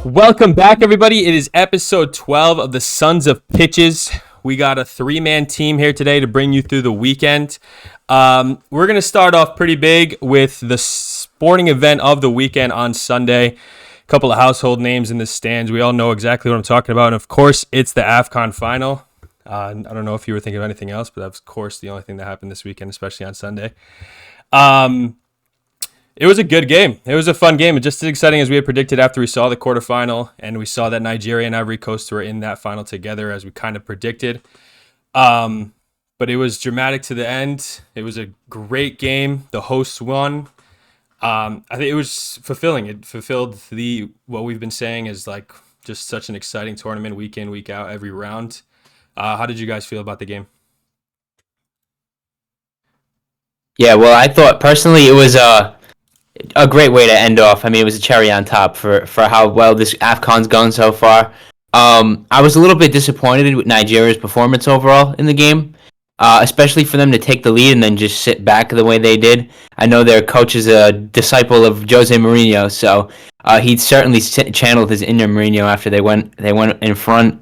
Welcome back, everybody. It is episode 12 of the Sons of Pitches. We got a three-man team here today to bring you through the weekend. We're going to start off pretty big with the sporting event of the weekend on Sunday. A couple of household names in the stands. We all know exactly what I'm talking about. And, of course, it's the AFCON final. I don't know if you were thinking of anything else, but that's, of course, the only thing that happened this weekend, especially on Sunday. It was a good game. It was a fun game. Just as exciting as we had predicted after we saw the quarterfinal, and we saw that Nigeria and Ivory Coast were in that final together as we kind of predicted. But it was dramatic to the end. It was a great game. The hosts won. I think it was fulfilling. It fulfilled what we've been saying is like just such an exciting tournament, week in, week out, every round. How did you guys feel about the game? Yeah, well, I thought personally it was a great way to end off. I mean, it was a cherry on top for how well this AFCON's gone so far. I was a little bit disappointed with Nigeria's performance overall in the game, especially for them to take the lead and then just sit back the way they did. I know their coach is a disciple of Jose Mourinho, so he certainly channeled his inner Mourinho after they went in front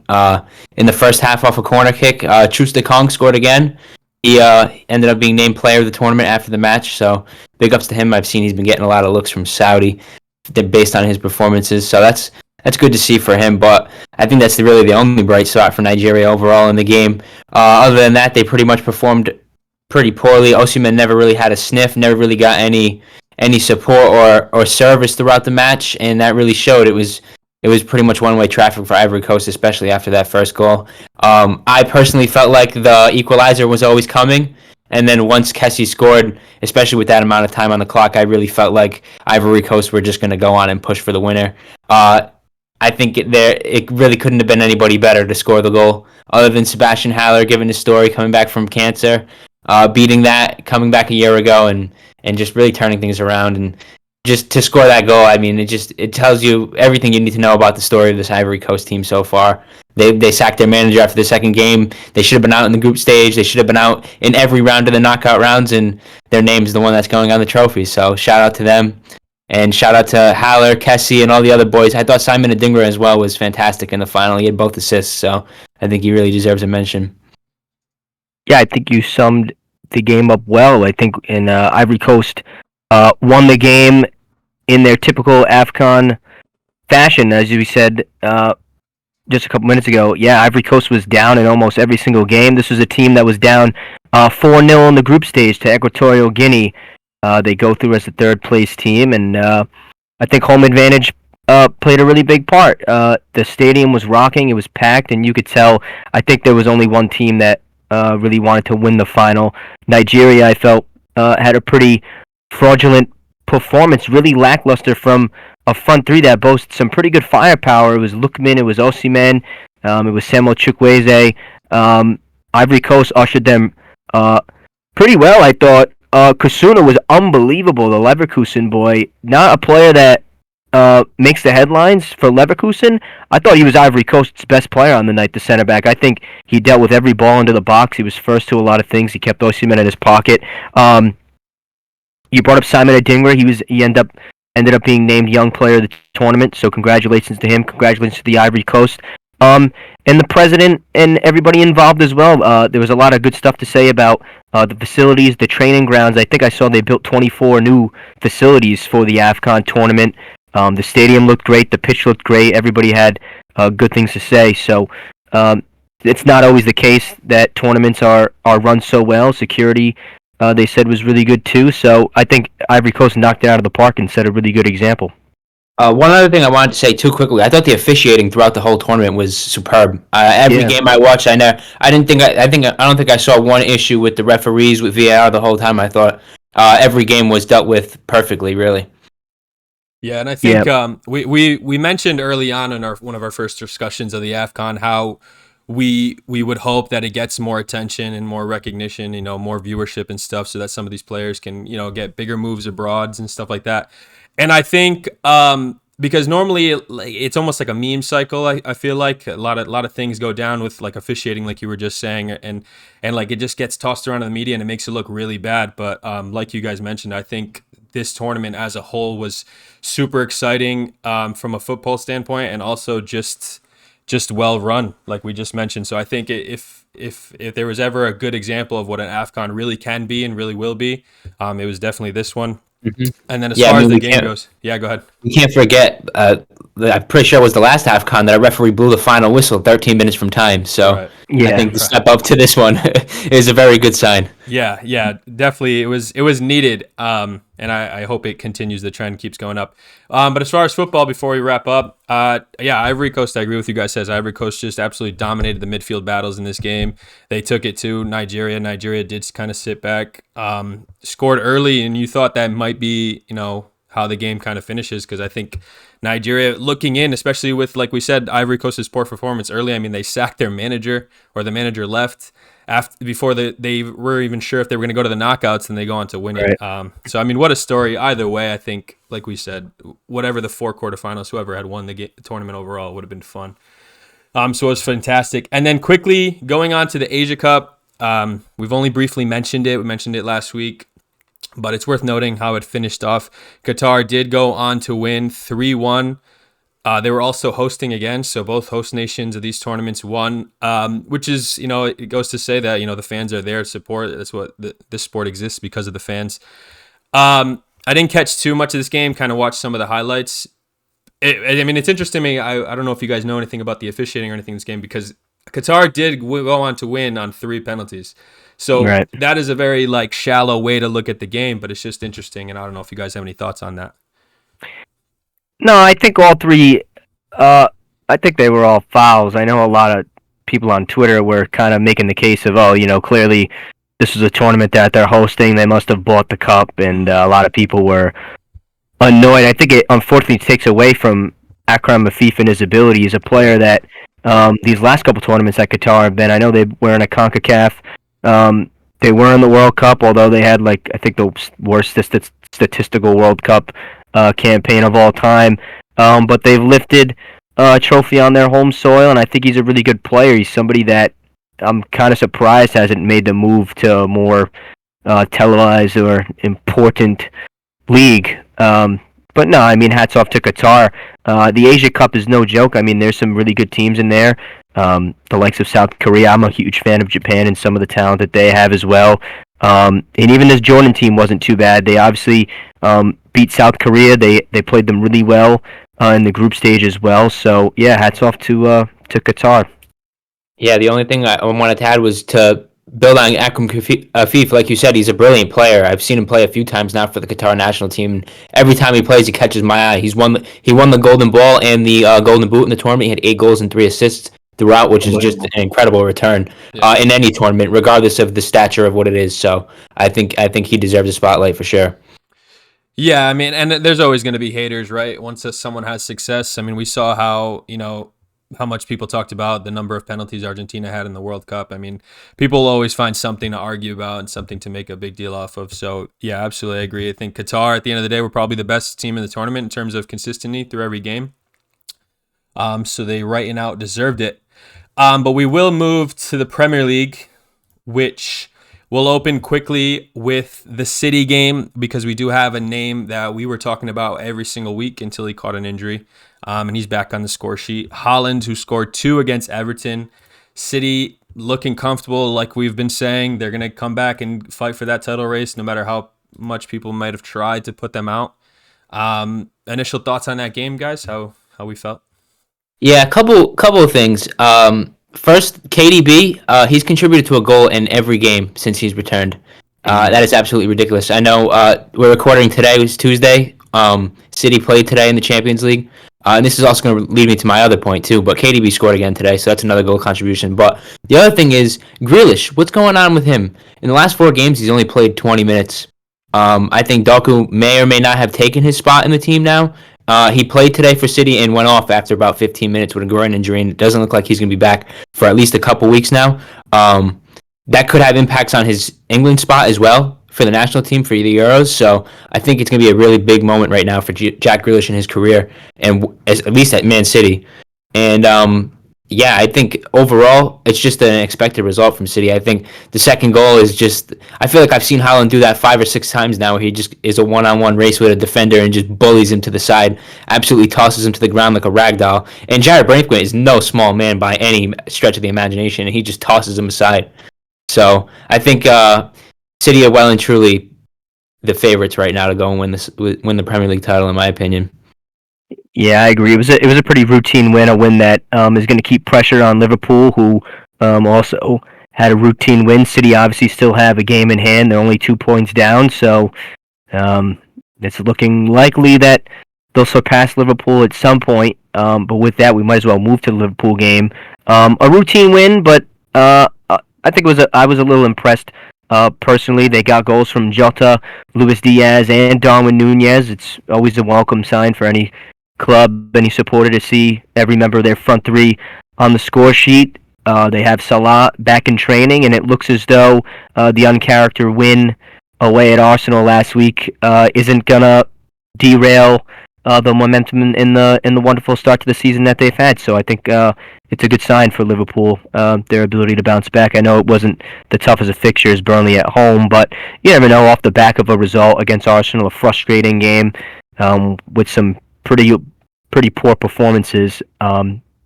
in the first half off a corner kick. Trusta Kong scored again. He ended up being named player of the tournament after the match, so big ups to him. I've seen he's been getting a lot of looks from Saudi based on his performances, so that's good to see for him, but I think that's really the only bright spot for Nigeria overall in the game. Other than that, they pretty much performed pretty poorly. Osimhen never really had a sniff, never really got any support or service throughout the match, and that really showed. It was pretty much one-way traffic for Ivory Coast, especially after that first goal. I personally felt like the equalizer was always coming, and then once Kessie scored, especially with that amount of time on the clock, I really felt like Ivory Coast were just going to go on and push for the winner. I think it really couldn't have been anybody better to score the goal, other than Sebastian Haller, given his story, coming back from cancer, beating that, coming back a year ago, and just really turning things around. And just to score that goal, I mean, it tells you everything you need to know about the story of this Ivory Coast team so far. They sacked their manager after the second game. They should have been out in the group stage. They should have been out in every round of the knockout rounds, and their name's the one that's going on the trophy. So shout out to them, and shout out to Haller, Kessie, and all the other boys. I thought Simon Adingra as well was fantastic in the final. He had both assists, so I think he really deserves a mention. Yeah, I think you summed the game up well. I think in Ivory Coast won the game in their typical AFCON fashion, as we said just a couple minutes ago. Yeah, Ivory Coast was down in almost every single game. This was a team that was down 4-0 in the group stage to Equatorial Guinea. They go through as the third-place team, and I think home advantage played a really big part. The stadium was rocking. It was packed, and you could tell, I think there was only one team that really wanted to win the final. Nigeria, I felt, had a pretty fraudulent performance, really lackluster from a front three that boasts some pretty good firepower. It was Lookman, it was Osimhen, it was Samuel Chukwueze. Ivory Coast ushered them pretty well, I thought. Kasuna was unbelievable, the Leverkusen boy. Not a player that makes the headlines for Leverkusen. I thought he was Ivory Coast's best player on the night, the center back. I think he dealt with every ball into the box. He was first to a lot of things. He kept Osimhen in his pocket. You brought up Simon Adingra. He ended up being named Young Player of the tournament. So congratulations to him. Congratulations to the Ivory Coast. And the president and everybody involved as well. There was a lot of good stuff to say about the facilities, the training grounds. I think I saw they built 24 new facilities for the AFCON tournament. The stadium looked great. The pitch looked great. Everybody had good things to say. So it's not always the case that tournaments are run so well. Security, they said, was really good too. So I think Ivory Coast knocked it out of the park and set a really good example. One other thing I wanted to say too quickly, I thought the officiating throughout the whole tournament was superb. Every game I watched, I don't think I saw one issue with the referees with VAR the whole time. I thought every game was dealt with perfectly, really. Yeah, and I think we mentioned early on in one of our first discussions of the AFCON how we would hope that it gets more attention and more recognition, more viewership and stuff, so that some of these players can, get bigger moves abroad and stuff like that. And I think because normally it's almost like a meme cycle. I feel like a lot of things go down with like officiating, like you were just saying, and like it just gets tossed around in the media and it makes it look really bad. But like you guys mentioned, I think this tournament as a whole was super exciting from a football standpoint, and also just well run, like we just mentioned. So I think if there was ever a good example of what an AFCON really can be and really will be, it was definitely this one. Mm-hmm. And then as far as the game goes, go ahead. We can't forget, I'm pretty sure it was the last AFCON that a referee blew the final whistle 13 minutes from time. So Right. I think the step up to this one is a very good sign. Yeah, definitely. It was needed, and I hope it continues. The trend keeps going up. But as far as football, before we wrap up, Ivory Coast, I agree with you guys. Says Ivory Coast just absolutely dominated the midfield battles in this game. They took it to Nigeria. Nigeria did kind of sit back, scored early, and you thought that might be, how the game kind of finishes, because I think Nigeria, looking in, especially with, like we said, Ivory Coast's poor performance early. I mean, they sacked their manager, or the manager left before they were even sure if they were going to go to the knockouts, and they go on to win it. So, I mean, what a story. Either way, I think, like we said, whatever the 4 quarterfinals, whoever had won the tournament overall would have been fun. So it was fantastic. And then quickly, going on to the Asia Cup, we've only briefly mentioned it. We mentioned it last week, but it's worth noting how it finished off. Qatar did go on to win 3-1. They were also hosting again, so both host nations of these tournaments won, which is, it goes to say that, the fans are there to support. That's what this sport exists, because of the fans. I didn't catch too much of this game, kind of watched some of the highlights. It's interesting to me. I don't know if you guys know anything about the officiating or anything in this game, because Qatar did go on to win on 3 penalties. So That is a very shallow way to look at the game, but it's just interesting, and I don't know if you guys have any thoughts on that. No, I think all 3. I think they were all fouls. I know a lot of people on Twitter were kind of making the case of, clearly this is a tournament that they're hosting. They must have bought the cup, and a lot of people were annoyed. I think it unfortunately takes away from Akram Afif and his ability. He's a player that these last couple tournaments at Qatar have been. I know they were in a CONCACAF. They were in the World Cup, although they had I think the worst statistical World Cup campaign of all time. But they've lifted a trophy on their home soil, and I think he's a really good player. He's somebody that I'm kind of surprised hasn't made the move to a more televised or important league. But no, I mean, hats off to Qatar. The Asia Cup is no joke. I mean, there's some really good teams in there. The likes of South Korea. I'm a huge fan of Japan and some of the talent that they have as well. And even this Jordan team wasn't too bad. They obviously beat South Korea. They played them really well in the group stage as well. So yeah, hats off to Qatar. Yeah, the only thing I wanted to add was to build on Akram Afif. Like you said, he's a brilliant player. I've seen him play a few times now for the Qatar national team. Every time he plays, he catches my eye. He won the Golden Ball and the Golden Boot in the tournament. He had 8 goals and 3 assists throughout, which is just an incredible return in any tournament, regardless of the stature of what it is. So I think he deserves a spotlight for sure. Yeah, I mean, and there's always going to be haters, right? Once someone has success, I mean, we saw how much people talked about the number of penalties Argentina had in the World Cup. I mean, people always find something to argue about and something to make a big deal off of. So yeah, absolutely, I agree. I think Qatar, at the end of the day, were probably the best team in the tournament in terms of consistency through every game. So they right and out deserved it. But we will move to the Premier League, which will open quickly with the City game, because we do have a name that we were talking about every single week until he caught an injury. And he's back on the score sheet. Haaland, who scored 2 against Everton. City looking comfortable, like we've been saying. They're going to come back and fight for that title race, no matter how much people might have tried to put them out. Initial thoughts on that game, guys? How we felt? Yeah, a couple of things. First, KDB, he's contributed to a goal in every game since he's returned. That is absolutely ridiculous. I know we're recording today. It was Tuesday. City played today in the Champions League. And this is also going to lead me to my other point, too. But KDB scored again today, so that's another goal contribution. But the other thing is, Grealish, what's going on with him? In the last 4 games, he's only played 20 minutes. I think Doku may or may not have taken his spot in the team now. He played today for City and went off after about 15 minutes with a groin injury, and it doesn't look like he's going to be back for at least a couple weeks now. That could have impacts on his England spot as well for the national team for the Euros. So I think it's going to be a really big moment right now for Jack Grealish in his career, and at least at Man City. And yeah, I think overall it's just an expected result from City. I think the second goal is just, I feel like I've seen Haaland do that 5 or 6 times now, where he just is a one-on-one race with a defender and just bullies him to the side, absolutely tosses him to the ground like a rag doll. And Jared Braithwaite is no small man by any stretch of the imagination, and he just tosses him aside. So I think City are well and truly the favorites right now to go and win the Premier League title, in my opinion. Yeah, I agree. It was a pretty routine win, a win that is going to keep pressure on Liverpool, who also had a routine win. City obviously still have a game in hand. They're only 2 points down, so it's looking likely that they'll surpass Liverpool at some point. But with that, we might as well move to the Liverpool game. A routine win, but I think I was a little impressed. Personally, they got goals from Jota, Luis Diaz, and Darwin Nunez. It's always a welcome sign for any club, any supporter, to see every member of their front three on the score sheet. They have Salah back in training, and it looks as though the uncharacter win away at Arsenal last week isn't gonna derail the momentum in the wonderful start to the season that they've had. So I think it's a good sign for Liverpool, their ability to bounce back. I know it wasn't the toughest of fixtures, Burnley at home, but you never know, off the back of a result against Arsenal, a frustrating game with some pretty poor performances.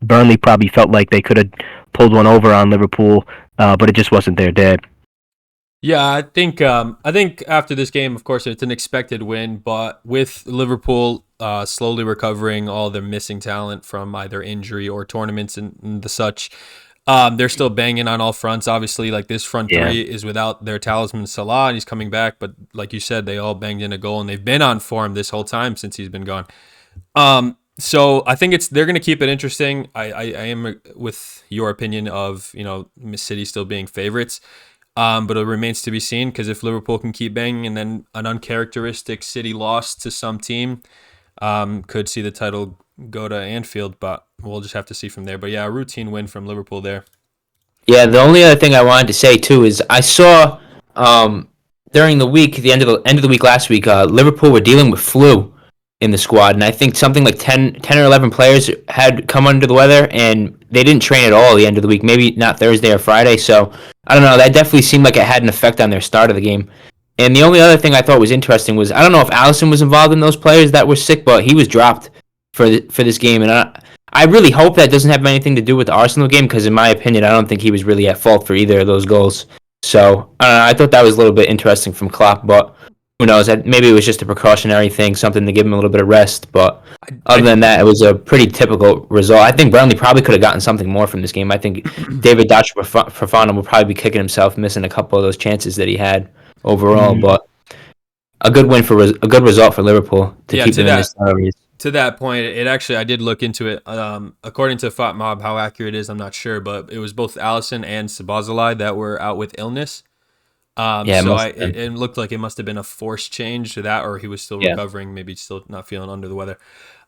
Burnley probably felt like they could have pulled one over on Liverpool, but it just wasn't their day. Yeah, I think after this game, of course, it's an expected win, but with Liverpool slowly recovering all their missing talent from either injury or tournaments and the such, they're still banging on all fronts. Obviously, like, this front three is without their talisman Salah, and he's coming back, but like you said, they all banged in a goal, and they've been on form this whole time since he's been gone. So I think they're going to keep it interesting. I am with your opinion of, City still being favorites. But it remains to be seen, because if Liverpool can keep banging and then an uncharacteristic City loss to some team could see the title go to Anfield, but we'll just have to see from there. But yeah, a routine win from Liverpool there. Yeah, the only other thing I wanted to say too is I saw during the week, the end of the week last week, Liverpool were dealing with flu in the squad, and I think something like 10 or 11 players had come under the weather, and they didn't train at all the end of the week, maybe not Thursday or Friday. So I don't know, that definitely seemed like it had an effect on their start of the game. And the only other thing I thought was interesting was, I don't know if Alisson was involved in those players that were sick, but he was dropped for this game, and I really hope that doesn't have anything to do with the Arsenal game, because in my opinion, I don't think he was really at fault for either of those goals. So I thought that was a little bit interesting from Klopp, but who knows? Maybe it was just a precautionary thing, something to give him a little bit of rest. But other than that, it was a pretty typical result. I think Burnley probably could have gotten something more from this game. I think David Fofana will probably be kicking himself, missing a couple of those chances that he had overall. Mm-hmm. But a good win a good result for Liverpool to keep them in this race. To that point, it actually, I did look into it. According to FotMob, how accurate it is, I'm not sure, but it was both Alisson and Szoboszlai that were out with illness. So it looked like it must have been a forced change to that, or he was still recovering, maybe still not feeling under the weather.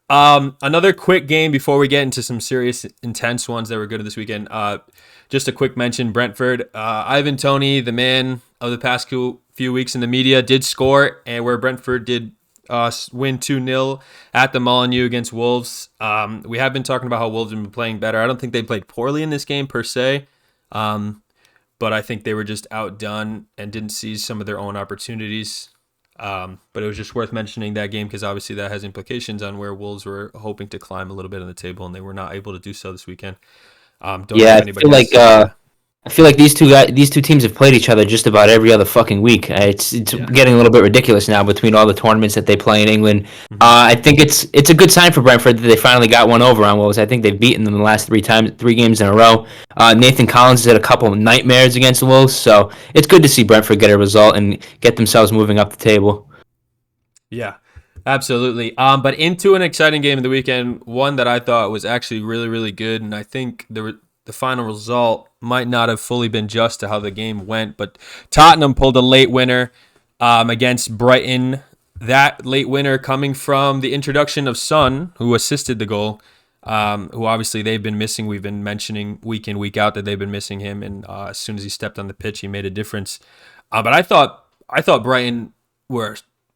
Another quick game before we get into some serious, intense ones that were good this weekend. Just a quick mention, Brentford. Ivan Toney, the man of the past few weeks in the media, did score, and where Brentford did win 2-0 at the Molineux against Wolves. We have been talking about how Wolves have been playing better. I don't think they played poorly in this game per se. But I think they were just outdone and didn't seize some of their own opportunities. But it was just worth mentioning that game, because obviously that has implications on where Wolves were hoping to climb a little bit on the table, and they were not able to do so this weekend. I feel like these two teams have played each other just about every other fucking week. It's getting a little bit ridiculous now between all the tournaments that they play in England. Mm-hmm. I think it's a good sign for Brentford that they finally got one over on Wolves. I think they've beaten them the last 3 games in a row. Nathan Collins has had a couple of nightmares against the Wolves, so it's good to see Brentford get a result and get themselves moving up the table. Yeah, absolutely. But into an exciting game of the weekend, one that I thought was actually really, really good, and I think the final result might not have fully been just to how the game went, but Tottenham pulled a late winner against Brighton that late winner coming from the introduction of Son, who assisted the goal, who obviously they've been missing. We've been mentioning week in, week out that they've been missing him, and as soon as he stepped on the pitch, he made a difference. But I thought Brighton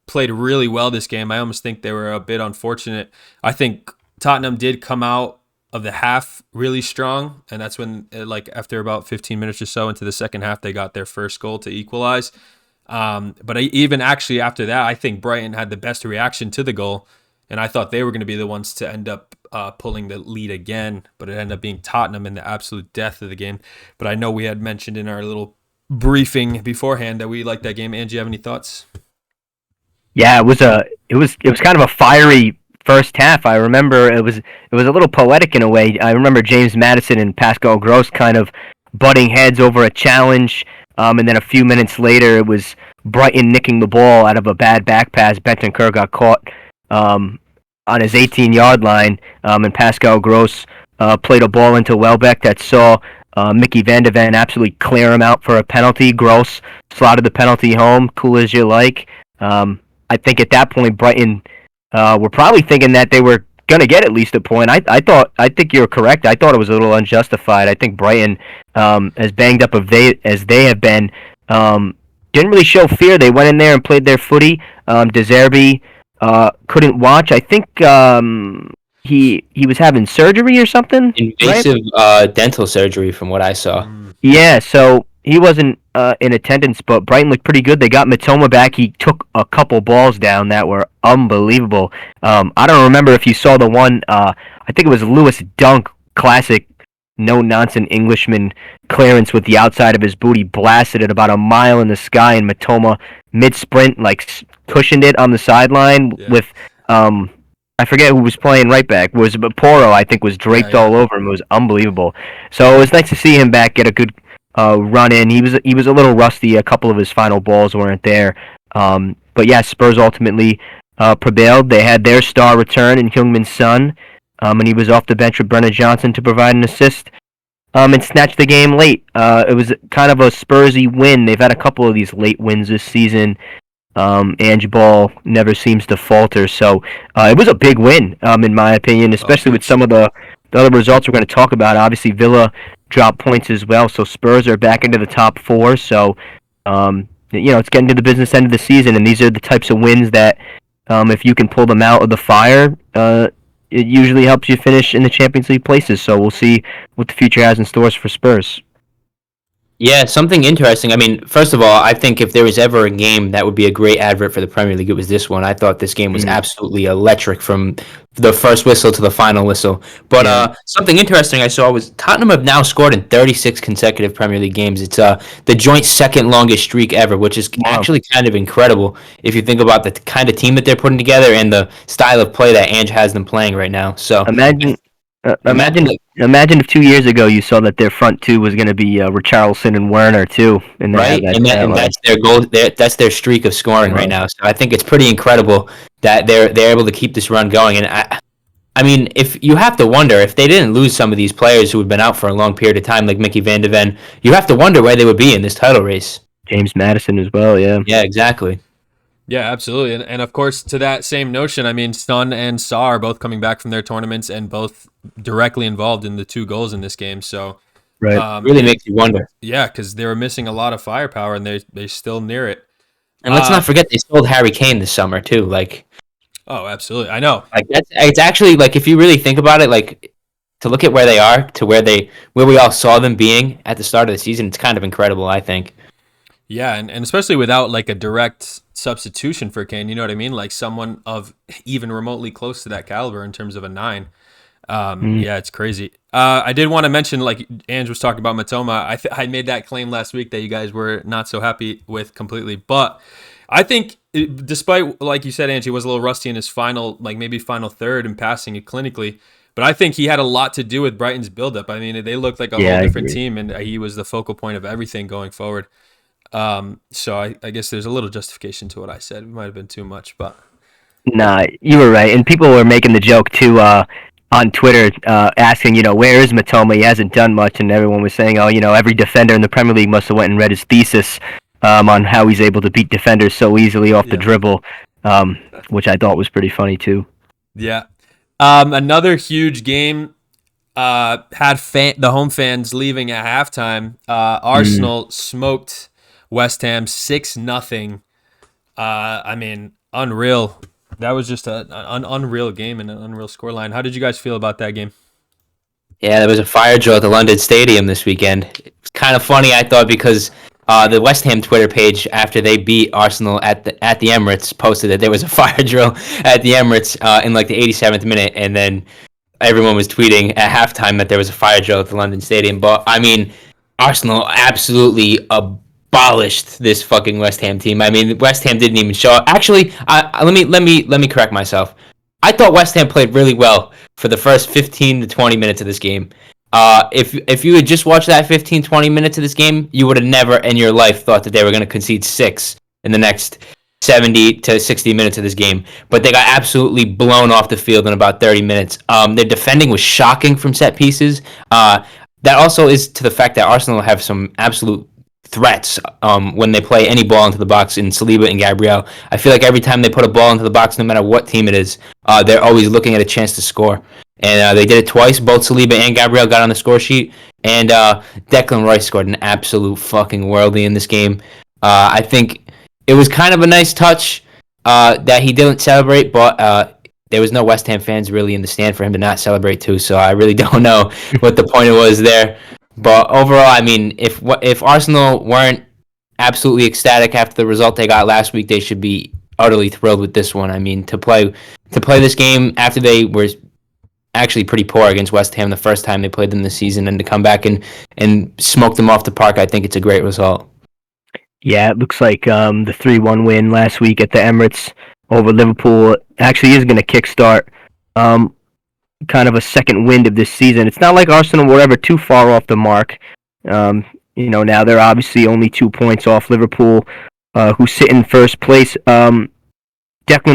played really well this game. I almost think they were a bit unfortunate. I think Tottenham did come out of the half really strong, and that's when, after about 15 minutes or so into the second half, they got their first goal to equalize. But even actually after that, I think Brighton had the best reaction to the goal, and I thought they were going to be the ones to end up pulling the lead again, but it ended up being Tottenham in the absolute death of the game. But I know we had mentioned in our little briefing beforehand that we liked that game. Angie, you have any thoughts? Yeah, it was kind of a fiery first half. I remember it was a little poetic in a way. I remember James Maddison and Pascal Gross kind of butting heads over a challenge, and then a few minutes later it was Brighton nicking the ball out of a bad back pass. Bentancur got caught on his 18-yard line, and Pascal Gross played a ball into Welbeck that saw Mickey van de Ven absolutely clear him out for a penalty. Gross slotted the penalty home, cool as you like. I think at that point Brighton were probably thinking that they were going to get at least a point. I think you're correct. I thought it was a little unjustified. I think Brighton, as banged up as they have been, didn't really show fear. They went in there and played their footy. De Zerbi couldn't watch. I think he was having surgery or something. Invasive dental surgery, from what I saw. Yeah, so he wasn't in attendance, but Brighton looked pretty good. They got Mitoma back. He took a couple balls down that were unbelievable. I don't remember if you saw the one, I think it was Lewis Dunk, classic no-nonsense Englishman clearance with the outside of his boot. He blasted it about a mile in the sky, and Mitoma, mid-sprint, cushioned it on the sideline with, I forget who was playing right back. It was Poro, I think, was draped all over him. It was unbelievable. So it was nice to see him back, get a good run in. He was a little rusty. A couple of his final balls weren't there. But yeah, Spurs ultimately prevailed. They had their star return in Heung-min Son, and he was off the bench with Brennan Johnson to provide an assist and snatch the game late. It was kind of a Spursy win. They've had a couple of these late wins this season. Ange Ball never seems to falter, so it was a big win, in my opinion, especially with some of the other results we're going to talk about. Obviously, Villa dropped points as well, so Spurs are back into the top four. So, it's getting to the business end of the season, and these are the types of wins that, if you can pull them out of the fire, it usually helps you finish in the Champions League places. So we'll see what the future has in stores for Spurs. Yeah, something interesting. I mean, first of all, I think if there was ever a game that would be a great advert for the Premier League, it was this one. I thought this game was absolutely electric from the first whistle to the final whistle. But something interesting I saw was Tottenham have now scored in 36 consecutive Premier League games. It's the joint second longest streak ever, which is actually kind of incredible if you think about the kind of team that they're putting together and the style of play that Ange has them playing right now. So Imagine if 2 years ago you saw that their front two was going to be Richarlison and Werner too, and that's their goal. That's their streak of scoring right now. So I think it's pretty incredible that they're able to keep this run going. And I mean, if you have to wonder if they didn't lose some of these players who had been out for a long period of time, like Mickey van de Ven, you have to wonder where they would be in this title race. James Maddison as well, yeah. Yeah, exactly. Yeah, absolutely. And of course, to that same notion, I mean, Son and Sarr are both coming back from their tournaments and both directly involved in the 2 goals in this game. So, really makes you wonder. Yeah, because they were missing a lot of firepower, and they're still near it. And let's not forget they sold Harry Kane this summer too. Oh, absolutely, I know. It's actually if you really think about it, to look at where they are to where we all saw them being at the start of the season, it's kind of incredible, I think. Yeah, and especially without a direct substitution for Kane, you know what I mean? Like someone of even remotely close to that caliber in terms of a 9. Yeah, it's crazy. I did want to mention, Ange was talking about Mitoma. I made that claim last week that you guys were not so happy with completely, but I think despite, like you said, Ange, he was a little rusty in his final third and passing it clinically. But I think he had a lot to do with Brighton's buildup. I mean, they looked like a whole different team, and he was the focal point of everything going forward. So I guess there's a little justification to what I said. It might have been too much, but nah, you were right. And people were making the joke too on Twitter, asking, where is Mitoma? He hasn't done much, and everyone was saying, every defender in the Premier League must have went and read his thesis on how he's able to beat defenders so easily off the dribble. which I thought was pretty funny too. Yeah. Another huge game had the home fans leaving at halftime. Arsenal smoked West Ham 6-0. I mean, unreal. That was just an unreal game and an unreal scoreline. How did you guys feel about that game? Yeah, there was a fire drill at the London Stadium this weekend. It's kind of funny, I thought, because the West Ham Twitter page after they beat Arsenal at the Emirates posted that there was a fire drill at the Emirates in like the 87th minute, and then everyone was tweeting at halftime that there was a fire drill at the London Stadium. But I mean, Arsenal absolutely abolished this fucking West Ham team. I mean, West Ham didn't even show up. Actually, let me correct myself. I thought West Ham played really well for the first 15 to 20 minutes of this game. If you had just watched that 15, 20 minutes of this game, you would have never in your life thought that they were going to concede 6 in the next 70 to 60 minutes of this game. But they got absolutely blown off the field in about 30 minutes. Their defending was shocking from set pieces. That also is to the fact that Arsenal have some absolute threats when they play any ball into the box in Saliba and Gabriel. I feel like every time they put a ball into the box, no matter what team it is, they're always looking at a chance to score. And they did it twice. Both Saliba and Gabriel got on the score sheet. And Declan Rice scored an absolute fucking worldie in this game. I think it was kind of a nice touch that he didn't celebrate, but there was no West Ham fans really in the stand for him to not celebrate too. So I really don't know what the point was there. But overall, I mean, if Arsenal weren't absolutely ecstatic after the result they got last week, they should be utterly thrilled with this one. I mean, to play this game after they were actually pretty poor against West Ham the first time they played them this season, and to come back and smoke them off the park, I think it's a great result. Yeah, it looks like the 3-1 win last week at the Emirates over Liverpool actually is going to kickstart kind of a second wind of this season. It's not like Arsenal were ever too far off the mark. Now they're obviously only 2 points off Liverpool, who sit in first place. Declan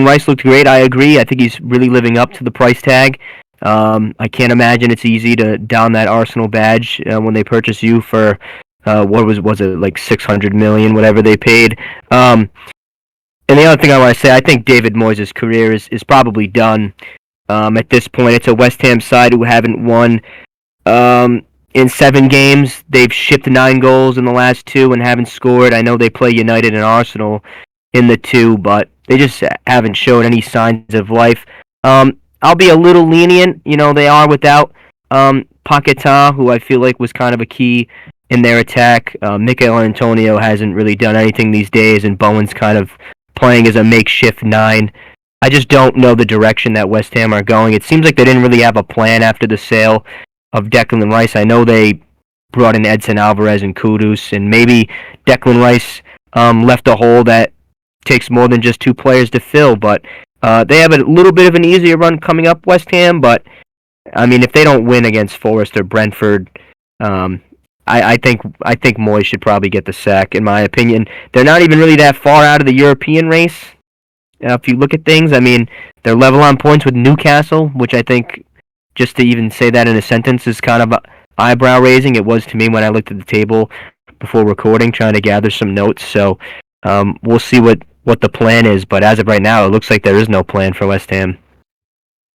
Rice looked great. I agree. I think he's really living up to the price tag. I can't imagine it's easy to down that Arsenal badge when they purchase you for what was it, like 600 million, whatever they paid. And the other thing I want to say, I think David Moyes' career is probably done. At this point, it's a West Ham side who haven't won in 7 games. They've shipped 9 goals in the last 2 and haven't scored. I know they play United and Arsenal in the 2, but they just haven't shown any signs of life. I'll be a little lenient. They are without Paquetá, who I feel like was kind of a key in their attack. Mikel Antonio hasn't really done anything these days, and Bowen's kind of playing as a makeshift 9. I just don't know the direction that West Ham are going. It seems like they didn't really have a plan after the sale of Declan Rice. I know they brought in Edson Alvarez and Kudus, and maybe Declan Rice left a hole that takes more than just 2 players to fill, but they have a little bit of an easier run coming up, West Ham, but I mean, if they don't win against Forest or Brentford, I think Moyes should probably get the sack, in my opinion. They're not even really that far out of the European race. If you look at things, I mean, they're level on points with Newcastle, which I think, just to even say that in a sentence, is kind of eyebrow-raising. It was to me when I looked at the table before recording, trying to gather some notes. So we'll see what the plan is. But as of right now, it looks like there is no plan for West Ham.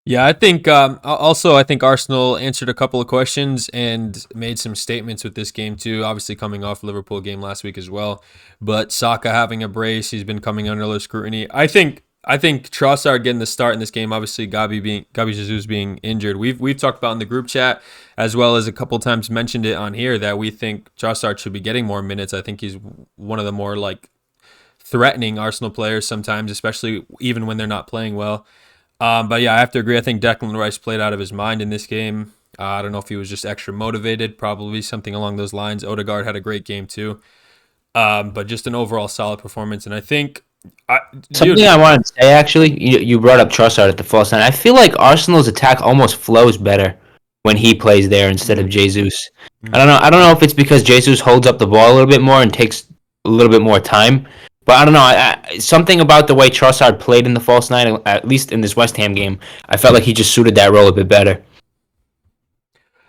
Yeah, I think I think Arsenal answered a couple of questions and made some statements with this game too. Obviously, coming off Liverpool game last week as well, but Saka having a brace, he's been coming under low scrutiny. I think Trossard getting the start in this game. Obviously, Gabi Jesus being injured. We've talked about in the group chat as well as a couple times mentioned it on here that we think Trossard should be getting more minutes. I think he's one of the more like threatening Arsenal players sometimes, especially even when they're not playing well. But yeah, I have to agree. I think Declan Rice played out of his mind in this game. I don't know if he was just extra motivated, probably something along those lines. Odegaard had a great game too. But just an overall solid performance. And I think... I wanted to say, actually, you brought up Trossard at the false line. I feel like Arsenal's attack almost flows better when he plays there instead of Jesus. I don't know if it's because Jesus holds up the ball a little bit more and takes a little bit more time. But I don't know, something about the way Trossard played in the false nine, at least in this West Ham game, I felt like he just suited that role a bit better.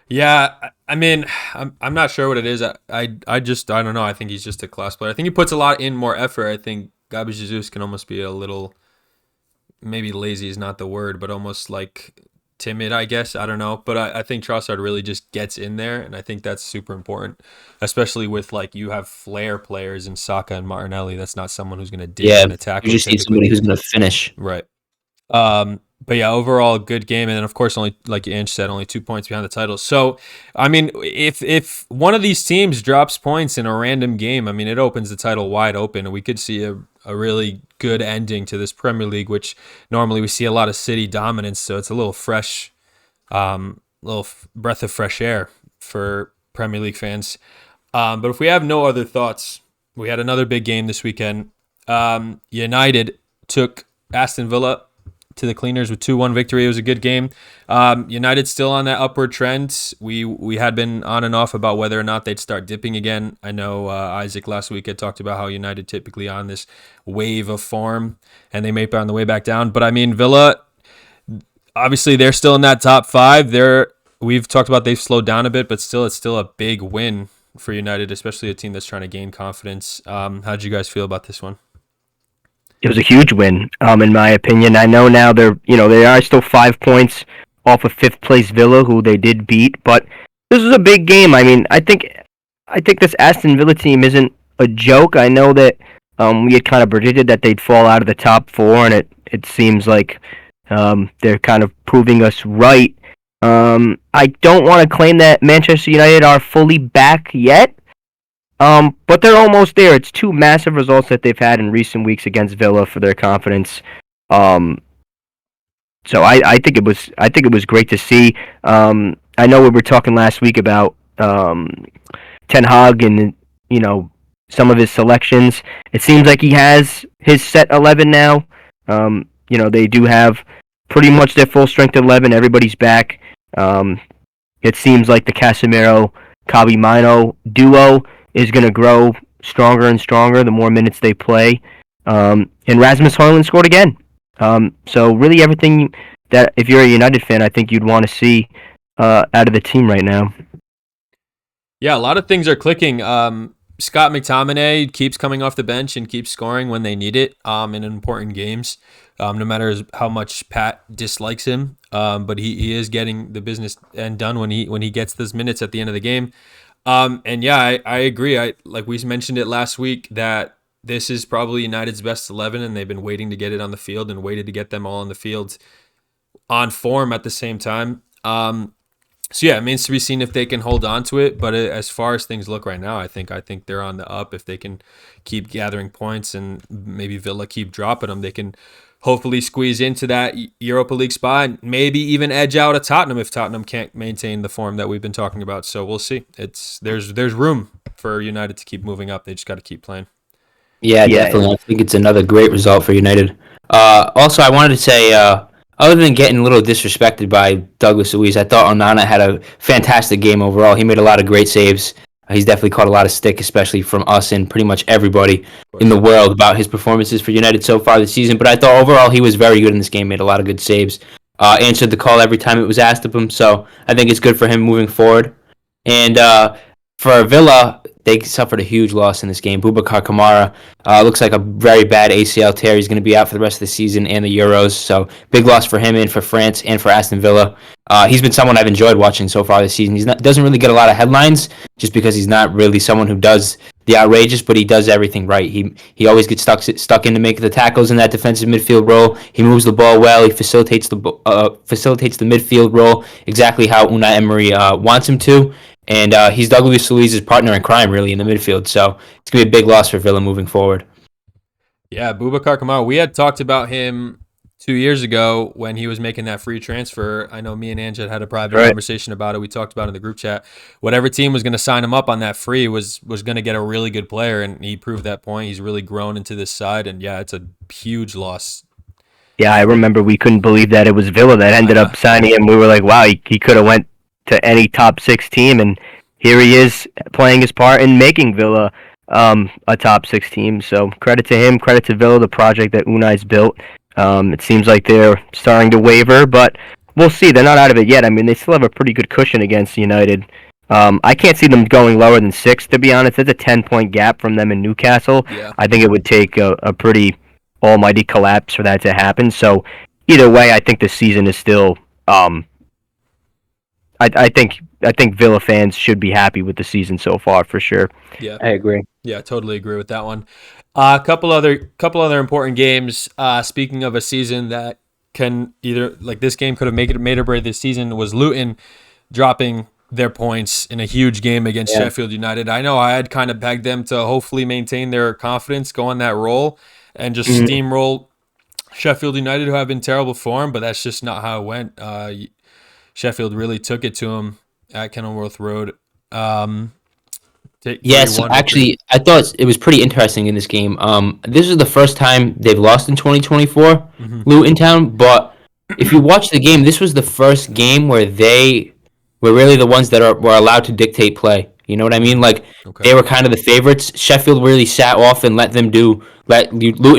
Yeah, I mean, I'm not sure what it is. I don't know. I think he's just a class player. I think he puts a lot in more effort. I think Gabi Jesus can almost be a little maybe lazy is not the word, but almost like timid, I guess. I don't know. But I think Trossard really just gets in there, and I think that's super important, especially with like you have flair players in Saka and Martinelli. That's not someone who's going to dig Yeah, in and tackle you just need typically. somebody who's going to finish. Right. But yeah, overall good game, and then of course only like Ange said, only 2 points behind the title. So I mean, if one of these teams drops points in a random game, I mean it opens the title wide open, and we could see a really good ending to this Premier League, which normally we see a lot of City dominance. So it's a little fresh, breath of fresh air for Premier League fans. But if we have no other thoughts, we had another big game this weekend. United took Aston Villa to the cleaners with 2-1 victory. It was a good game. United still on that upward trend. We had been on and off about whether or not they'd start dipping again. I know Isaac last week had talked about how United typically on this wave of form, and they may be on the way back down. But I mean, Villa, obviously they're still in that top 5. We've talked about they've slowed down a bit, but still it's still a big win for United, especially a team that's trying to gain confidence. How did you guys feel about this one? It was a huge win, in my opinion. I know now they are still 5 points off of 5th place Villa, who they did beat, but this was a big game. I mean, I think this Aston Villa team isn't a joke. I know that we had kind of predicted that they'd fall out of the top 4, and it seems like they're kind of proving us right. I don't want to claim that Manchester United are fully back yet. But they're almost there. It's 2 massive results that they've had in recent weeks against Villa for their confidence. So I think it was great to see. I know we were talking last week about Ten Hag and some of his selections. It seems like he has his set 11 now. They do have pretty much their full strength 11. Everybody's back. It seems like the Casemiro-Kobbie Mainoo duo is going to grow stronger and stronger the more minutes they play. And Rasmus Højlund scored again. So really everything that, if you're a United fan, I think you'd want to see out of the team right now. Yeah, a lot of things are clicking. Scott McTominay keeps coming off the bench and keeps scoring when they need it in important games, no matter how much Pat dislikes him. But he is getting the business done when he gets those minutes at the end of the game. And yeah, I agree. Like we mentioned it last week that this is probably United's best 11, and they've been waiting to get it on the field and waited to get them all on the field on form at the same time. So yeah, it means to be seen if they can hold on to it. But as far as things look right now, I think they're on the up. If they can keep gathering points and maybe Villa keep dropping them, they can hopefully squeeze into that Europa League spot and maybe even edge out a Tottenham if Tottenham can't maintain the form that we've been talking about. So we'll see. There's room for United to keep moving up. They just got to keep playing. Yeah, definitely. I think it's another great result for United. Also, I wanted to say, other than getting a little disrespected by Douglas Luiz, I thought Onana had a fantastic game overall. He made a lot of great saves. He's definitely caught a lot of stick, especially from us and pretty much everybody in the world about his performances for United so far this season. But I thought overall he was very good in this game, made a lot of good saves, answered the call every time it was asked of him. So I think it's good for him moving forward. And for Villa, they suffered a huge loss in this game. Boubacar Kamara looks like a very bad ACL tear. He's going to be out for the rest of the season and the Euros. So big loss for him and for France and for Aston Villa. He's been someone I've enjoyed watching so far this season. Doesn't really get a lot of headlines just because he's not really someone who does the outrageous, but he does everything right. He always gets stuck in to make the tackles in that defensive midfield role. He moves the ball well. He facilitates the midfield role exactly how Unai Emery wants him to. And he's Douglas Luiz's partner in crime, really, in the midfield. So it's going to be a big loss for Villa moving forward. Yeah, Boubacar Kamara. We had talked about him 2 years ago when he was making that free transfer. I know me and Ange had a private conversation about it. We talked about it in the group chat. Whatever team was going to sign him up on that free was going to get a really good player, and he proved that point. He's really grown into this side, and yeah, it's a huge loss. Yeah, I remember we couldn't believe that it was Villa that ended up signing him. We were like, wow, he could have went to any top 6 team, and here he is playing his part in making Villa a top 6 team. So credit to him, credit to Villa, the project that Unai's built. It seems like they're starting to waver, but we'll see. They're not out of it yet. I mean, they still have a pretty good cushion against United. I can't see them going lower than 6, to be honest. It's a 10-point gap from them in Newcastle. Yeah. I think it would take a pretty almighty collapse for that to happen. So either way, I think the season is still. I think Villa fans should be happy with the season so far for sure. Yeah. I agree. Yeah, totally agree with that one. A couple other important games. Speaking of a season that can either like this game could have made or break this season was Luton dropping their points in a huge game against Sheffield United. I know I had kind of pegged them to hopefully maintain their confidence, go on that roll, and just steamroll Sheffield United, who have been terrible form, but that's just not how it went. Sheffield really took it to them at Kenilworth Road. Yes, 3-1 actually, I thought it was pretty interesting in this game. This is the first time they've lost in 2024, Luton Town. But if you watch the game, this was the first game where they were really the ones that were allowed to dictate play. You know what I mean? Like they were kind of the favorites. Sheffield really sat off and let Luton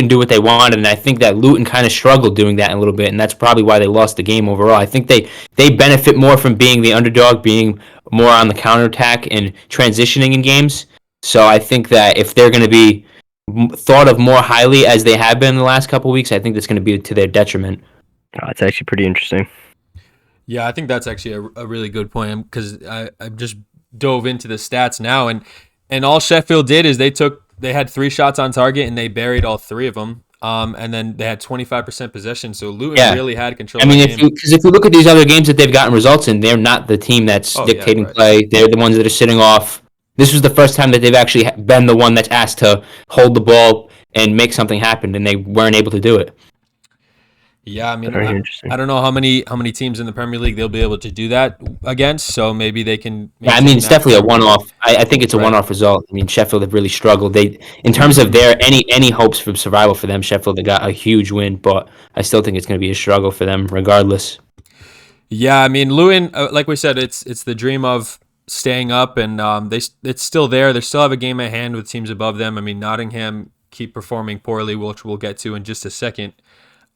do what they wanted, and I think that Luton kind of struggled doing that a little bit, and that's probably why they lost the game overall. I think they benefit more from being the underdog, being more on the counterattack and transitioning in games. So I think that if they're going to be thought of more highly as they have been in the last couple of weeks, I think that's going to be to their detriment. It's actually pretty interesting. Yeah, I think that's actually a really good point because I just dove into the stats now, and all Sheffield did is they had 3 shots on target and they buried all 3 of them. And then they had 25% possession, so Luton really had control. I mean, if you look at these other games that they've gotten results in, they're not the team that's dictating play. They're the ones that are sitting off. This was the first time that they've actually been the one that's asked to hold the ball and make something happen, and they weren't able to do it. Yeah, I mean, I don't know how many teams in the Premier League they'll be able to do that against. So maybe they can. Yeah, I mean, it's definitely a one-off. I think it's a one-off result. I mean, Sheffield have really struggled. In terms of their any hopes for survival for them, Sheffield they got a huge win, but I still think it's going to be a struggle for them regardless. Yeah, I mean, Luton, like we said, it's the dream of staying up, and it's still there. They still have a game at hand with teams above them. I mean, Nottingham keep performing poorly, which we'll get to in just a second.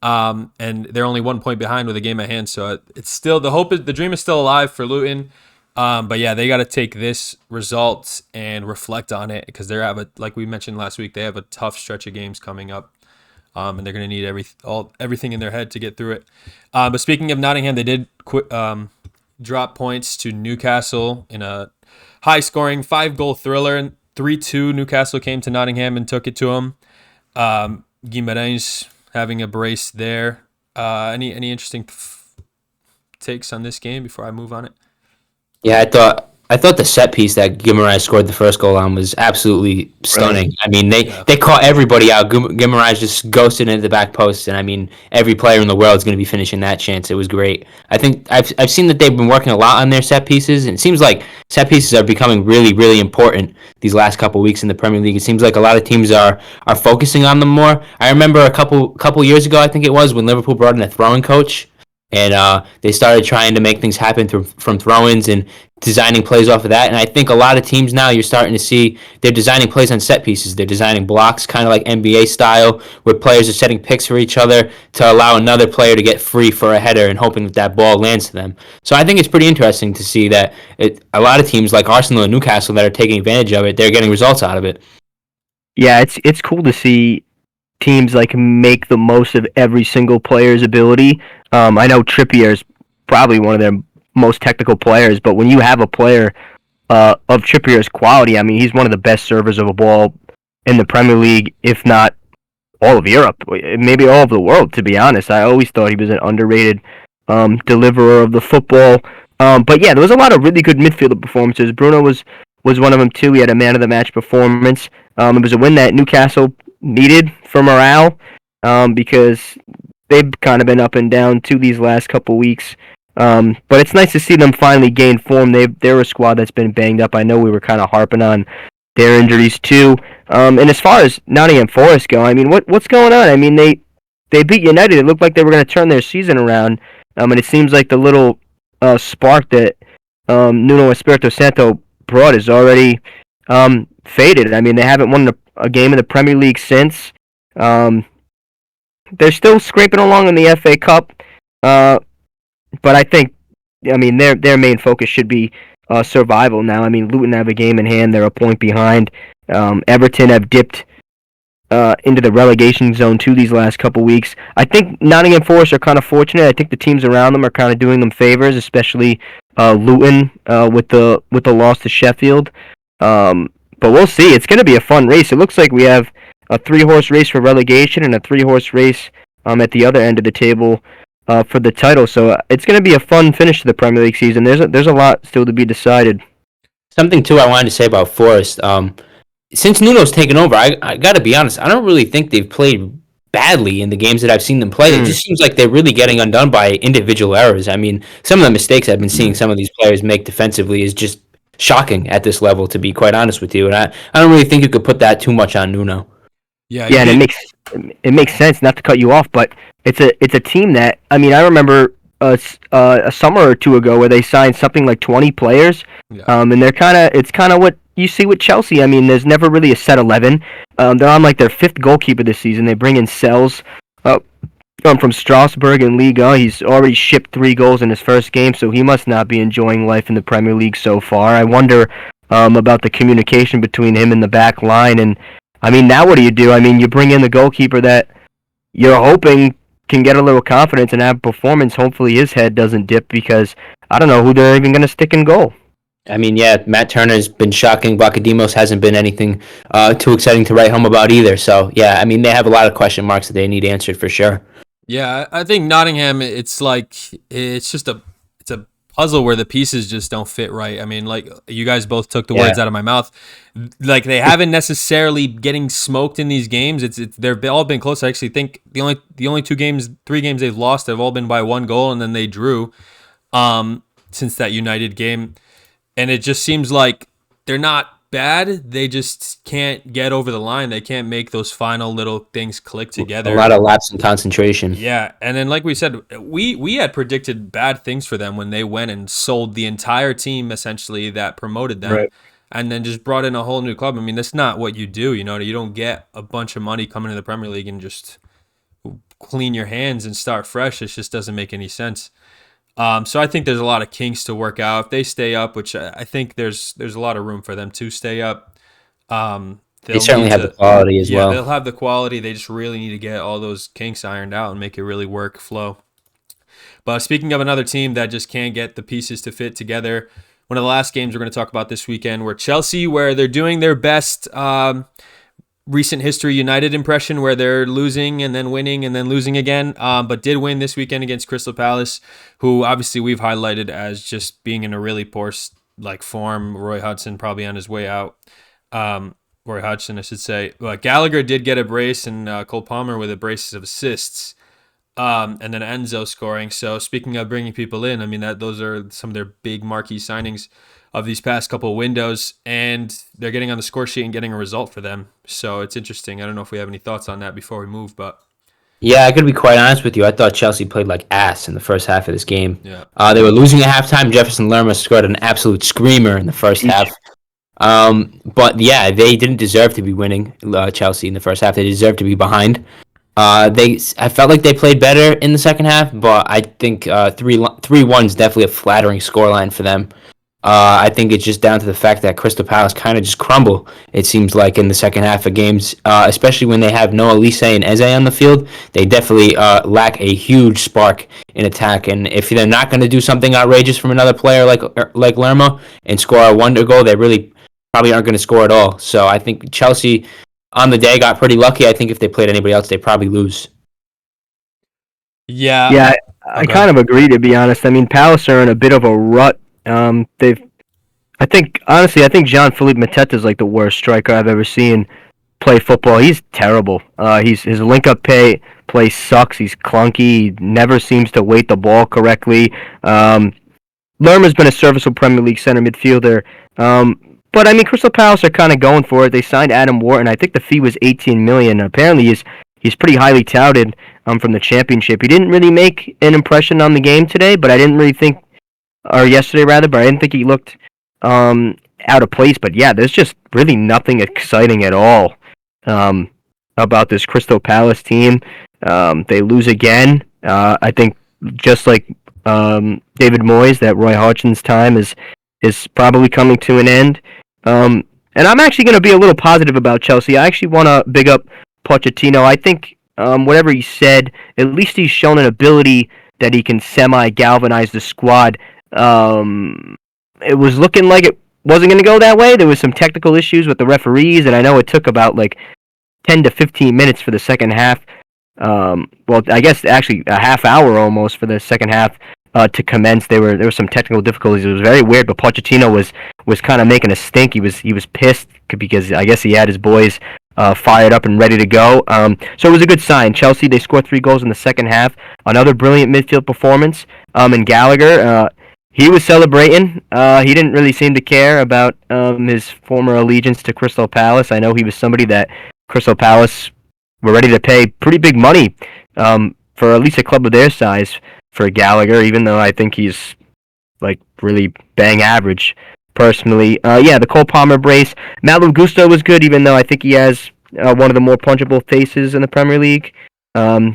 And they're only 1 point behind with a game at hand, so it's still the dream is still alive for Luton. But yeah, they got to take this result and reflect on it because like we mentioned last week, they have a tough stretch of games coming up, and they're going to need everything in their head to get through it. But speaking of Nottingham, they did drop points to Newcastle in a high-scoring 5-goal thriller. 3-2, Newcastle came to Nottingham and took it to them. Guimarães having a brace there. Any interesting takes on this game before I move on it? Yeah, I thought the set piece that Guimarães scored the first goal on was absolutely stunning. Right. I mean, they caught everybody out. Guimarães just ghosted into the back post, and I mean, every player in the world is going to be finishing that chance. It was great. I think I've seen that they've been working a lot on their set pieces, and it seems like set pieces are becoming really, really important these last couple of weeks in the Premier League. It seems like a lot of teams are focusing on them more. I remember a couple years ago, I think it was, when Liverpool brought in a throwing coach. And they started trying to make things happen from throw-ins and designing plays off of that. And I think a lot of teams now, you're starting to see they're designing plays on set pieces. They're designing blocks kind of like NBA style, where players are setting picks for each other to allow another player to get free for a header and hoping that ball lands to them. So I think it's pretty interesting to see that a lot of teams like Arsenal and Newcastle that are taking advantage of it, they're getting results out of it. Yeah, it's cool to see teams like make the most of every single player's ability. I know Trippier is probably one of their most technical players, but when you have a player of Trippier's quality, I mean, he's one of the best servers of a ball in the Premier League, if not all of Europe, maybe all of the world, to be honest. I always thought he was an underrated deliverer of the football. But yeah, there was a lot of really good midfielder performances. Bruno was one of them too. He had a man-of-the-match performance. It was a win that Newcastle needed for morale because they've kind of been up and down too these last couple weeks. But it's nice to see them finally gain form. They're a squad that's been banged up. I know we were kind of harping on their injuries too. And as far as Nottingham Forest go, I mean, what's going on? I mean, they beat United. It looked like they were going to turn their season around. And it seems like the little spark that Nuno Espirito Santo brought is already faded. I mean, they haven't won a game in the Premier League since. They're still scraping along in the FA Cup, but I think, I mean, their main focus should be survival now. I mean, Luton have a game in hand; they're a point behind. Everton have dipped into the relegation zone too these last couple weeks. I think Nottingham Forest are kind of fortunate. I think the teams around them are kind of doing them favors, especially Luton with the loss to Sheffield. But we'll see. It's going to be a fun race. It looks like we have a 3-horse race for relegation and a 3-horse race at the other end of the table for the title. So it's going to be a fun finish to the Premier League season. There's a lot still to be decided. Something too I wanted to say about Forest. Since Nuno's taken over, I got to be honest. I don't really think they've played badly in the games that I've seen them play. It just seems like they're really getting undone by individual errors. I mean, some of the mistakes I've been seeing some of these players make defensively is just shocking at this level, to be quite honest with you. And I don't really think you could put that too much on Nuno. Yeah, and it makes sense, not to cut you off, but it's a team that, I mean, I remember a summer or two ago where they signed something like 20 players, and it's kind of what you see with Chelsea. I mean, there's never really a set 11. They're on like their 5th goalkeeper this season. They bring in Sells from Strasbourg in Liga. He's already shipped 3 goals in his first game, so he must not be enjoying life in the Premier League so far. I wonder about the communication between him and the back line. And I mean, now what do? I mean, you bring in the goalkeeper that you're hoping can get a little confidence and have performance. Hopefully his head doesn't dip, because I don't know who they're even going to stick in goal. I mean, yeah, Matt Turner's been shocking. Vakadimos hasn't been anything too exciting to write home about either. So, yeah, I mean, they have a lot of question marks that they need answered for sure. Yeah, I think Nottingham, it's a puzzle where the pieces just don't fit right. I mean, like, you guys both took the words out of my mouth. Like, they haven't necessarily getting smoked in these games. They've all been close. I actually think the only 3 games they've lost have all been by 1 goal, and then they drew since that United game. And it just seems like they're not bad. They just can't get over the line. They can't make those final little things click together. A lot of lapse in concentration. Yeah, and then like we said, we had predicted bad things for them when they went and sold the entire team essentially that promoted them, right, and then just brought in a whole new club. I mean, that's not what you do. You know, you don't get a bunch of money coming to the Premier League and just clean your hands and start fresh. It just doesn't make any sense. So I think there's a lot of kinks to work out. If they stay up, which I think there's a lot of room for them to stay up. They certainly have the quality as well. Yeah, they'll have the quality. They just really need to get all those kinks ironed out and make it really work, flow. But speaking of another team that just can't get the pieces to fit together, one of the last games we're going to talk about this weekend were Chelsea, where they're doing their best recent history United impression, where they're losing and then winning and then losing again, but did win this weekend against Crystal Palace, who obviously we've highlighted as just being in a really poor form. Roy Hodgson probably on his way out. Roy Hodgson, I should say. But Gallagher did get a brace, and Cole Palmer with a brace of assists, and then Enzo scoring. So speaking of bringing people in, I mean, those are some of their big marquee signings of these past couple of windows, and they're getting on the score sheet and getting a result for them. So it's interesting. I don't know if we have any thoughts on that before we move, but yeah, I could be quite honest with you. I thought Chelsea played like ass in the first half of this game. Yeah. They were losing at halftime. Jefferson Lerma scored an absolute screamer in the first half. But yeah, they didn't deserve to be winning, Chelsea, in the first half. They deserved to be behind. I felt like they played better in the second half, but I think 3-1 is definitely a flattering scoreline for them. I think it's just down to the fact that Crystal Palace kind of just crumble, it seems like, in the second half of games, especially when they have Noah Elise and Eze on the field. They definitely lack a huge spark in attack, and if they're not going to do something outrageous from another player like Lerma and score a wonder goal, they really probably aren't going to score at all. So I think Chelsea on the day got pretty lucky. I think if they played anybody else, they'd probably lose. Yeah, I kind of agree, to be honest. I mean, Palace are in a bit of a rut. I think Jean-Philippe Mateta is like the worst striker I've ever seen play football. He's terrible. His link-up play sucks. He's clunky. He never seems to weight the ball correctly. Lerma's been a serviceable Premier League center midfielder. But I mean, Crystal Palace are kind of going for it. They signed Adam Wharton. I think the fee was $18 million. Apparently, he's pretty highly touted from the Championship. He didn't really make an impression on the game today, but I didn't really think. Or yesterday, rather, but I didn't think he looked out of place. But yeah, there's just really nothing exciting at all about this Crystal Palace team. They lose again. I think just like David Moyes, that Roy Hodgson's time is probably coming to an end. And I'm actually going to be a little positive about Chelsea. I actually want to big up Pochettino. I think whatever he said, at least he's shown an ability that he can semi-galvanize the squad. It was looking like it wasn't going to go that way. There was some technical issues with the referees, and I know it took about like 10 to 15 minutes for the second half. Well, I guess actually a half hour almost for the second half to commence. There were some technical difficulties. It was very weird, but Pochettino was kind of making a stink. He was pissed because I guess he had his boys fired up and ready to go. So it was a good sign. Chelsea, they scored 3 goals in the second half. Another brilliant midfield performance. And Gallagher, he was celebrating. He didn't really seem to care about his former allegiance to Crystal Palace. I know he was somebody that Crystal Palace were ready to pay pretty big money for at least a club of their size for Gallagher, even though I think he's like really bang average personally. The Cole Palmer brace. Malo Gusto was good, even though I think he has one of the more punchable faces in the Premier League.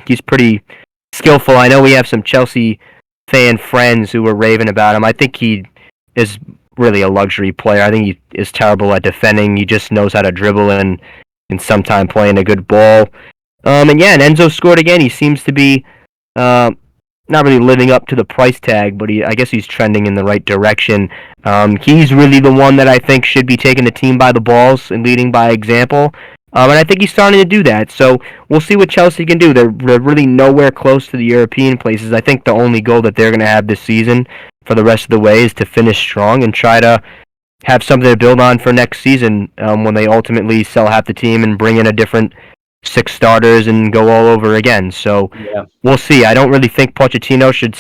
He's pretty skillful. I know we have some Chelsea fan friends who were raving about him. I think he is really a luxury player. I think he is terrible at defending. He just knows how to dribble and sometime playing a good ball. And Enzo scored again. He seems to be not really living up to the price tag, but I guess he's trending in the right direction. He's really the one that I think should be taking the team by the balls and leading by example. And I think he's starting to do that. So we'll see what Chelsea can do. They're really nowhere close to the European places. I think the only goal that they're going to have this season for the rest of the way is to finish strong and try to have something to build on for next season when they ultimately sell half the team and bring in a different 6 starters and go all over again. So We'll see. I don't really think Pochettino should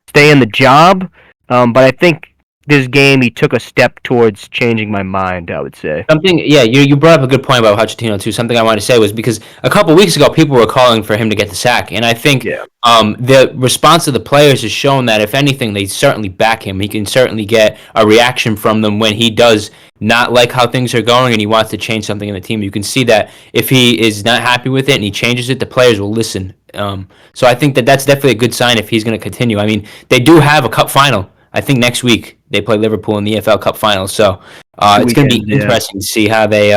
stay in the job, but I think this game he took a step towards changing my mind, I would say. You brought up a good point about Pochettino too. Something I wanted to say was because a couple of weeks ago people were calling for him to get the sack, and I think the response of the players has shown that if anything, they certainly back him. He can certainly get a reaction from them when he does not like how things are going and he wants to change something in the team. You can see that if he is not happy with it and he changes it, the players will listen. So I think that's definitely a good sign if he's going to continue. I mean, they do have a cup final. I think next week they play Liverpool in the EFL Cup final, so it's going to be interesting to see how they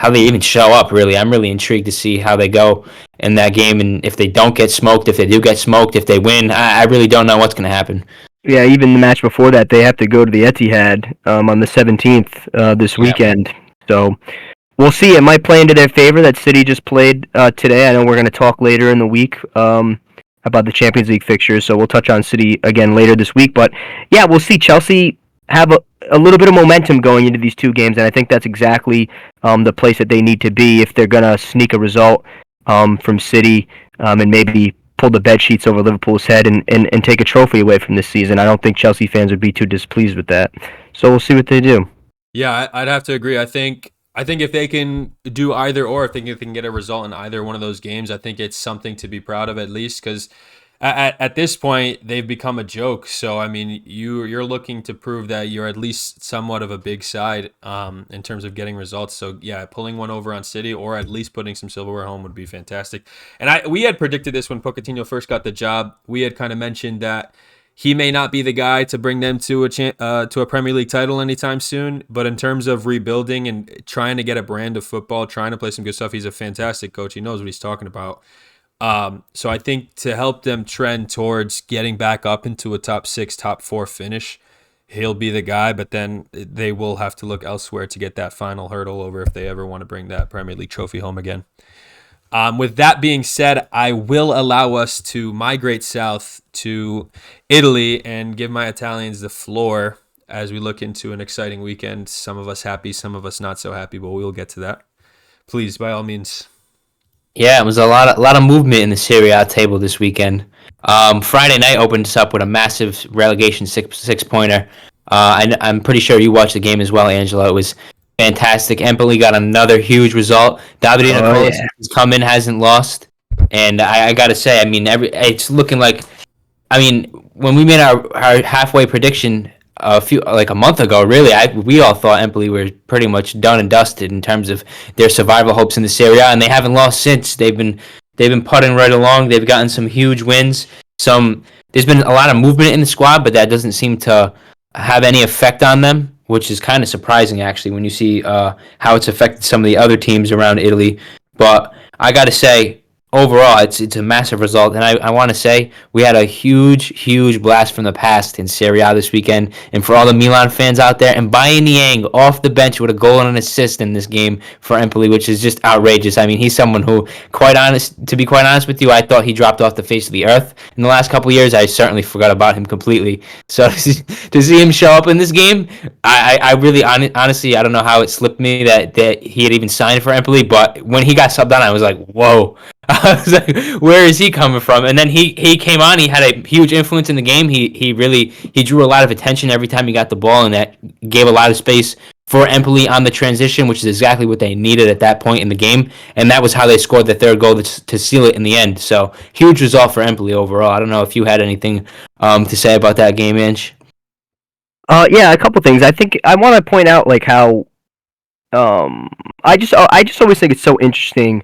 even show up. Really, I'm really intrigued to see how they go in that game, and if they don't get smoked, if they do get smoked, if they win, I really don't know what's going to happen. Yeah, even the match before that, they have to go to the Etihad on the 17th this weekend. So we'll see. It might play into their favor that City just played today. I know we're going to talk later in the week about the Champions League fixtures, so we'll touch on City again later this week. But yeah, we'll see. Chelsea have a little bit of momentum going into these 2 games, and I think that's exactly the place that they need to be if they're going to sneak a result from City and maybe pull the bed sheets over Liverpool's head and take a trophy away from this season. I don't think Chelsea fans would be too displeased with that. So we'll see what they do. Yeah, I'd have to agree. I think if they can do either or, if they can get a result in either one of those games, I think it's something to be proud of at least, because at this point they've become a joke. So I mean, you're looking to prove that you're at least somewhat of a big side in terms of getting results. So yeah, pulling one over on City or at least putting some silverware home would be fantastic. And we had predicted this when Pochettino first got the job. We had kind of mentioned that he may not be the guy to bring them to a Premier League title anytime soon, but in terms of rebuilding and trying to get a brand of football, trying to play some good stuff, he's a fantastic coach. He knows what he's talking about. So I think to help them trend towards getting back up into a top 6, top 4 finish, he'll be the guy, but then they will have to look elsewhere to get that final hurdle over if they ever want to bring that Premier League trophy home again. With that being said, I will allow us to migrate south to Italy and give my Italians the floor as we look into an exciting weekend. Some of us happy, some of us not so happy, but we'll get to that. Please, by all means. Yeah, it was a lot of movement in the Serie A table this weekend. Friday night opened us up with a massive relegation six-pointer. I'm pretty sure you watched the game as well, Angela. It was fantastic. Empoli got another huge result. Davide Nicola has come in, hasn't lost, and I got to say, I mean, it's looking like, I mean, when we made our halfway prediction a month ago, really, we all thought Empoli were pretty much done and dusted in terms of their survival hopes in the Serie A, and they haven't lost since. They've been putting right along. They've gotten some huge wins. There's been a lot of movement in the squad, but that doesn't seem to have any effect on them, which is kind of surprising, actually, when you see how it's affected some of the other teams around Italy. But I got to say, overall, it's a massive result, and I want to say we had a huge blast from the past in Serie A this weekend, and for all the Milan fans out there, and Bayern Niang off the bench with a goal and an assist in this game for Empoli, which is just outrageous. I mean, he's someone who, to be quite honest with you, I thought he dropped off the face of the earth in the last couple of years. I certainly forgot about him completely. So to see him show up in this game, I really honestly I don't know how it slipped me that he had even signed for Empoli, but when he got subbed on, I was like, whoa. I was like, where is he coming from? And then he came on. He had a huge influence in the game. He drew a lot of attention every time he got the ball, and that gave a lot of space for Empoli on the transition, which is exactly what they needed at that point in the game. And that was how they scored the third goal to seal it in the end. So huge result for Empoli overall. I don't know if you had anything to say about that game, Ange. Yeah, a couple things. I think I want to point out like how I just always think it's so interesting.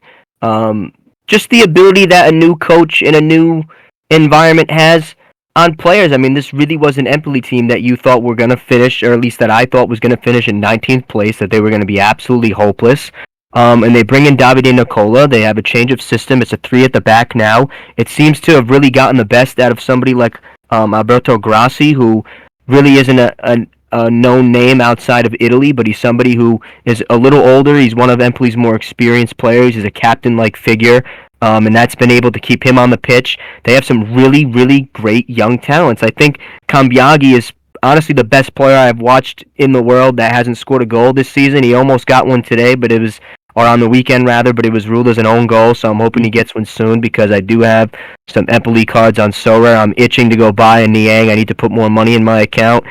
Just the ability that a new coach in a new environment has on players. I mean, this really was an Empoli team that you thought were going to finish, or at least that I thought was going to finish in 19th place, that they were going to be absolutely hopeless. And they bring in Davide Nicola. They have a change of system. It's a 3 at the back now. It seems to have really gotten the best out of somebody like Alberto Grassi, who really isn't a known name outside of Italy, but he's somebody who is a little older. He's one of Empoli's more experienced players. He's a captain-like figure, and that's been able to keep him on the pitch. They have some really, really great young talents. I think Cambiaghi is honestly the best player I've watched in the world that hasn't scored a goal this season. He almost got one today, or on the weekend rather, but it was ruled as an own goal, so I'm hoping he gets one soon because I do have some Empoli cards on Sora. I'm itching to go buy a Niang. I need to put more money in my account.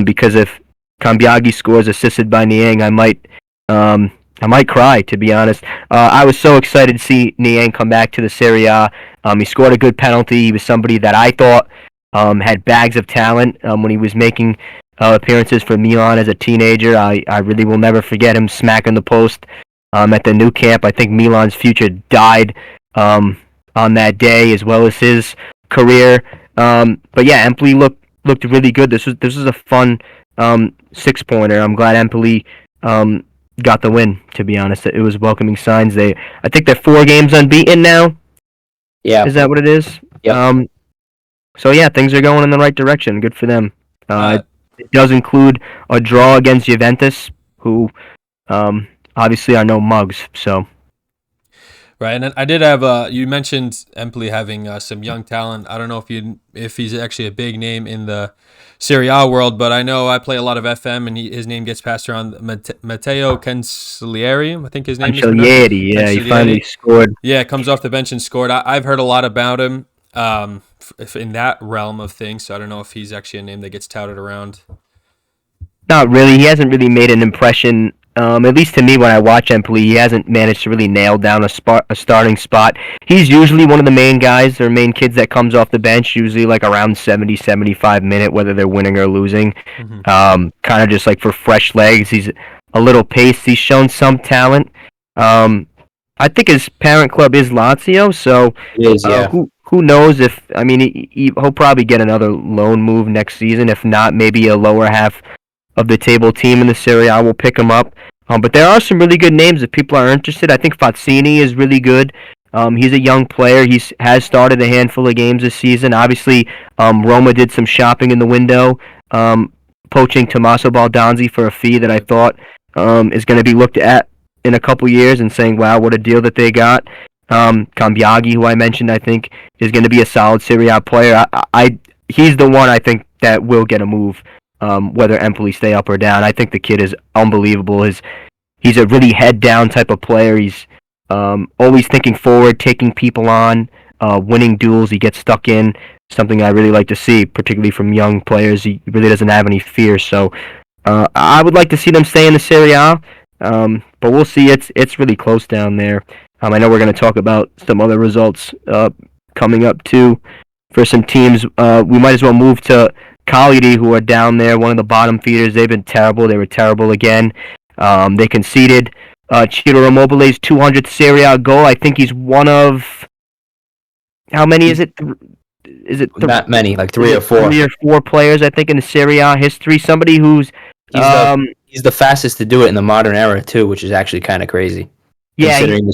Because if Cambiaghi scores assisted by Niang, I might cry, to be honest. I was so excited to see Niang come back to the Serie A. He scored a good penalty. He was somebody that I thought had bags of talent when he was making appearances for Milan as a teenager. I really will never forget him smacking the post at the new camp. I think Milan's future died on that day, as well as his career. But yeah, Empoli looked really good. This was a fun 6-pointer. I'm glad Empoli got the win, to be honest. It was welcoming signs. I think they're 4 games unbeaten now. Yeah. Is that what it is? Yep. So yeah, things are going in the right direction. Good for them. It does include a draw against Juventus, who obviously are no mugs, so... Right, and then I did have you mentioned Empoli having some young talent. I don't know if he's actually a big name in the Serie A world, but I know I play a lot of FM, and his name gets passed around. Matteo Cancellieri, I think his name is. Cancellieri, yeah, he finally scored. Yeah, comes off the bench and scored. I've heard a lot about him in that realm of things, so I don't know if he's actually a name that gets touted around. Not really. He hasn't really made an impression. At least to me, when I watch Empoli, he hasn't managed to really nail down a starting spot. He's usually one of the main guys or main kids that comes off the bench, usually like around 70, 75 minute, whether they're winning or losing. Mm-hmm. Kind of just like for fresh legs. He's a little paced. He's shown some talent. I think his parent club is Lazio, so who knows if, I mean, he'll probably get another loan move next season. If not, maybe a lower half of the table team in the Serie A will pick him up. But there are some really good names if people are interested. I think Fazzini is really good. He's a young player. He has started a handful of games this season. Obviously, Roma did some shopping in the window, poaching Tommaso Baldanzi for a fee that I thought is going to be looked at in a couple years and saying, wow, what a deal that they got. Cambiaghi, who I mentioned, I think is going to be a solid Serie A player. He's the one I think that will get a move. Whether Empoli stay up or down. I think the kid is unbelievable. He's a really head-down type of player. He's always thinking forward, taking people on, winning duels. He gets stuck in, something I really like to see, particularly from young players. He really doesn't have any fear. So I would like to see them stay in the Serie A, but we'll see. It's really close down there. I know we're going to talk about some other results coming up, too, for some teams. We might as well move to Cagliari, who are down there, one of the bottom feeders. They've been terrible. They were terrible again. They conceded Ciro Immobile's 200th Serie A goal. I think he's one of... How many is it? Not many, like 3 or 4. 3 or 4 players, I think, in the Serie A history. Somebody who's... He's the fastest to do it in the modern era, too, which is actually kind of crazy. Yeah, considering the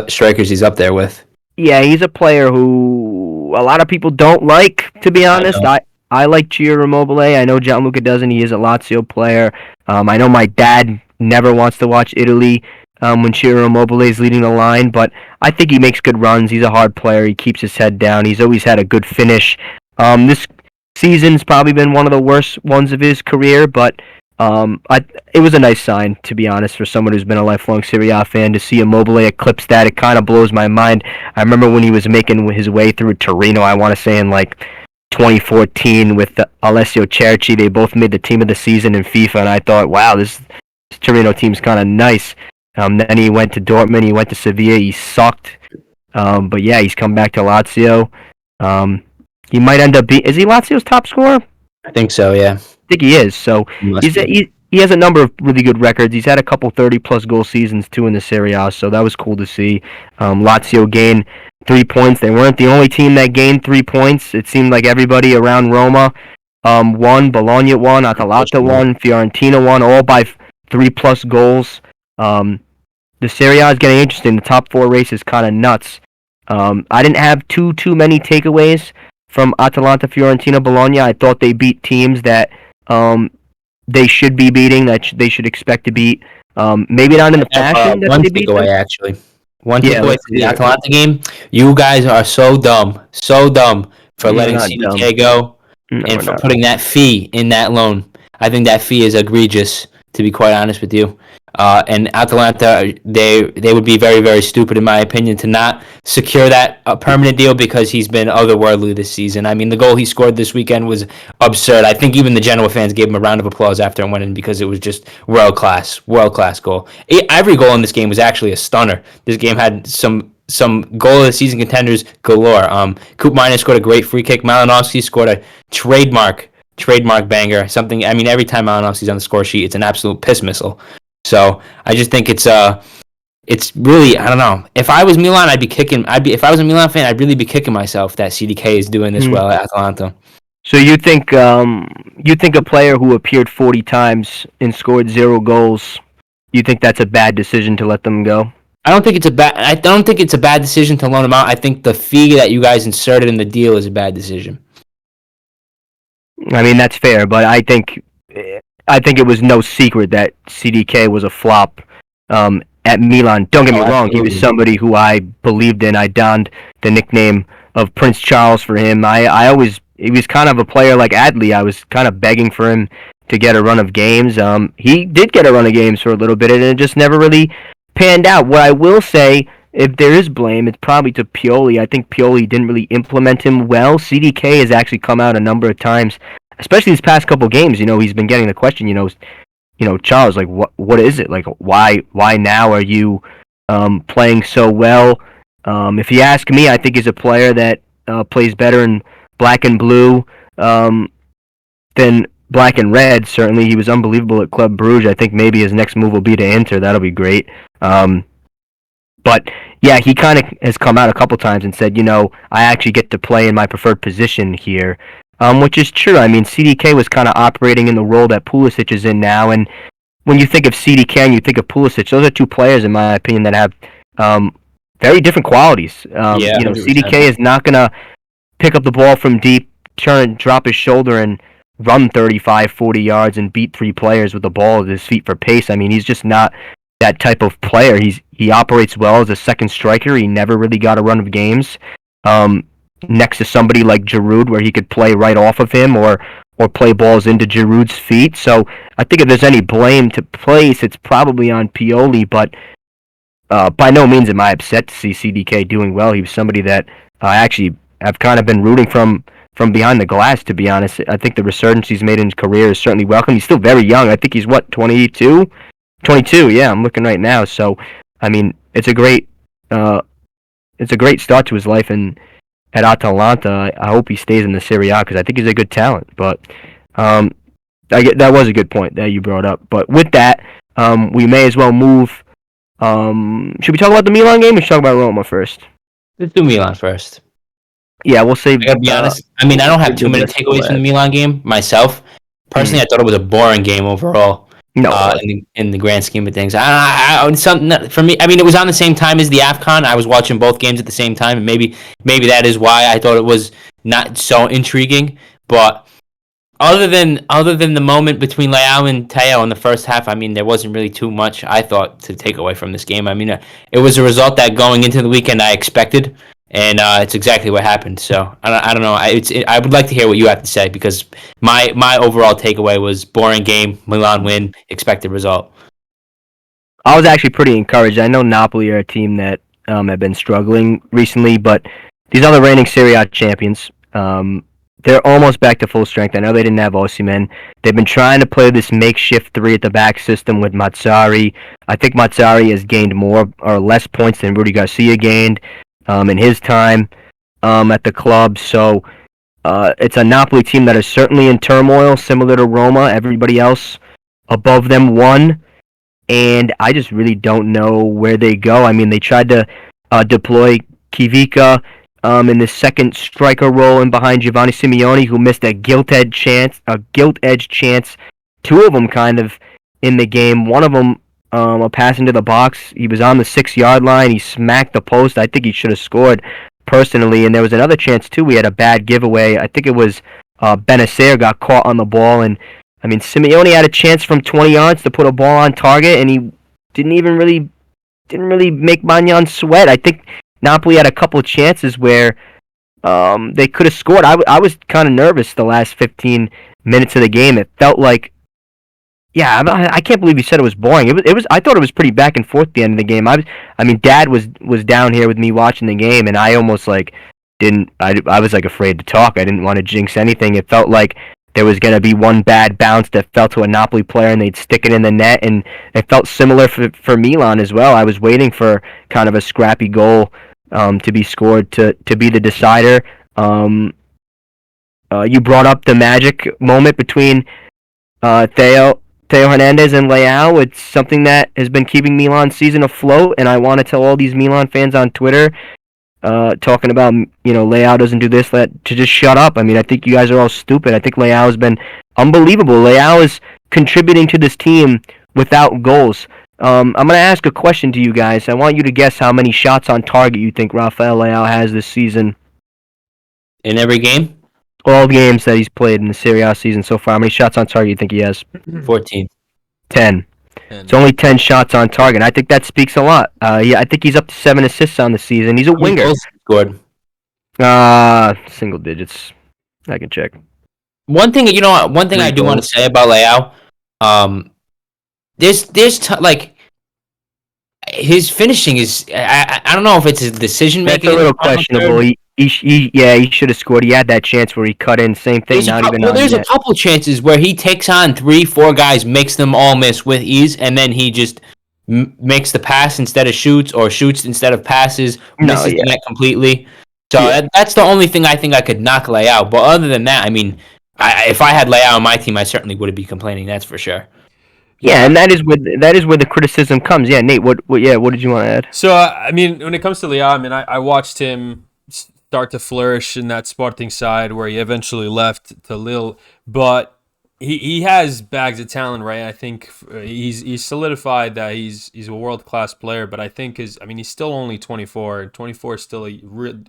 strikers he's up there with. yeah, he's a player who a lot of people don't like, to be I honest. know. I like Ciro Immobile. I know Gianluca doesn't. He is a Lazio player. I know my dad never wants to watch Italy when Ciro Immobile is leading the line, but I think he makes good runs. He's a hard player. He keeps his head down. He's always had a good finish. This season's probably been one of the worst ones of his career, but it was a nice sign, to be honest, for someone who's been a lifelong Serie A fan to see Immobile eclipse that. It kind of blows my mind. I remember when he was making his way through Torino, I want to say in like 2014 with Alessio Cerci. They both made the team of the season in FIFA, and I thought, wow, this Torino team's kind of nice. Then he went to Dortmund, he went to Sevilla, he sucked. But yeah, he's come back to Lazio. He might end up is he Lazio's top scorer? I think so. Yeah. I think he is. So he has a number of really good records. He's had a couple 30-plus goal seasons too in the Serie A, so that was cool to see. Lazio gained 3 points. They weren't the only team that gained 3 points. It seemed like everybody around Roma won. Bologna won. Atalanta won. Fiorentina won, all by 3-plus goals. The Serie A is getting interesting. The top 4 race is kind of nuts. I didn't have too many takeaways from Atalanta, Fiorentina, Bologna. I thought they beat teams that they should be beating, that they should expect to beat. Maybe not in the fashion that one they beat takeaway, them. actually. One takeaway let's from the hear it. Atalanta game. You guys are so dumb for We're letting not CDK go No, and we're for not. putting that fee in that loan. I think that fee is egregious, to be quite honest with you. And Atalanta, they would be very, very stupid, in my opinion, to not secure that permanent deal because he's been otherworldly this season. I mean, the goal he scored this weekend was absurd. I think even the Genoa fans gave him a round of applause after it went in because it was just world class goal. Every goal in this game was actually a stunner. This game had some goal of the season contenders galore. Koop Minor scored a great free kick. Malinowski scored a trademark banger. Something. I mean, every time Malinowski's on the score sheet, it's an absolute piss missile. So I just think it's really, I don't know. If I was Milan, if I was a Milan fan, I'd really be kicking myself that CDK is doing this well at Atalanta. So you think a player who appeared 40 times and scored 0 goals, you think that's a bad decision to let them go? I don't think it's a bad decision to loan him out. I think the fee that you guys inserted in the deal is a bad decision. I mean, that's fair, but I think it was no secret that CDK was a flop at Milan. Don't get me wrong, he was somebody who I believed in. I donned the nickname of Prince Charles for him. He was kind of a player like Adley. I was kind of begging for him to get a run of games. He did get a run of games for a little bit, and it just never really panned out. What I will say, if there is blame, it's probably to Pioli. I think Pioli didn't really implement him well. CDK has actually come out a number of times, especially these past couple games. He's been getting the question, Charles, like, what is it? Like, why now are you playing so well? If you ask me, I think he's a player that plays better in black and blue than black and red. Certainly, he was unbelievable at Club Brugge. I think maybe his next move will be to Inter. That'll be great. But yeah, he kind of has come out a couple times and said, I actually get to play in my preferred position here, which is true. I mean, CDK was kind of operating in the role that Pulisic is in now, and when you think of CDK and you think of Pulisic, those are two players, in my opinion, that have very different qualities. CDK is not going to pick up the ball from deep, turn, drop his shoulder, and run 35, 40 yards and beat 3 players with the ball at his feet for pace. I mean, he's just not that type of player. He operates well as a second striker. He never really got a run of games next to somebody like Giroud, where he could play right off of him or play balls into Giroud's feet. So I think if there's any blame to place, it's probably on Pioli. But by no means am I upset to see CDK doing well. He was somebody that I actually have kind of been rooting from behind the glass, to be honest. I think the resurgence he's made in his career is certainly welcome. He's still very young. I think he's 22? 22, yeah, I'm looking right now. So, I mean, it's a great start to his life at Atalanta. I hope he stays in the Serie A because I think he's a good talent. But that was a good point that you brought up. But with that, we may as well move. Should we talk about the Milan game or should we talk about Roma first? Let's do Milan first. Yeah, we'll save. I gotta be honest. I mean, I don't have too many takeaways from the Milan game myself. Personally, I thought it was a boring game overall. No, in the grand scheme of things. Something for me. I mean, it was on the same time as the AFCON. I was watching both games at the same time, and maybe that is why I thought it was not so intriguing. But other than the moment between Leao and Teo in the first half, I mean, there wasn't really too much I thought to take away from this game. I mean, it was a result that going into the weekend I expected, and it's exactly what happened. So I don't know. I would like to hear what you have to say because my overall takeaway was boring game, Milan win, expected result. I was actually pretty encouraged. I know Napoli are a team that have been struggling recently, but these are the reigning Serie A champions. They're almost back to full strength. I know they didn't have Osimhen. They've been trying to play this makeshift three at the back system with Mazzari. I think Mazzari has gained more or less points than Rudy Garcia gained in his time at the club. So it's a Napoli team that is certainly in turmoil, similar to Roma. Everybody else above them won. And I just really don't know where they go. I mean, they tried to deploy Kivica in the second striker role in behind Giovanni Simeone, who missed a gilt-edged chance. Two of them kind of in the game. One of them a pass into the box. He was on the 6-yard line. He smacked the post. I think he should have scored personally. And there was another chance too. We had a bad giveaway. I think it was Benacer got caught on the ball, and I mean Simeone had a chance from 20 yards to put a ball on target, and he didn't really make Magnan sweat. I think Napoli had a couple of chances where they could have scored. I was kind of nervous the last 15 minutes of the game. It felt like, yeah, I can't believe you said it was boring. It was. I thought it was pretty back and forth at the end of the game. I mean, Dad was down here with me watching the game, and I almost like didn't. I was like afraid to talk. I didn't want to jinx anything. It felt like there was going to be one bad bounce that fell to a Napoli player and they'd stick it in the net, and it felt similar for Milan as well. I was waiting for kind of a scrappy goal to be scored to be the decider. You brought up the magic moment between Theo Hernandez and Leao. It's something that has been keeping Milan's season afloat, and I want to tell all these Milan fans on Twitter talking about, Leao doesn't do this, that, to just shut up. I mean, I think you guys are all stupid. I think Leao has been unbelievable. Leao is contributing to this team without goals. I'm going to ask a question to you guys. I want you to guess how many shots on target you think Rafael Leao has this season. In every game? All games that he's played in the Serie A season so far. How many shots on target do you think he has? 14. 10. It's only 10 shots on target. I think that speaks a lot. I think he's up to 7 assists on the season. He's a winger. Scored. Single digits. I can check. One thing I do want to say about Leao, his finishing is. I don't know if it's his decision making. That's a little questionable. He should have scored. He had that chance where he cut in. Same thing. There's a couple chances where he takes on 3-4 guys, makes them all miss with ease, and then he just makes the pass instead of shoots, or shoots instead of passes, misses the net completely. So that's the only thing I think I could knock Leao. But other than that, I mean, if I had Leao on my team, I certainly wouldn't be complaining. That's for sure. Yeah, and that is where the criticism comes. Yeah, Nate, what did you want to add? So, I mean, when it comes to Leao, I mean, I watched him start to flourish in that Sporting side where he eventually left to Lille, but he has bags of talent, right? I think he's solidified that he's a world-class player, but I think he's still only 24. 24 is still a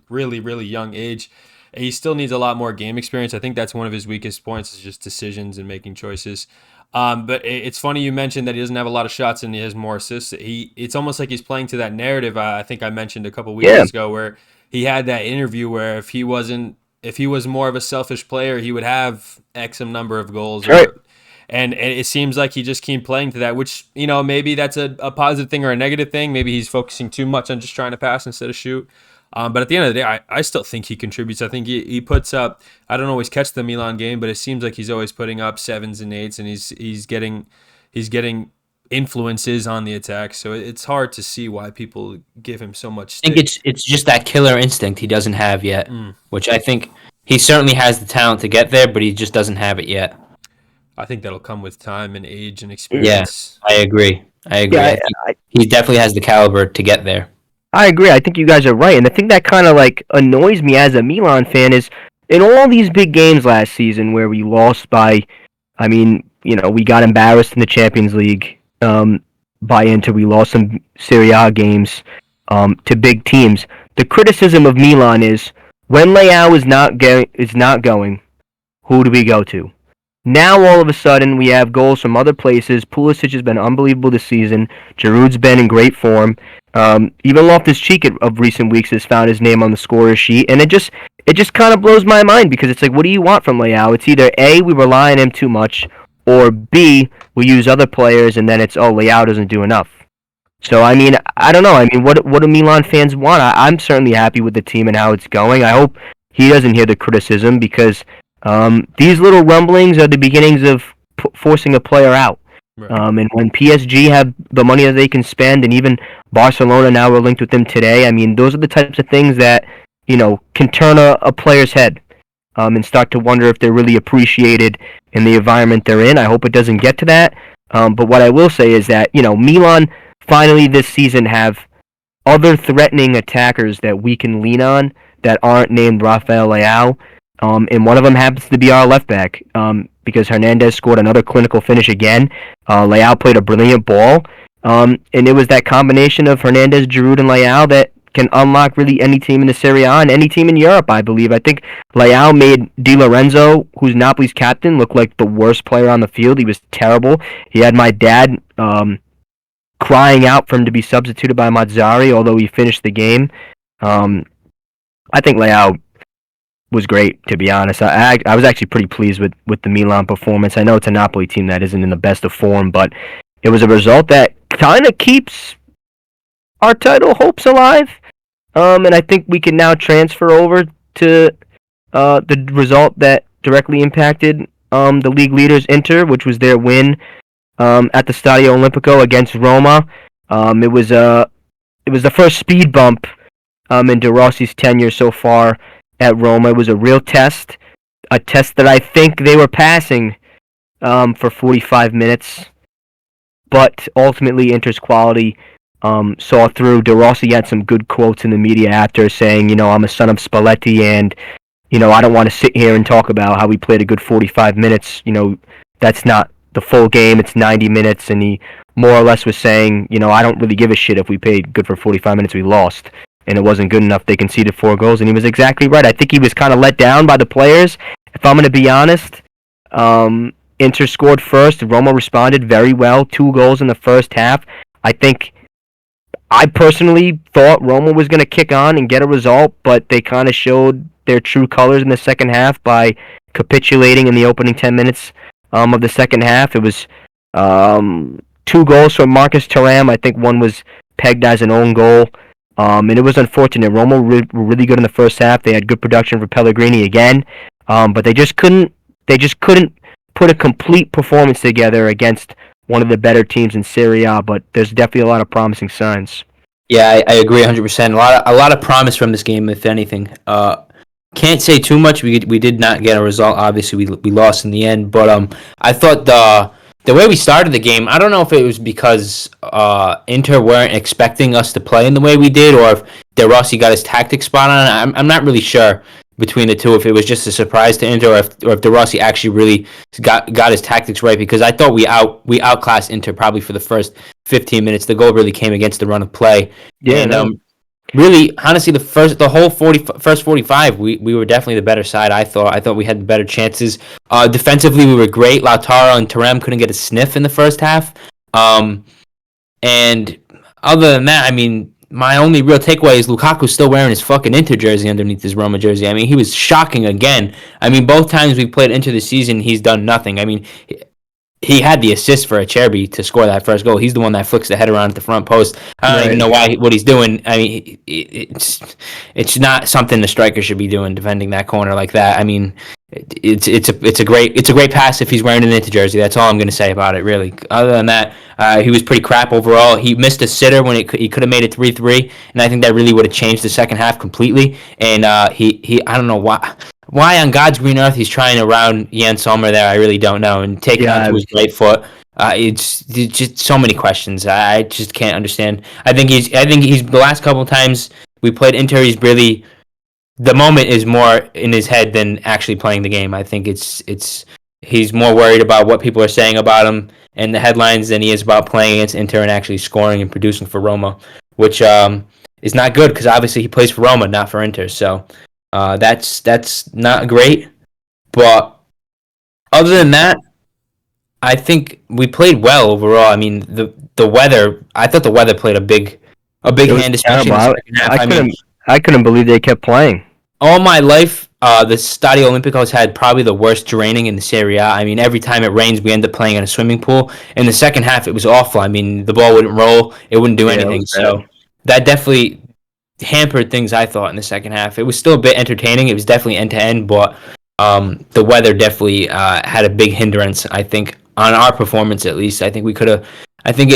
really, really young age. He still needs a lot more game experience. I think that's one of his weakest points, is just decisions and making choices. But it's funny you mentioned that he doesn't have a lot of shots and he has more assists. It's almost like he's playing to that narrative I think I mentioned a couple weeks ago, where he had that interview where if he was more of a selfish player, he would have X number of goals. Right. And it seems like he just keeps playing to that, which, maybe that's a positive thing or a negative thing. Maybe he's focusing too much on just trying to pass instead of shoot. But at the end of the day, I still think he contributes. I think he puts up, I don't always catch the Milan game, but it seems like he's always putting up 7s and 8s, and he's getting influences on the attack. So it's hard to see why people give him so much stick. I think it's just that killer instinct he doesn't have yet, which I think he certainly has the talent to get there, but he just doesn't have it yet. I think that'll come with time and age and experience. Yeah, I agree. Yeah, he definitely has the caliber to get there. I agree. I think you guys are right. And the thing that kind of like annoys me as a Milan fan is in all these big games last season where we lost by, we got embarrassed in the Champions League by Inter. We lost some Serie A games to big teams. The criticism of Milan is when Leao is not going, who do we go to? Now all of a sudden we have goals from other places. Pulisic has been unbelievable this season. Giroud's been in great form. Even Loftus-Cheek of recent weeks has found his name on the scorer sheet, and it just kind of blows my mind because it's like, what do you want from Leao? It's either A, we rely on him too much, or B, we use other players, and then it's, Leao doesn't do enough. So, I mean, I don't know. I mean, what do Milan fans want? I'm certainly happy with the team and how it's going. I hope he doesn't hear the criticism because these little rumblings are the beginnings of forcing a player out. Right. And when PSG have the money that they can spend, and even Barcelona now are linked with them today, I mean, those are the types of things that, can turn a player's head and start to wonder if they're really appreciated in the environment they're in. I hope it doesn't get to that. But what I will say is that, Milan finally this season have other threatening attackers that we can lean on that aren't named Rafael Leao. And one of them happens to be our left back because Hernandez scored another clinical finish again. Leao played a brilliant ball. And it was that combination of Hernandez, Giroud, and Leao that can unlock really any team in the Serie A and any team in Europe, I believe. I think Leao made Di Lorenzo, who's Napoli's captain, look like the worst player on the field. He was terrible. He had my dad crying out for him to be substituted by Mazzari, although he finished the game. I think Leao was great, to be honest. I was actually pretty pleased with the Milan performance. I know it's a Napoli team that isn't in the best of form, but it was a result that kind of keeps our title hopes alive. And I think we can now transfer over to the result that directly impacted the league leaders Inter, which was their win at the Stadio Olimpico against Roma. It was the first speed bump in De Rossi's tenure so far at Roma. It was a real test, a test that I think they were passing for 45 minutes, but ultimately Inter's quality saw through. De Rossi had some good quotes in the media after saying, I'm a son of Spalletti, and I don't want to sit here and talk about how we played a good 45 minutes. That's not the full game. It's 90 minutes, and he more or less was saying, I don't really give a shit if we played good for 45 minutes. We lost, and it wasn't good enough. They conceded 4 goals, and he was exactly right. I think he was kind of let down by the players. If I'm going to be honest, Inter scored first. Roma responded very well. 2 goals in the first half. I personally thought Roma was going to kick on and get a result, but they kind of showed their true colors in the second half by capitulating in the opening 10 minutes of the second half. It was 2 goals from Marcus Thuram. I think one was pegged as an own goal. And it was unfortunate. Roma were really good in the first half. They had good production for Pellegrini again, but they just couldn't put a complete performance together against one of the better teams in Serie A. But there's definitely a lot of promising signs. Yeah, I agree 100%. A lot of promise from this game, if anything. Can't say too much. We did not get a result. Obviously, we lost in the end. But I thought the way we started the game, I don't know if it was because Inter weren't expecting us to play in the way we did, or if De Rossi got his tactics spot on. I'm not really sure between the two, if it was just a surprise to Inter, or if De Rossi actually really got his tactics right, because I thought we outclassed Inter probably for the first 15 minutes. The goal really came against the run of play. Yeah, and really, honestly, the whole first 45, we were definitely the better side. I thought we had the better chances. Defensively, we were great. Lautaro and Thuram couldn't get a sniff in the first half. And other than that, I mean, my only real takeaway is Lukaku's still wearing his fucking Inter jersey underneath his Roma jersey. I mean, he was shocking again. I mean, both times we played Inter this season, he's done nothing. I mean, he had the assist for Acerbi to score that first goal. He's the one that flicks the head around at the front post. I don't even know what he's doing. I mean, it's not something the striker should be doing, defending that corner like that. I mean, it's a great pass if he's wearing an Inter jersey. That's all I'm going to say about it, really. Other than that, he was pretty crap overall. He missed a sitter when he could have made it 3-3, and I think that really would have changed the second half completely. And he I don't know why on God's green earth he's trying to round Jan Sommer there. I really don't know, and taking onto his right foot. It's just so many questions. I just can't understand. I think he's the last couple of times we played Inter, he's really, the moment is more in his head than actually playing the game. I think it's He's more worried about what people are saying about him and the headlines than he is about playing against Inter and actually scoring and producing for Roma, which is not good because obviously he plays for Roma, not for Inter. So that's not great. But other than that, I think we played well overall. I mean, the weather. I thought the weather played a big It was hand, especially in the terrible. second half. I couldn't I couldn't believe they kept playing. All my life, the Stadio Olimpico has had probably the worst draining in the Serie A. I mean, every time it rains, we end up playing in a swimming pool. In the second half, it was awful. I mean, the ball wouldn't roll, it wouldn't do Yeah, it anything. was bad. So that definitely hampered things, I thought, in the second half. It was still a bit entertaining. It was definitely end to end, but the weather definitely had a big hindrance, I think, on our performance at least. I think we could have. I think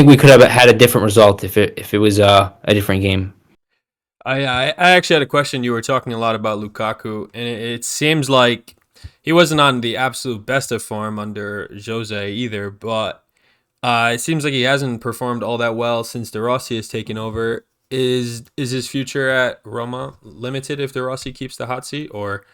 we could have had a different result if it was a different game. I actually had a question. You were talking a lot about Lukaku, and it seems like he wasn't on the absolute best of form under Jose either, but it seems like he hasn't performed all that well since De Rossi has taken over. Is his future at Roma limited if De Rossi keeps the hot seat, or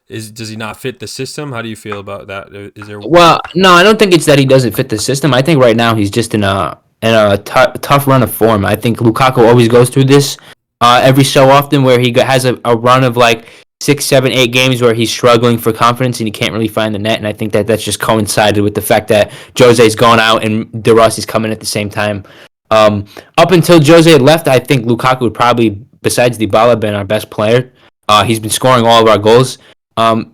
does he not fit the system? How do you feel about that? Is there Well, no, I don't think it's that he doesn't fit the system. I think right now he's just in a tough run of form. I think Lukaku always goes through this every so often where he has a run of like 6, 7, 8 games where he's struggling for confidence and he can't really find the net. And I think that that's just coincided with the fact that Jose's gone out and De Rossi's coming at the same time. Up until Jose had left, I think Lukaku would probably, besides Dybala, been our best player. He's been scoring all of our goals.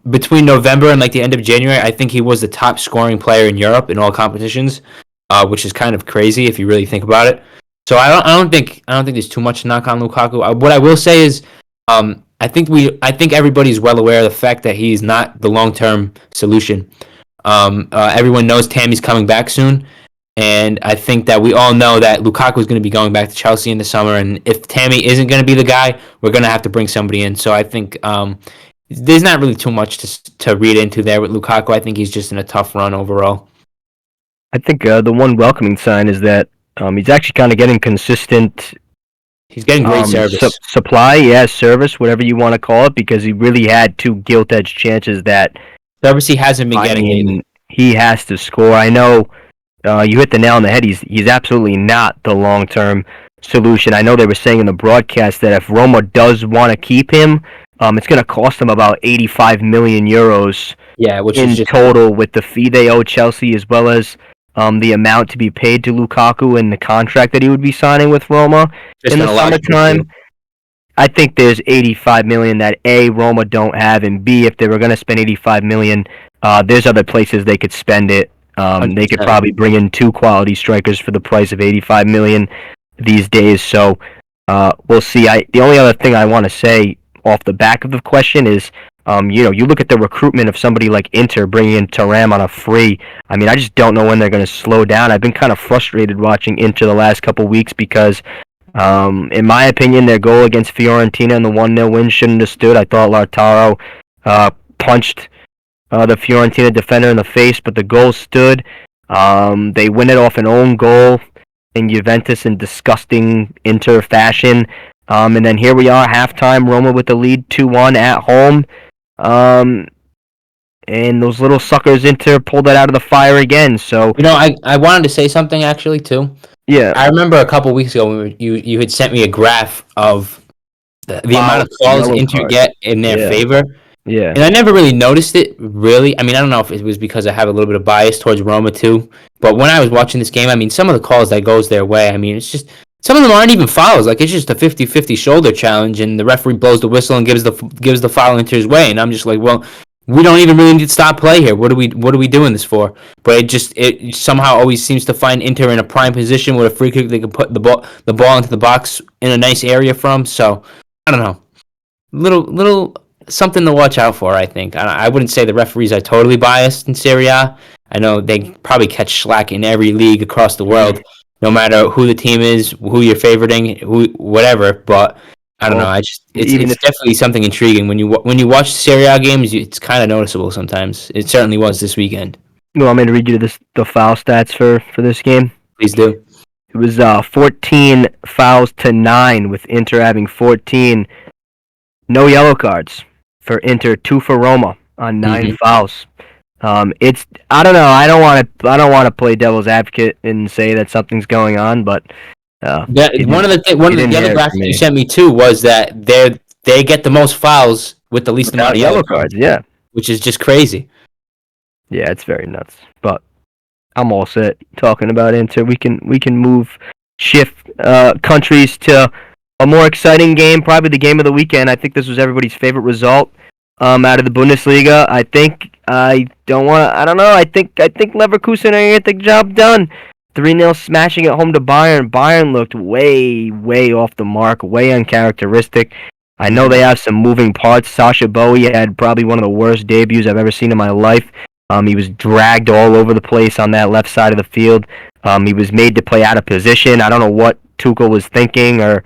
Between November and like the end of January, I think he was the top scoring player in Europe in all competitions, which is kind of crazy if you really think about it. So I don't think there's too much to knock on Lukaku. What I will say is, I think everybody's well aware of the fact that he's not the long term solution. Everyone knows Tammy's coming back soon, and I think that we all know that Lukaku is going to be going back to Chelsea in the summer. And if Tammy isn't going to be the guy, we're going to have to bring somebody in. So I think there's not really too much to read into there with Lukaku. I think he's just in a tough run overall. I think the one welcoming sign is that he's actually kind of getting consistent. He's getting great service. Supply, yeah, service, whatever you want to call it, because he really had 2 gilt-edged chances that Service he hasn't been getting lately. He has to score. I know you hit the nail on the head. He's absolutely not the long-term solution. I know they were saying in the broadcast that if Roma does want to keep him, it's going to cost them about 85 million euros which in is just total with the fee they owe Chelsea as well as the amount to be paid to Lukaku and the contract that he would be signing with Roma in the summertime. I think there's 85 million that A, Roma don't have, and B, if they were going to spend 85 million, there's other places they could spend it. They could probably bring in 2 quality strikers for the price of 85 million these days. So we'll see. The only other thing I want to say off the back of the question is, you look at the recruitment of somebody like Inter bringing in Thuram on a free. I mean, I just don't know when they're going to slow down. I've been kind of frustrated watching Inter the last couple weeks because, in my opinion, their goal against Fiorentina in the 1-0 win shouldn't have stood. I thought Lautaro punched the Fiorentina defender in the face, but the goal stood. They win it off an own goal in Juventus in disgusting Inter fashion. And then here we are, halftime, Roma with the lead 2-1 at home. And those little suckers Inter pulled it out of the fire again. So I wanted to say something actually too. Yeah, I remember a couple weeks ago when you had sent me a graph of the amount of calls Inter get in their favor. Yeah, and I never really noticed it. Really, I mean, I don't know if it was because I have a little bit of bias towards Roma too. But when I was watching this game, I mean, some of the calls that goes their way. I mean, it's just. Some of them aren't even fouls. Like, it's just a 50-50 shoulder challenge, and the referee blows the whistle and gives the foul into his way. And I'm just like, well, we don't even really need to stop play here. What are we doing this for? But it somehow always seems to find Inter in a prime position with a free kick they can put the ball into the box in a nice area from. So I don't know, little something to watch out for. I think I wouldn't say the referees are totally biased in Serie A. I know they probably catch slack in every league across the world. No matter who the team is, who you're favoriting, whatever. But I don't know. It's definitely something intriguing when you watch Serie A games. It's kind of noticeable sometimes. It certainly was this weekend. You want me to read you the foul stats for this game? Please do. It was 14 fouls to 9 with Inter having 14. No yellow cards for Inter, 2 for Roma on 9 fouls. It's I don't know. I don't want to play devil's advocate and say that something's going on, but it One of didn't, one it of didn't the other hit it for graphs you me. sent me too was that they get the most fouls with the least amount Without of yellow yellow cards, cards, yeah, which is just crazy. yeah, it's very nuts. But I'm all set talking about it until we can shift countries to a more exciting game, probably the game of the weekend. I think this was everybody's favorite result out of the Bundesliga. I don't know. I think Leverkusen are gonna get the job done. 3-0 smashing it home to Bayern. Bayern looked way off the mark, way uncharacteristic. I know they have some moving parts. Sasha Bowie had probably one of the worst debuts I've ever seen in my life. He was dragged all over the place on that left side of the field. He was made to play out of position. I don't know what Tuchel was thinking or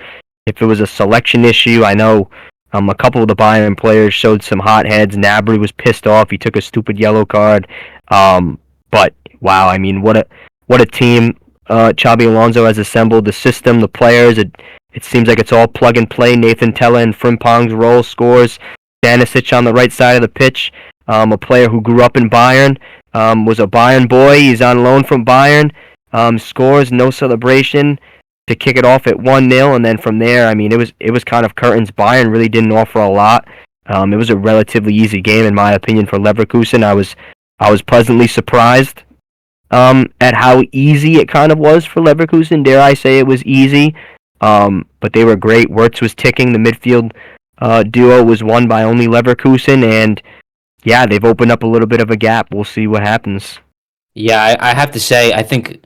if it was a selection issue. I know a couple of the Bayern players showed some hot heads. Gnabry was pissed off. He took a stupid yellow card. But wow, I mean, what a team Xabi Alonso has assembled. The system, the players. It seems like it's all plug and play. Nathan Tella and Frimpong's role scores. Stanisic on the right side of the pitch. A player who grew up in Bayern, was a Bayern boy. He's on loan from Bayern. Scores, no celebration to kick it off at 1-0, and then from there, I mean, it was kind of curtains. Bayern really didn't offer a lot. It was a relatively easy game, in my opinion, for Leverkusen. I was pleasantly surprised at how easy it kind of was for Leverkusen. Dare I say it was easy? But they were great. Wirtz was ticking. The midfield duo was won by only Leverkusen, and yeah, they've opened up a little bit of a gap. We'll see what happens. Yeah, I have to say, I think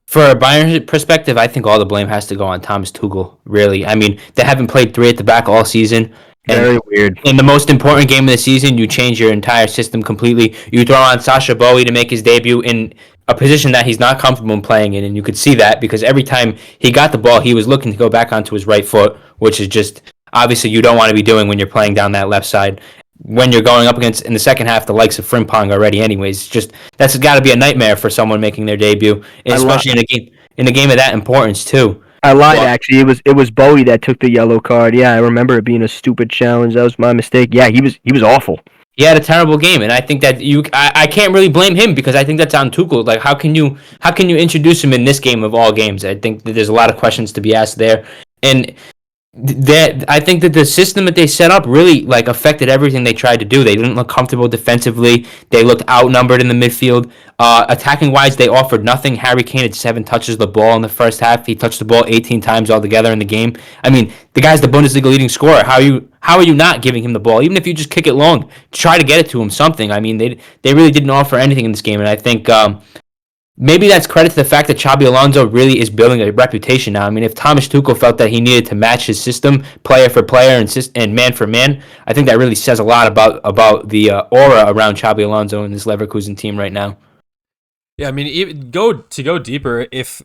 for a Bayern perspective, I think all the blame has to go on Thomas Tuchel. Really, I mean, they haven't played three at the back all season. Very weird. In the most important game of the season, you change your entire system completely. You throw on Sasha Bowie to make his debut in a position that he's not comfortable in playing in, and you could see that because every time he got the ball, he was looking to go back onto his right foot, which is just obviously you don't want to be doing when you're playing down that left side. When you're going up against in the second half the likes of Frimpong already, anyways, just that's got to be a nightmare for someone making their debut, especially in a game of that importance too. I lied, Well, actually. It was Bowie that took the yellow card. Yeah, I remember it being a stupid challenge. That was my mistake. Yeah, he was awful. he had a terrible game, and I think that I can't really blame him because I think that's on Tuchel. Like, how can you introduce him in this game of all games? I think that there's a lot of questions to be asked there, and that I think that the system that they set up really like affected everything they tried to do. They didn't look comfortable defensively. They looked outnumbered in the midfield. Attacking wise, they offered nothing. Harry Kane had 7 touches of the ball in the first half. He touched the ball 18 times altogether in the game. I mean, the guy's the Bundesliga leading scorer. How are you not giving him the ball? Even if you just kick it long, try to get it to him. Something. I mean, they really didn't offer anything in this game, and I think. Maybe that's credit to the fact that Xabi Alonso really is building a reputation now. I mean, if Thomas Tuchel felt that he needed to match his system, player for player and man for man, I think that really says a lot about the aura around Xabi Alonso and this Leverkusen team right now. Yeah, I mean, go deeper. If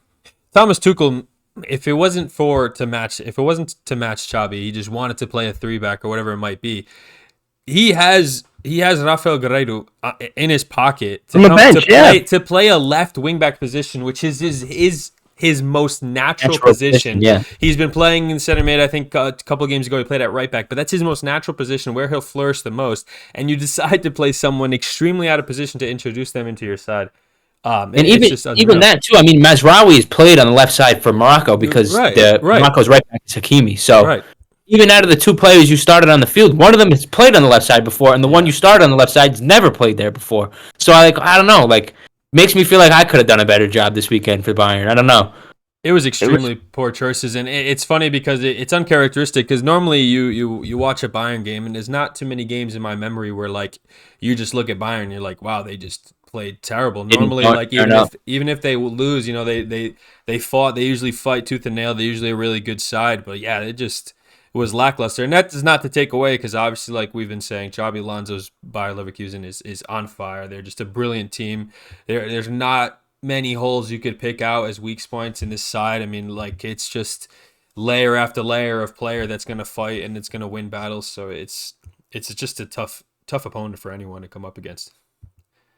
Thomas Tuchel, if it wasn't to match Xabi, he just wanted to play a 3-back or whatever it might be. He has Rafael Guerreiro in his pocket to play a left wingback position, which is his most natural position. Yeah, he's been playing in center mid. I think a couple of games ago he played at right back, but that's his most natural position where he'll flourish the most. And you decide to play someone extremely out of position to introduce them into your side. And even that too. I mean, Mazraoui has played on the left side for Morocco because Morocco's right back is Hakimi. So even out of the 2 players you started on the field, one of them has played on the left side before, and the one you started on the left side has never played there before. So I don't know. Like, makes me feel like I could have done a better job this weekend for Bayern. I don't know. It was extremely poor choices, and it's funny because it's uncharacteristic. Because normally you watch a Bayern game, and there's not too many games in my memory where like you just look at Bayern, and you're like, wow, they just played terrible. Normally, like even if they lose, you know, they fought. They usually fight tooth and nail. They're usually a really good side, but yeah, it was lackluster, and that is not to take away because obviously, like we've been saying, Xabi Alonso's Bayer Leverkusen is on fire. They're just a brilliant team. There's not many holes you could pick out as weak points in this side. I mean, like it's just layer after layer of player that's going to fight and it's going to win battles. So it's just a tough opponent for anyone to come up against.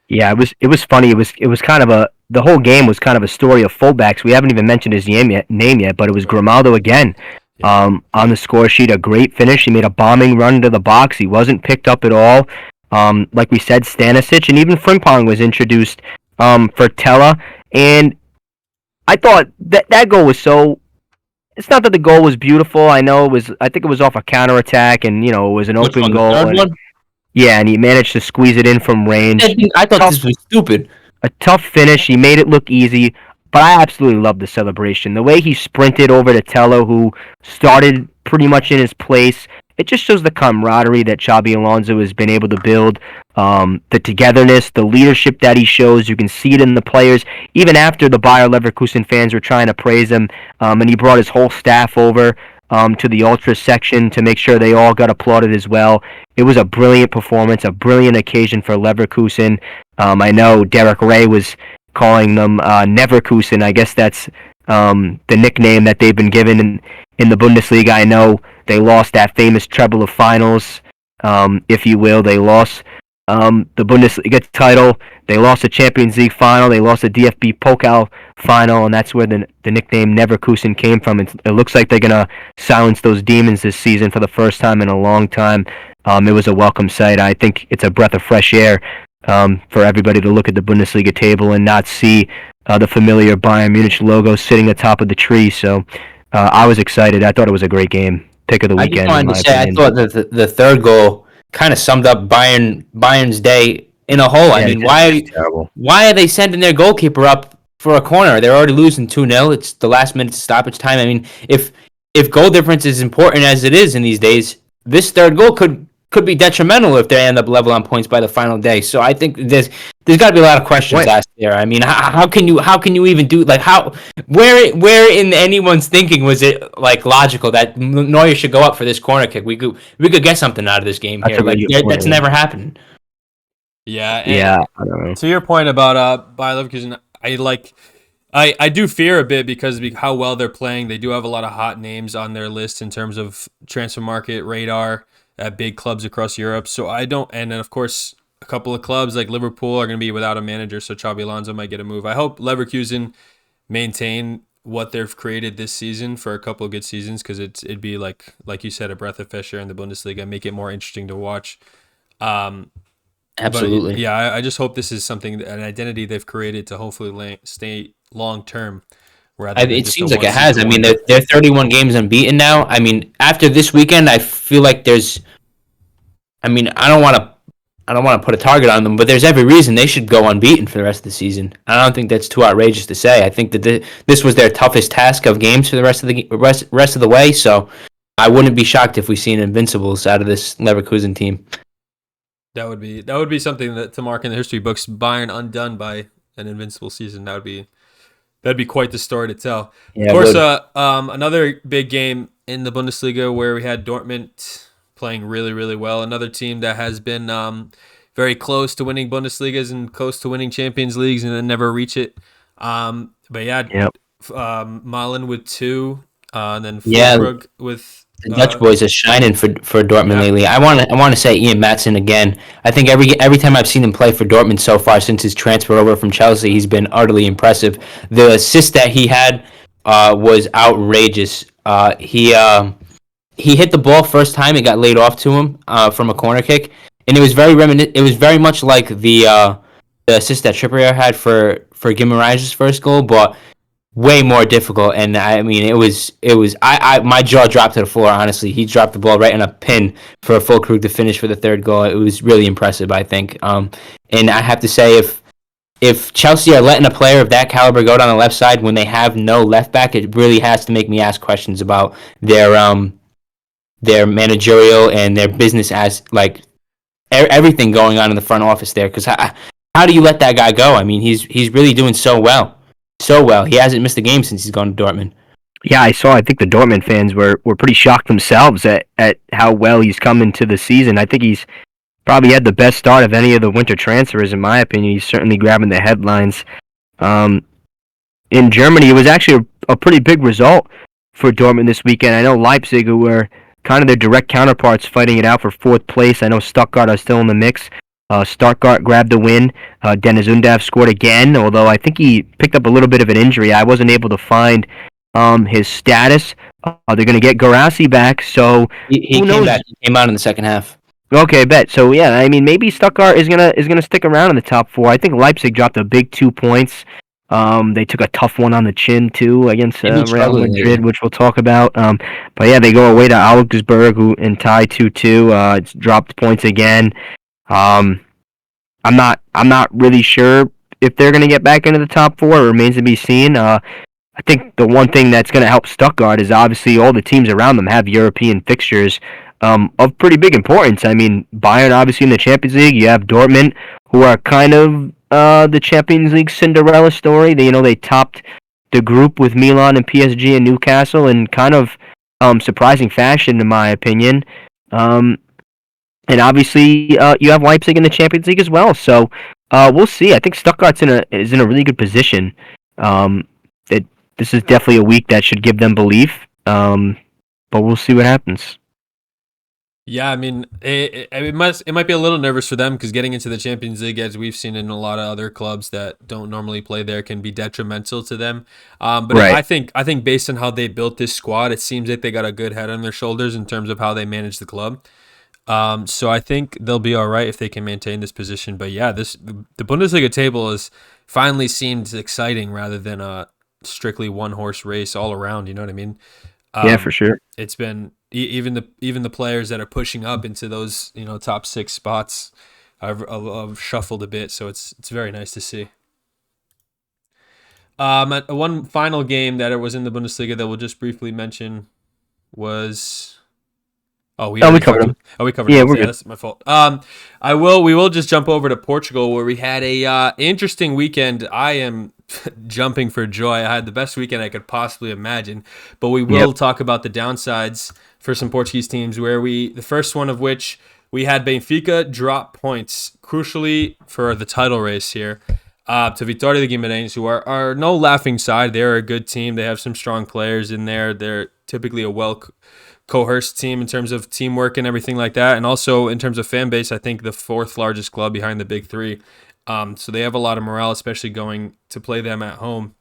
Yeah, it was funny. It was kind of the whole game was kind of a story of fullbacks. We haven't even mentioned his name yet, but it was Grimaldo again. On the score sheet, a great finish. He made a bombing run into the box. He wasn't picked up at all. Like we said, Stanisic and even Frimpong was introduced for Tella. And I thought that goal was so. It's not that the goal was beautiful. I know it was. I think it was off a counterattack, and it was an Which open one? The goal. third And one? yeah, and he managed to squeeze it in from range. I thought Tough, this was stupid. a tough finish. He made it look easy, but I absolutely loved the celebration. The way he sprinted over to Tello, who started pretty much in his place. It just shows the camaraderie that Xabi Alonso has been able to build, the togetherness, the leadership that he shows. You can see it in the players. Even after the Bayer Leverkusen fans were trying to praise him, and he brought his whole staff over to the ultra section to make sure they all got applauded as well. It was a brilliant performance, a brilliant occasion for Leverkusen. I know Derek Ray was calling them Neverkusen. I guess that's the nickname that they've been given in the Bundesliga. I know they lost that famous treble of finals, if you will. They lost the Bundesliga title. They lost the Champions League final. They lost the DFB Pokal final, and that's where the nickname Neverkusen came from. It looks like they're going to silence those demons this season for the first time in a long time. It was a welcome sight. I think it's a breath of fresh air for everybody to look at the Bundesliga table and not see the familiar Bayern Munich logo sitting atop of the tree. So I was excited. I thought it was a great game. Pick of the I just weekend. wanted to say, I thought that the third goal kind of summed up Bayern's day in a whole. I mean, why are they sending their goalkeeper up for a corner? They're already losing 2-0. It's the last minute stoppage time. I mean, if goal difference is important as it is in these days, this third goal could be detrimental if they end up level on points by the final day. So I think there's got to be a lot of questions asked there. I mean, how can you even do, like, how where in anyone's thinking was it like logical that Neuer should go up for this corner kick? We could get something out of this game here. Like, that's never happened. Yeah. Yeah. I don't know. To your point about Bayer Leverkusen, I do fear a bit because of how well they're playing. They do have a lot of hot names on their list in terms of transfer market radar at big clubs across Europe. So and then of course a couple of clubs like Liverpool are going to be without a manager, so Xabi Alonso might get a move. I hope Leverkusen maintain what they've created this season for a couple of good seasons, because it'd be like you said, a breath of fresh air in the Bundesliga, make it more interesting to watch. Absolutely. But yeah, I just hope this is an identity they've created to hopefully stay long term. It seems like it has. I mean, they're 31 games unbeaten now. I mean, after this weekend, I feel like there's. I mean, I don't want to put a target on them, but there's every reason they should go unbeaten for the rest of the season. I don't think that's too outrageous to say. I think that this was their toughest task of games for the rest of the way. So I wouldn't be shocked if we see an invincibles out of this Leverkusen team. That would be something that to mark in the history books. Bayern undone by an invincible season. That'd be quite the story to tell. Yeah, of course, another big game in the Bundesliga where we had Dortmund playing really, really well. Another team that has been very close to winning Bundesligas and close to winning Champions Leagues and then never reach it. But yeah, Malen with 2, and then Fulkrug with. The Dutch boys are shining for Dortmund lately. I want to say Ian Maatsen again. I think every time I've seen him play for Dortmund so far since his transfer over from Chelsea, he's been utterly impressive. The assist that he had was outrageous. He hit the ball first time, it got laid off to him from a corner kick, and it was very much like the assist that Trippier had for Guimaraes' first goal, but way more difficult. And I mean, it was my jaw dropped to the floor, honestly. He dropped the ball right in a pin for Fulkrug to finish for the third goal. It was really impressive, I think. And I have to say, if Chelsea are letting a player of that caliber go down the left side when they have no left back, it really has to make me ask questions about their managerial and their business, as like everything going on in the front office there. Because how do you let that guy go? I mean, he's really doing so well. He hasn't missed a game since he's gone to Dortmund. Yeah, I think the Dortmund fans were pretty shocked themselves at how well he's come into the season. I think he's probably had the best start of any of the winter transfers, in my opinion. He's certainly grabbing the headlines. In Germany, it was actually a pretty big result for Dortmund this weekend. I know Leipzig, who were kind of their direct counterparts, fighting it out for 4th place. I know Stuttgart are still in the mix. Stuttgart grabbed the win. Dennis Undav scored again, although I think he picked up a little bit of an injury. I wasn't able to find his status. They're going to get Guirassy back, so he who knows? came back. He came out in the second half. Okay, bet. So yeah, I mean maybe Stuttgart is gonna stick around in the top four. I think Leipzig dropped a big 2 points. They took a tough one on the chin too against They've been Real struggling Madrid, lately. which we'll talk about. But yeah, they go away to Augsburg who and tie 2-2. It's dropped points again. Um, I'm not really sure if they're gonna get back into the top four. It remains to be seen. I think the one thing that's going to help Stuttgart is obviously all the teams around them have European fixtures of pretty big importance. I mean, Bayern obviously in the Champions League. You have Dortmund, who are kind of the Champions League Cinderella story. They topped the group with Milan and PSG and Newcastle in kind of surprising fashion, in my opinion. Um, and obviously, you have Leipzig in the Champions League as well. So we'll see. I think Stuttgart's is in a really good position. Um, it, this is definitely a week that should give them belief. But we'll see what happens. Yeah, I mean, it might be a little nervous for them because getting into the Champions League, as we've seen in a lot of other clubs that don't normally play there, can be detrimental to them. But Right. I think based on how they built this squad, it seems like they got a good head on their shoulders in terms of how they manage the club. So I think they'll be all right if they can maintain this position. But yeah, the Bundesliga table has finally seemed exciting rather than a strictly one horse race all around. You know what I mean? Yeah, for sure. It's been even the players that are pushing up into those top six spots have shuffled a bit, so it's very nice to see. One final game that it was in the Bundesliga that we'll just briefly mention was. Oh, we Oh, we already covered talked. them. Oh, we covered Yeah, it. we're Yeah, good. that's my fault. We will just jump over to Portugal where we had a interesting weekend. I am jumping for joy. I had the best weekend I could possibly imagine. But we Yep. will talk about the downsides for some Portuguese teams. The first one of which we had Benfica drop points, crucially for the title race here. To Vitória de Guimarães, who are no laughing side. They're a good team. They have some strong players in there. They're typically a well coerced team in terms of teamwork and everything like that. And also in terms of fan base, I think the fourth largest club behind the big three. So they have a lot of morale, especially going to play them at home.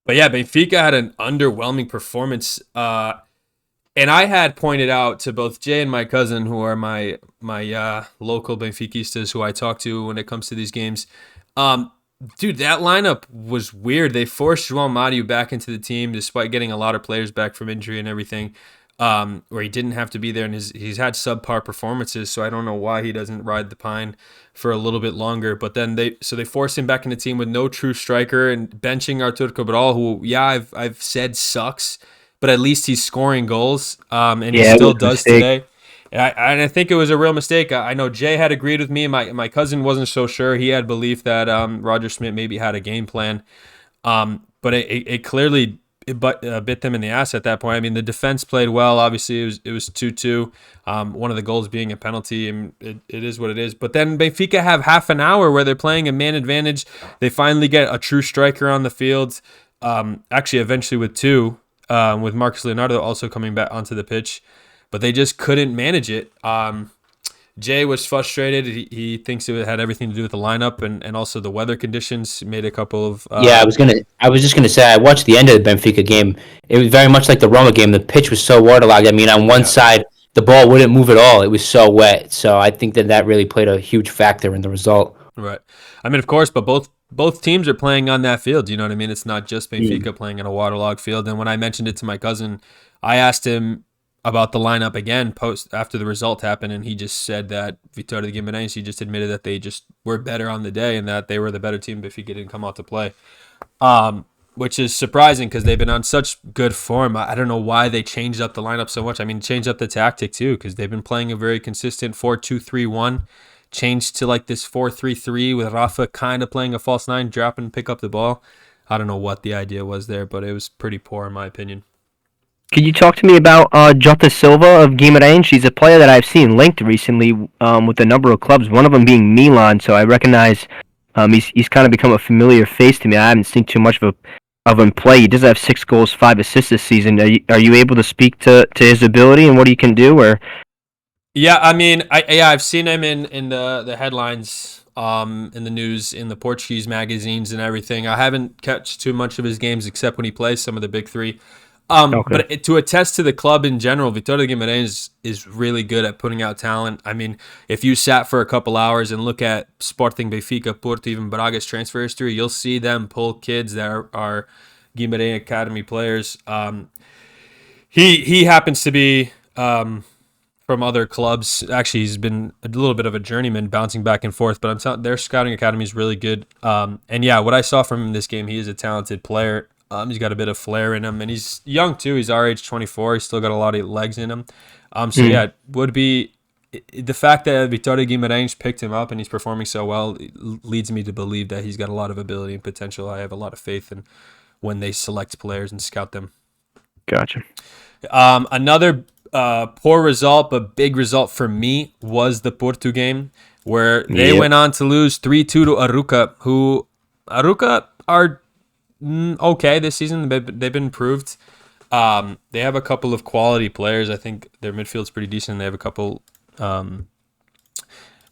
But yeah, Benfica had an underwhelming performance. And I had pointed out to both Jay and my cousin, who are my local Benfiquistas who I talk to when it comes to these games. Um, Dude, that lineup was weird. They forced João Mario back into the team despite getting a lot of players back from injury and everything, where he didn't have to be there. And he's had subpar performances, so I don't know why he doesn't ride the pine for a little bit longer. But then they forced him back in the team with no true striker and benching Artur Cabral, who I've said sucks, but at least he's scoring goals, and he Yeah, it still was a does mistake. today. And I think it was a real mistake. I know Jay had agreed with me. My cousin wasn't so sure. He had belief that Roger Smith maybe had a game plan, but it clearly bit them in the ass at that point. I mean, the defense played well. Obviously, it was 2-2. One of the goals being a penalty, and it is what it is. But then Benfica have half an hour where they're playing a man advantage. They finally get a true striker on the field. Actually, eventually with two, with Marcus Leonardo also coming back onto the pitch, but they just couldn't manage it. Jay was frustrated. He thinks it had everything to do with the lineup and also the weather conditions. Made a couple of Yeah, I was just gonna say I watched the end of the Benfica game. It was very much like the Roma game. The pitch was so waterlogged. I mean, on one yeah. side the ball wouldn't move at all. It was so wet. So I think that really played a huge factor in the result. Right. I mean, of course, but both teams are playing on that field. You know what I mean? It's not just Mm. Benfica playing on a waterlogged field. And when I mentioned it to my cousin, I asked him about the lineup again post after the result happened, and he just said that Vitória de Guimarães. He just admitted that they just were better on the day and that they were the better team. Benfica didn't come out to play, which is surprising because they've been on such good form. I don't know why they changed up the lineup so much. I mean, changed up the tactic too because they've been playing a very consistent 4-2-3-1. Changed to like this 4-3-3 with Rafa kind of playing a false nine, drop and pick up the ball. I don't know what the idea was there, but it was pretty poor in my opinion. Could you talk to me about Jota Silva of Guimarães? She's a player that I've seen linked recently with a number of clubs, one of them being Milan, so I recognize he's kind of become a familiar face to me. I haven't seen too much of him play. He does have 6 goals, 5 assists this season. Are you able to speak to his ability and what he can do? Or Yeah, I mean, I've seen him in the headlines, in the news, in the Portuguese magazines and everything. I haven't catch too much of his games except when he plays some of the big three. Okay. But to attest to the club in general, Vitória de Guimarães is really good at putting out talent. I mean, if you sat for a couple hours and look at Sporting, Benfica, Porto, even Braga's transfer history, you'll see them pull kids that are Guimarães Academy players. He happens to be from other clubs. Actually, he's been a little bit of a journeyman, bouncing back and forth. But I'm telling, their scouting academy is really good. And yeah, what I saw from him in this game, he is a talented player. He's got a bit of flair in him, and he's young too. He's our age, 24. He's still got a lot of legs in him. So yeah, it would be the fact that Vitória Guimarães picked him up and he's performing so well leads me to believe that he's got a lot of ability and potential. I have a lot of faith in when they select players and scout them. Gotcha. Another poor result, but big result for me was the Porto game, where they went on to lose 3-2 to Arouca, who Arouca are okay this season. They've been improved. They have a couple of quality players. I think their midfield's pretty decent. They have a couple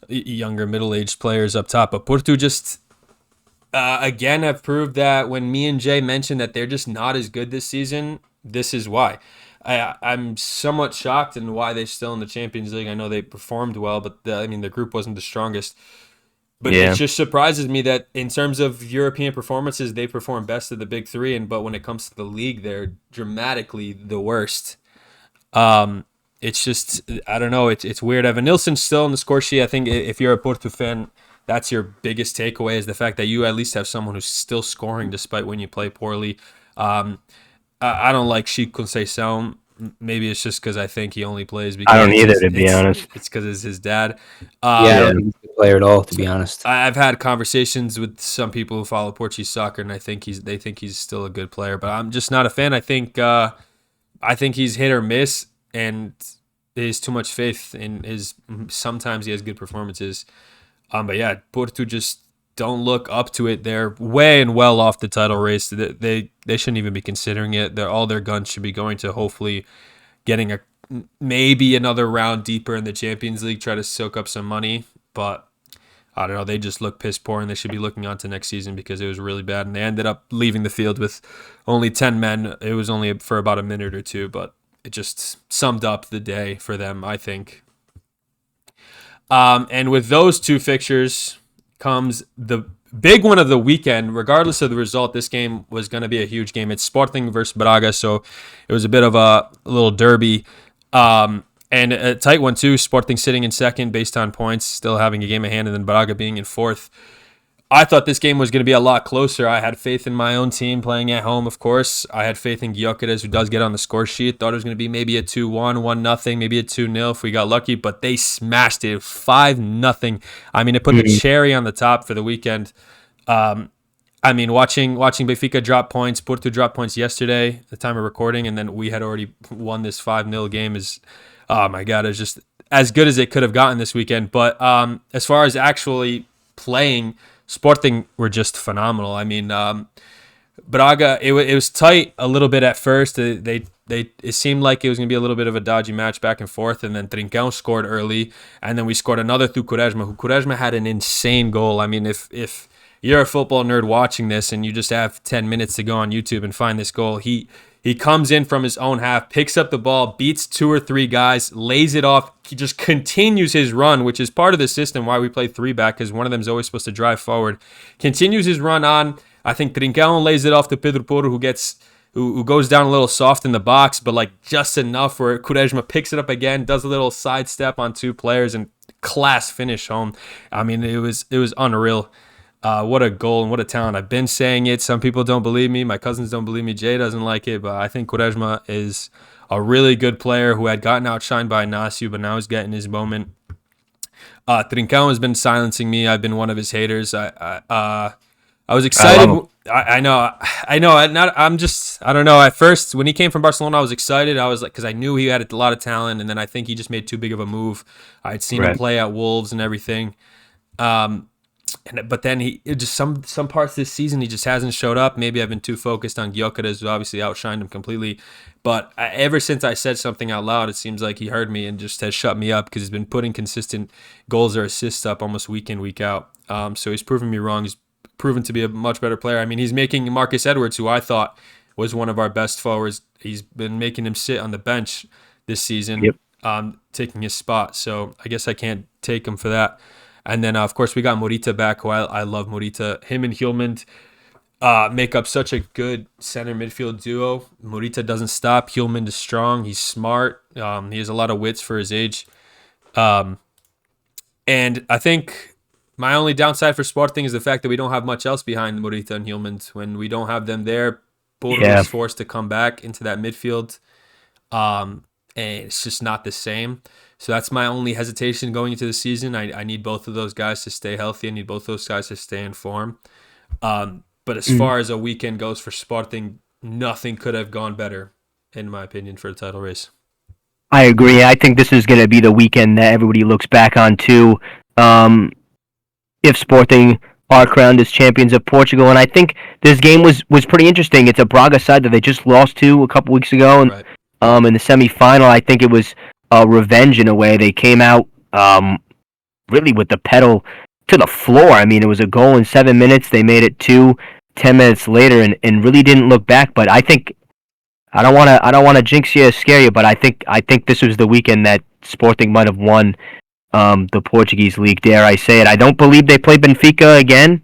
younger, middle-aged players up top. But Porto just, again, have proved that when me and Jay mentioned that they're just not as good this season, this is why. I'm somewhat shocked in why they're still in the Champions League. I know they performed well, but the group wasn't the strongest. But it just surprises me that in terms of European performances, they perform best of the big three, but when it comes to the league, they're dramatically the worst. It's just, I don't know, it's weird. Evan Nilsson's still in the score sheet. I think if you're a Porto fan, that's your biggest takeaway, is the fact that you at least have someone who's still scoring despite when you play poorly. I don't like Chico Conceição. Maybe it's just because I think he only plays because I don't either, to be honest. It's because it's his dad. I don't think he's a player at all, to be honest. I've had conversations with some people who follow Portuguese soccer, and they think he's still a good player, but I'm just not a fan. I think he's hit or miss, and there's too much faith in his. Sometimes he has good performances, but yeah, Porto just don't look up to it. They're way and well off the title race. They shouldn't even be considering it. All their guns should be going to hopefully getting maybe another round deeper in the Champions League, try to soak up some money. But I don't know. They just look piss poor, and they should be looking on to next season because it was really bad. And they ended up leaving the field with only 10 men. It was only for about a minute or two, but it just summed up the day for them, I think. And with those two fixtures comes the big one of the weekend. Regardless of the result, this game was going to be a huge game. It's Sporting versus Braga, so it was a bit of a little derby. And a tight one too. Sporting sitting in second based on points, still having a game in hand, and then Braga being in fourth. I thought this game was going to be a lot closer. I had faith in my own team playing at home, of course. I had faith in Gyökeres, who does get on the score sheet. Thought it was going to be maybe a 2-1, 1-0, maybe a 2-0 if we got lucky, but they smashed it 5-0. I mean, it put the cherry on the top for the weekend. Watching Benfica drop points, Porto drop points yesterday at the time of recording, and then we had already won this 5-0 game is, oh my God, it's just as good as it could have gotten this weekend. But as far as actually playing, Sporting were just phenomenal. I mean, Braga, it was tight a little bit at first. It seemed like it was going to be a little bit of a dodgy match back and forth, and then Trincão scored early, and then we scored another through Quaresma, who Quaresma had an insane goal. I mean, if you're a football nerd watching this and you just have 10 minutes to go on YouTube and find this goal, he comes in from his own half, picks up the ball, beats 2 or 3 guys, lays it off. He just continues his run, which is part of the system why we play 3-back, because one of them is always supposed to drive forward. Continues his run on. I think Trincão lays it off to Pedro Porro, who goes down a little soft in the box, but like just enough where Quaresma picks it up again, does a little sidestep on 2 players, and class finish home. I mean, it was unreal. What a goal and what a talent. I've been saying it. Some people don't believe me. My cousins don't believe me. Jay doesn't like it, but I think Quaresma is a really good player who had gotten outshined by Inácio, but now he's getting his moment. Trincão has been silencing me. I've been one of his haters. I was excited. I know. I don't know. At first, when he came from Barcelona, I was excited. I was like, because I knew he had a lot of talent, and then I think he just made too big of a move. I'd seen him play at Wolves and everything. But then he just some parts this season he just hasn't showed up. Maybe I've been too focused on Gyökeres, who obviously outshined him completely. But ever since I said something out loud, it seems like he heard me and just has shut me up, because he's been putting consistent goals or assists up almost week in, week out. So he's proven me wrong. He's proven to be a much better player. I mean, he's making Marcus Edwards, who I thought was one of our best forwards. He's been making him sit on the bench this season, Yep. taking his spot. So I guess I can't take him for that. And then, of course, we got Morita back. Who I love Morita. Him and Hjulmand make up such a good center midfield duo. Morita doesn't stop. Hjulmand is strong. He's smart. He has a lot of wits for his age. And I think my only downside for Sporting is the fact that we don't have much else behind Morita and Hjulmand. When we don't have them there, Porto is forced to come back into that midfield. And it's just not the same. So that's my only hesitation going into the season. I need both of those guys to stay healthy. I need both those guys to stay in form. But as far as a weekend goes for Sporting, nothing could have gone better, in my opinion, for the title race. I agree. I think this is going to be the weekend that everybody looks back on too. If Sporting are crowned as champions of Portugal, and I think this game was pretty interesting. It's a Braga side that they just lost to a couple weeks ago, and in the semifinal, I think it was revenge in a way. They came out really with the pedal to the floor. I mean, it was a goal in 7 minutes. They made it 10 minutes later, and really didn't look back. But I think I don't want to jinx you or scare you, but I think this was the weekend that Sporting might have won the Portuguese league. Dare I say it? I don't believe they play Benfica again.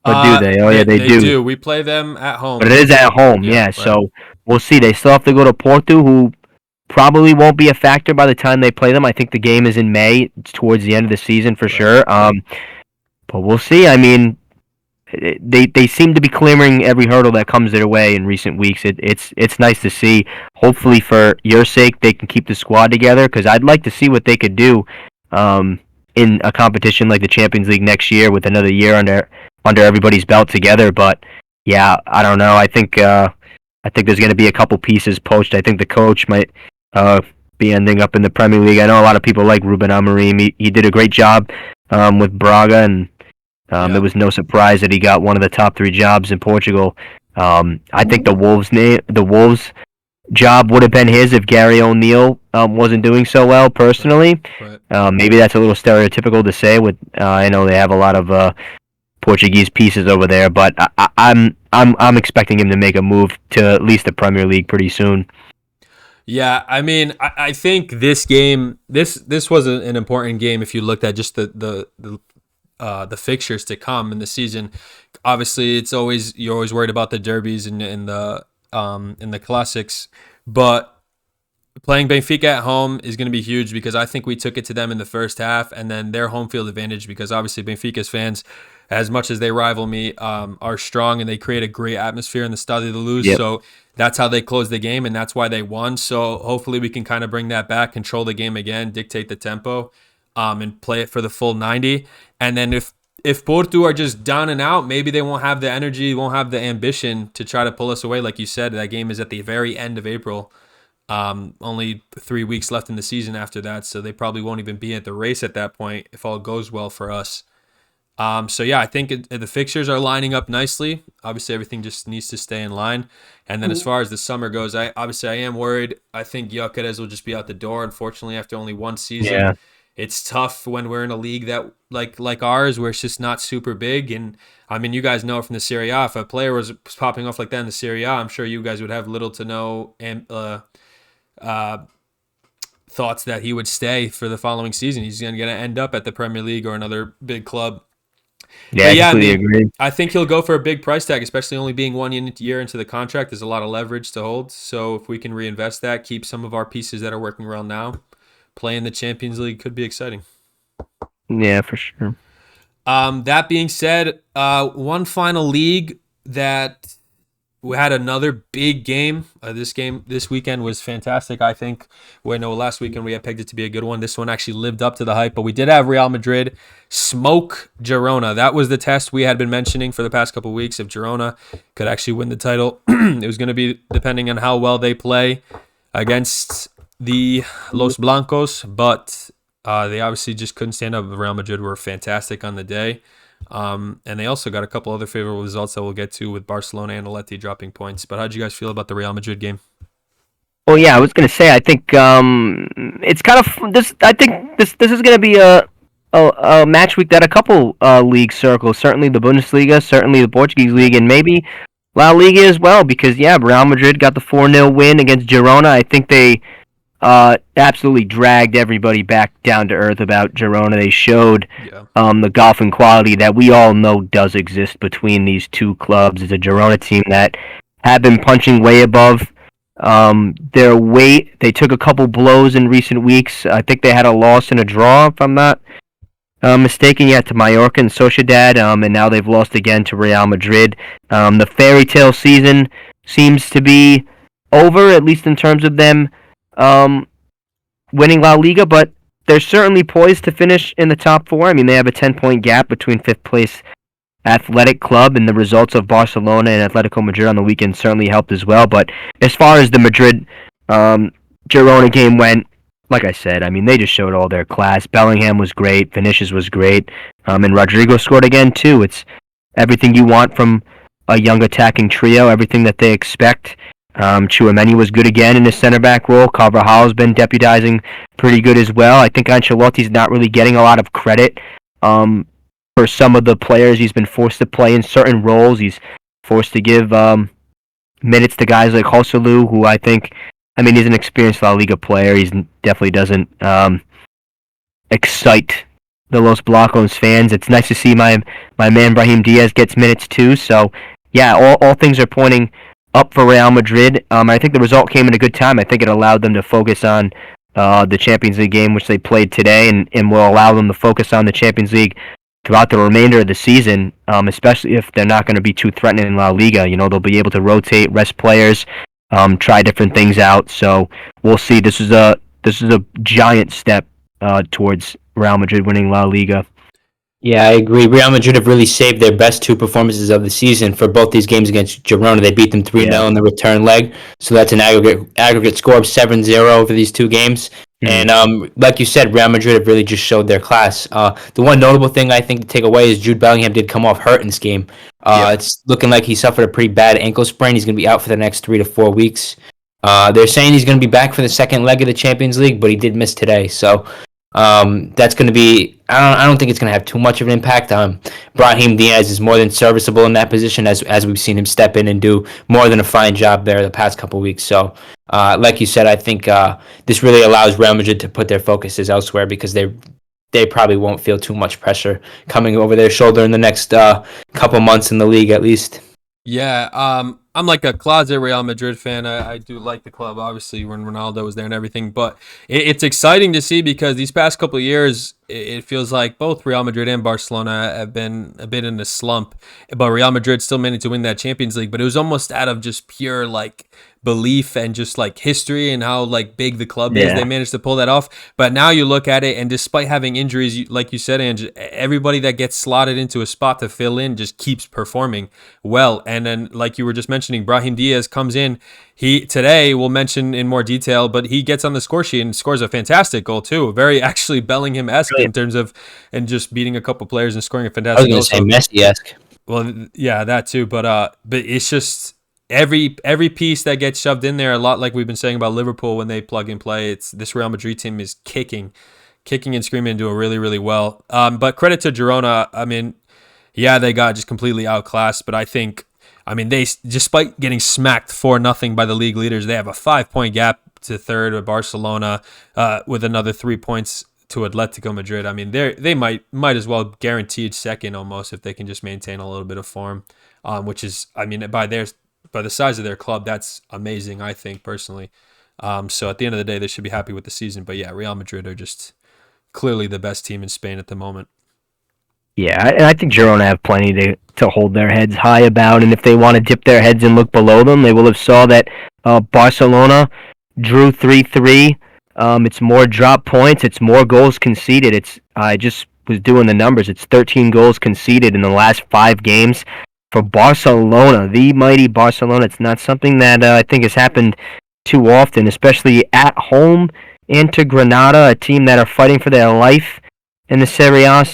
Or do they? Oh yeah, they do. We play them at home, but it is at home. Yeah, right. So we'll see. They still have to go to Porto, who probably won't be a factor by the time they play them. I think the game is in May. It's towards the end of the season for sure. But we'll see. I mean, they seem to be clearing every hurdle that comes their way in recent weeks. It's nice to see. Hopefully, for your sake, they can keep the squad together, because I'd like to see what they could do in a competition like the Champions League next year with another year under everybody's belt together. But yeah, I don't know. I think there's going to be a couple pieces poached. I think the coach might be ending up in the Premier League. I know a lot of people like Ruben Amorim. He did a great job with Braga, and it was no surprise that he got one of the top 3 jobs in Portugal. I think the Wolves job would have been his if Gary O'Neill wasn't doing so well personally. Right. Maybe that's a little stereotypical to say. With I know they have a lot of Portuguese pieces over there, but I'm expecting him to make a move to at least the Premier League pretty soon. Yeah, I mean, I think this game, this was an important game if you looked at just the fixtures to come in the season. Obviously, you're always worried about the derbies and the classics, but playing Benfica at home is going to be huge, because I think we took it to them in the first half, and then their home field advantage, because obviously Benfica's fans, as much as they rival me, are strong, and they create a great atmosphere in the Stadio da Luz. Yep. So that's how they closed the game, and that's why they won. So hopefully we can kind of bring that back, control the game again, dictate the tempo, and play it for the full 90. And then if Porto are just down and out, maybe they won't have the energy, won't have the ambition to try to pull us away. Like you said, that game is at the very end of April. Only 3 weeks left in the season after that, so they probably won't even be at the race at that point if all goes well for us. So yeah, I think the fixtures are lining up nicely. Obviously, everything just needs to stay in line. And then as far as the summer goes, I am worried. I think Gyökeres will just be out the door, unfortunately, after only one season. Yeah. It's tough when we're in a league that like ours, where it's just not super big. And I mean, you guys know from the Serie A, if a player was popping off like that in the Serie A, I'm sure you guys would have little to no thoughts that he would stay for the following season. He's going to end up at the Premier League or another big club. Yeah, I completely agree. I think he'll go for a big price tag, especially only being 1 year into the contract. There's a lot of leverage to hold. So if we can reinvest that, keep some of our pieces that are working well now, play in the Champions League could be exciting. Yeah, for sure. That being said, one final league that we had another big game. This weekend was fantastic, I think. Last weekend we had pegged it to be a good one. This one actually lived up to the hype, but we did have Real Madrid smoke Girona. That was the test we had been mentioning for the past couple of weeks, if Girona could actually win the title. It was going to be depending on how well they play against the Los Blancos, but they obviously just couldn't stand up. Real Madrid were fantastic on the day. And they also got a couple other favorable results that we'll get to, with Barcelona and Atleti dropping points. But how'd you guys feel about the Real Madrid game? Well, yeah, I was going to say, I think it's kind of this. I think this is going to be a match week that a couple leagues circle. Certainly the Bundesliga, certainly the Portuguese league, and maybe La Liga as well, because Real Madrid got the 4-0 win against Girona. I think they absolutely dragged everybody back down to earth about Girona. They showed the golfing quality that we all know does exist between these two clubs. It's a Girona team that have been punching way above their weight. They took a couple blows in recent weeks. I think they had a loss and a draw, if I'm not mistaken, to Mallorca and Sociedad, and now they've lost again to Real Madrid. The fairy tale season seems to be over, at least in terms of them winning La Liga, but they're certainly poised to finish in the top four. I mean, they have a 10-point gap between fifth place Athletic Club, and the results of Barcelona and Atletico Madrid on the weekend certainly helped as well. But as far as the Madrid Girona game went, like I said, I mean, they just showed all their class. Bellingham was great, Vinicius was great, and Rodrigo scored again too. It's everything you want from a young attacking trio, everything that they expect. Tchouaméni was good again in his center back role. Carvajal's been deputizing pretty good as well. I think Ancelotti's not really getting a lot of credit for some of the players he's been forced to play in certain roles. He's forced to give minutes to guys like Joselu, who he's an experienced La Liga player. He definitely doesn't excite the Los Blancos fans. It's nice to see my man Brahim Diaz gets minutes too. So all things are pointing up for Real Madrid. I think the result came at a good time. I think it allowed them to focus on the Champions League game, which they played today, and will allow them to focus on the Champions League throughout the remainder of the season, especially if they're not going to be too threatening in La Liga. They'll be able to rotate, rest players, try different things out. So we'll see. This is a giant step towards Real Madrid winning La Liga. Yeah, I agree. Real Madrid have really saved their best two performances of the season for both these games against Girona. They beat them 3-0 in the return leg, so that's an aggregate score of 7-0 over these two games. Mm-hmm. And like you said, Real Madrid have really just showed their class. The one notable thing I think to take away is Jude Bellingham did come off hurt in this game. It's looking like he suffered a pretty bad ankle sprain. He's going to be out for the next 3 to 4 weeks. They're saying he's going to be back for the second leg of the Champions League, but he did miss today. So that's going to be... I don't think it's going to have too much of an impact. Brahim Diaz is more than serviceable in that position, as we've seen him step in and do more than a fine job there the past couple weeks. So, like you said, I think this really allows Real Madrid to put their focuses elsewhere, because they probably won't feel too much pressure coming over their shoulder in the next couple months in the league, at least. Yeah, I'm like a closet Real Madrid fan. I do like the club, obviously, when Ronaldo was there and everything. But it's exciting to see, because these past couple of years, it feels like both Real Madrid and Barcelona have been a bit in a slump. But Real Madrid still managed to win that Champions League. But it was almost out of just pure belief and just history and how big the club is. They managed to pull that off. But now you look at it, and despite having injuries, like you said, Ange, everybody that gets slotted into a spot to fill in just keeps performing well. And then, like you were just mentioning, Brahim Diaz comes in. Today we'll mention in more detail, but he gets on the score sheet and scores a fantastic goal too. Very actually Bellingham-esque in terms of, and just beating a couple players and scoring a fantastic goal. I was going to say Messi-esque. Well, yeah, that too. But it's just every piece that gets shoved in there, a lot like we've been saying about Liverpool when they plug and play. It's this Real Madrid team is kicking and screaming and doing really, really well. But credit to Girona. I mean, they got just completely outclassed, but I think, they, despite getting smacked 4-0 by the league leaders, they have a 5-point gap to third with Barcelona, with another 3 points to Atletico Madrid. They might as well guarantee second almost if they can just maintain a little bit of form, which is, by the size of their club, that's amazing, I think, personally. So at the end of the day, they should be happy with the season. But Real Madrid are just clearly the best team in Spain at the moment. Yeah, and I think Girona have plenty to hold their heads high about, and if they want to dip their heads and look below them, they will have saw that Barcelona drew 3-3. It's more drop points, it's more goals conceded. I just was doing the numbers. It's 13 goals conceded in the last 5 games for Barcelona, the mighty Barcelona. It's not something that I think has happened too often, especially at home into Granada, a team that are fighting for their life in the Serie A,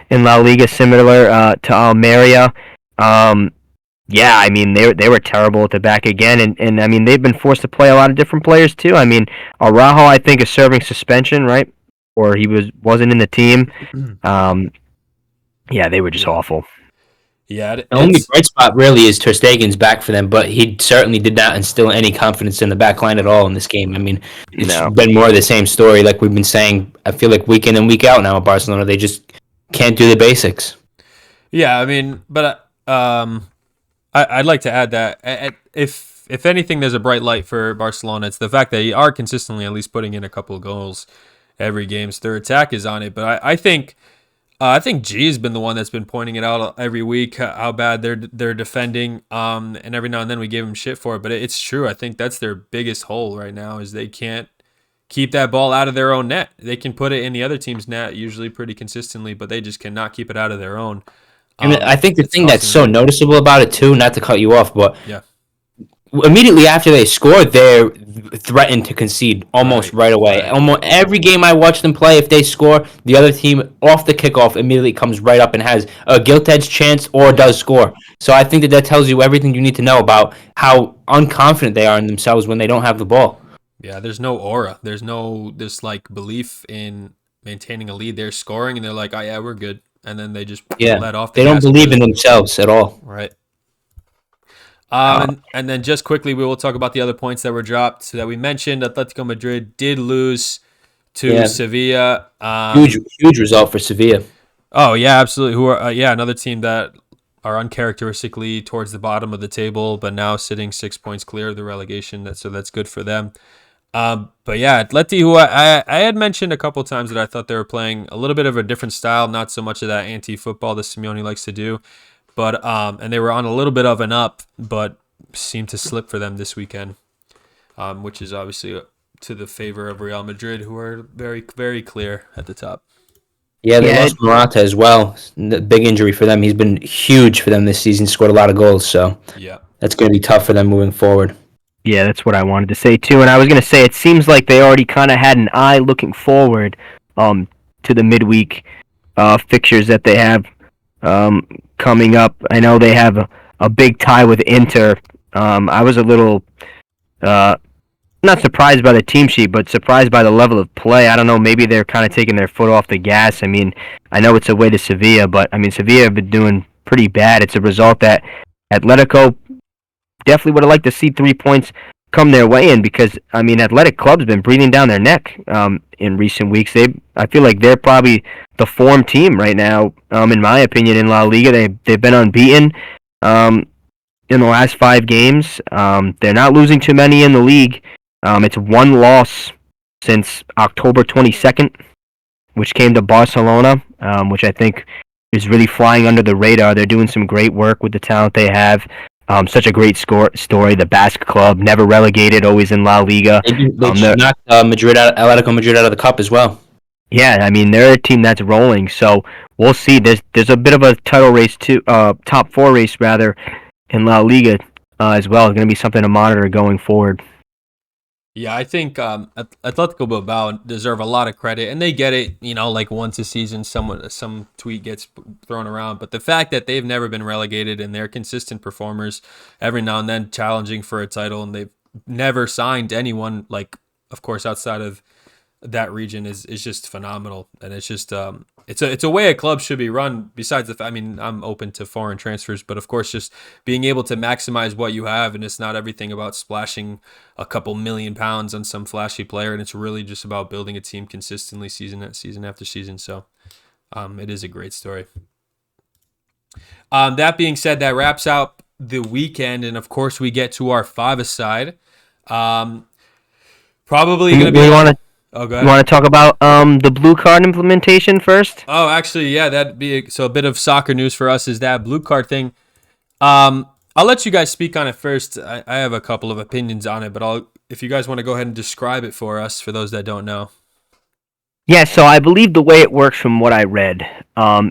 in La Liga, similar to Almeria. They were terrible at the back again, and they've been forced to play a lot of different players too. Araujo, I think, is serving suspension, right? Or he wasn't in the team. They were just awful. Yeah, The only bright spot really is Ter Stegen's back for them, but he certainly did not instill any confidence in the back line at all in this game. I mean, it's No. been more of the same story, like we've been saying. I feel like week in and week out now at Barcelona, they just can't do the basics. yeah. I mean, but I'd like to add that if anything, there's a bright light for Barcelona. It's the fact that they are consistently at least putting in a couple of goals every game. So their attack is on it. But I think G has been the one that's been pointing it out every week how bad they're defending. And every now and then we give them shit for it, but it's true. I think that's their biggest hole right now is they can't keep that ball out of their own net. They can put it in the other team's net usually pretty consistently, but they just cannot keep it out of their own. And I think the It's thing that's costing so them. noticeable about it too, not to cut you off, but Yeah. immediately after they score, they're threatened to concede almost right away. Right. Almost every game I watch them play, if they score, the other team off the kickoff immediately comes right up and has a gilt edge chance or does score. So I think that tells you everything you need to know about how unconfident they are in themselves when they don't have the ball. Yeah, there's no aura. There's no this like belief in maintaining a lead. They're scoring and they're like, "Oh yeah, we're good." And then they just Yeah, let off the they don't gas believe in because- themselves at all. Right. And then just quickly, we will talk about the other points that were dropped. So that we mentioned, Atletico Madrid did lose to Yeah. Sevilla. Huge result for Sevilla. Oh yeah, absolutely. Who are another team that are uncharacteristically towards the bottom of the table, but now sitting 6 points clear of the relegation. That's good for them. But yeah, Atleti, who I had mentioned a couple times that I thought they were playing a little bit of a different style, not so much of that anti-football that Simeone likes to do. But and they were on a little bit of an up, but seemed to slip for them this weekend, which is obviously to the favor of Real Madrid, who are very, very clear at the top. Yeah, they Yeah, lost Morata as well. Big injury for them. He's been huge for them this season. Scored a lot of goals, so Yeah. that's going to be tough for them moving forward. Yeah, that's what I wanted to say too. And I was going to say it seems like they already kind of had an eye looking forward to the midweek fixtures that they have coming up. I know they have a big tie with Inter. I was a little not surprised by the team sheet, but surprised by the level of play. I don't know, maybe they're kind of taking their foot off the gas. I mean, I know it's away to Sevilla, but I mean, Sevilla have been doing pretty bad. It's a result that Atletico definitely would have liked to see 3 points come their way in because, I mean, Athletic Club's been breathing down their neck in recent weeks. I feel like they're probably the form team right now, in my opinion, in La Liga. They've been unbeaten in the last 5 games. They're not losing too many in the league. It's one loss since October 22nd, which came to Barcelona, which I think is really flying under the radar. They're doing some great work with the talent they have. Such a great story. The Basque club, never relegated, always in La Liga. They knocked Atletico Madrid out of the cup as well. Yeah, I mean, they're a team that's rolling. So we'll see. There's a bit of a title race, too, top 4 race, rather, in La Liga as well. It's going to be something to monitor going forward. Yeah, I think Atletico Bilbao deserve a lot of credit, and they get it. You know, like once a season, some tweet gets thrown around, but the fact that they've never been relegated and they're consistent performers, every now and then challenging for a title, and they've never signed anyone like, of course, outside of that region is just phenomenal, and it's just it's a way a club should be run. Besides I mean, I'm open to foreign transfers, but of course, just being able to maximize what you have, and it's not everything about splashing a couple £1,000,000 on some flashy player, and it's really just about building a team consistently season after season. So, it is a great story. That being said, that wraps out the weekend, and of course, we get to our five-a-side. Probably going to be. Oh, go ahead. You want to talk about the blue card implementation first? Oh, actually, yeah, that'd be a bit of soccer news for us is that blue card thing. I'll let you guys speak on it first. I have a couple of opinions on it, but if you guys want to go ahead and describe it for us, for those that don't know. Yeah, so I believe the way it works from what I read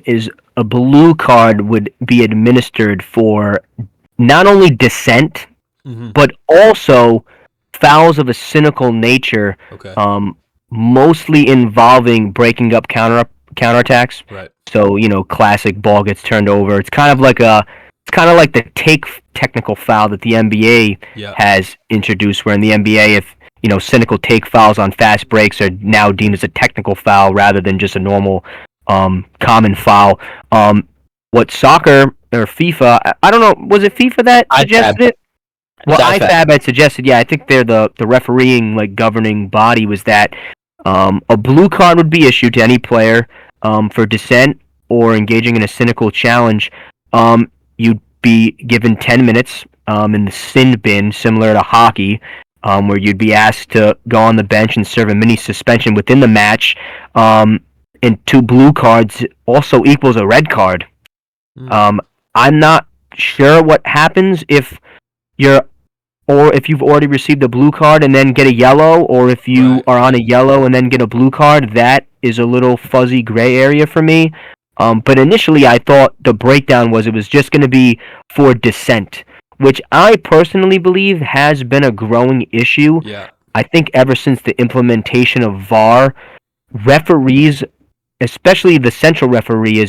is a blue card would be administered for not only dissent, but also fouls of a cynical nature. Okay. Mostly involving breaking up counterattacks. Right. So, classic ball gets turned over. It's kind of like the take technical foul that the NBA has introduced, where in the NBA, if cynical take fouls on fast breaks are now deemed as a technical foul rather than just a normal common foul. what soccer or FIFA, I don't know, was it FIFA that suggested it? Well, IFAB had suggested, yeah, I think they're the refereeing, like, governing body, was that a blue card would be issued to any player for dissent or engaging in a cynical challenge. You'd be given 10 minutes in the sin bin, similar to hockey, where you'd be asked to go on the bench and serve a mini suspension within the match. And 2 blue cards also equals a red card. I'm not sure what happens if you've already received a blue card and then get a yellow, or if you are on a yellow and then get a blue card. That is a little fuzzy gray area for me. But initially I thought the breakdown was it was just going to be for dissent, which I personally believe has been a growing issue. Yeah. I think ever since the implementation of VAR, referees, especially the central referee,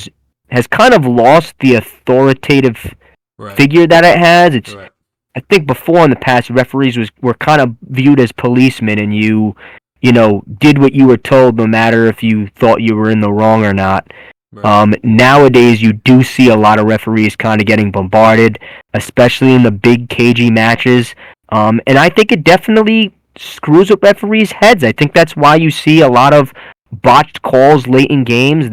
has kind of lost the authoritative figure that it has. I think before in the past, referees were kind of viewed as policemen, and you did what you were told, no matter if you thought you were in the wrong or not. Nowadays, you do see a lot of referees kind of getting bombarded, especially in the big cagey matches. And I think it definitely screws with referees' heads. I think that's why you see a lot of botched calls late in games.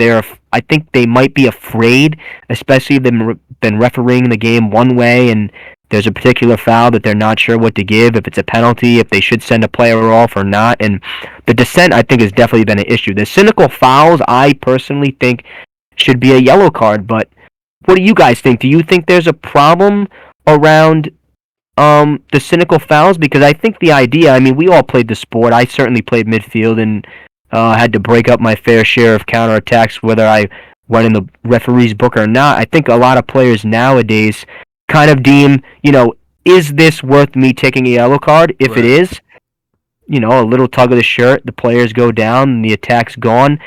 I think they might be afraid, especially if they've been refereeing the game one way and there's a particular foul that they're not sure what to give, if it's a penalty, if they should send a player off or not. And the dissent, I think, has definitely been an issue. The cynical fouls, I personally think, should be a yellow card. But what do you guys think? Do you think there's a problem around the cynical fouls? Because I think the idea, I mean, we all played the sport. I certainly played midfield and had to break up my fair share of counterattacks, whether I went in the referee's book or not. I think a lot of players nowadays kind of deem, is this worth me taking a yellow card? If it is, a little tug of the shirt, the players go down, and the attack's gone.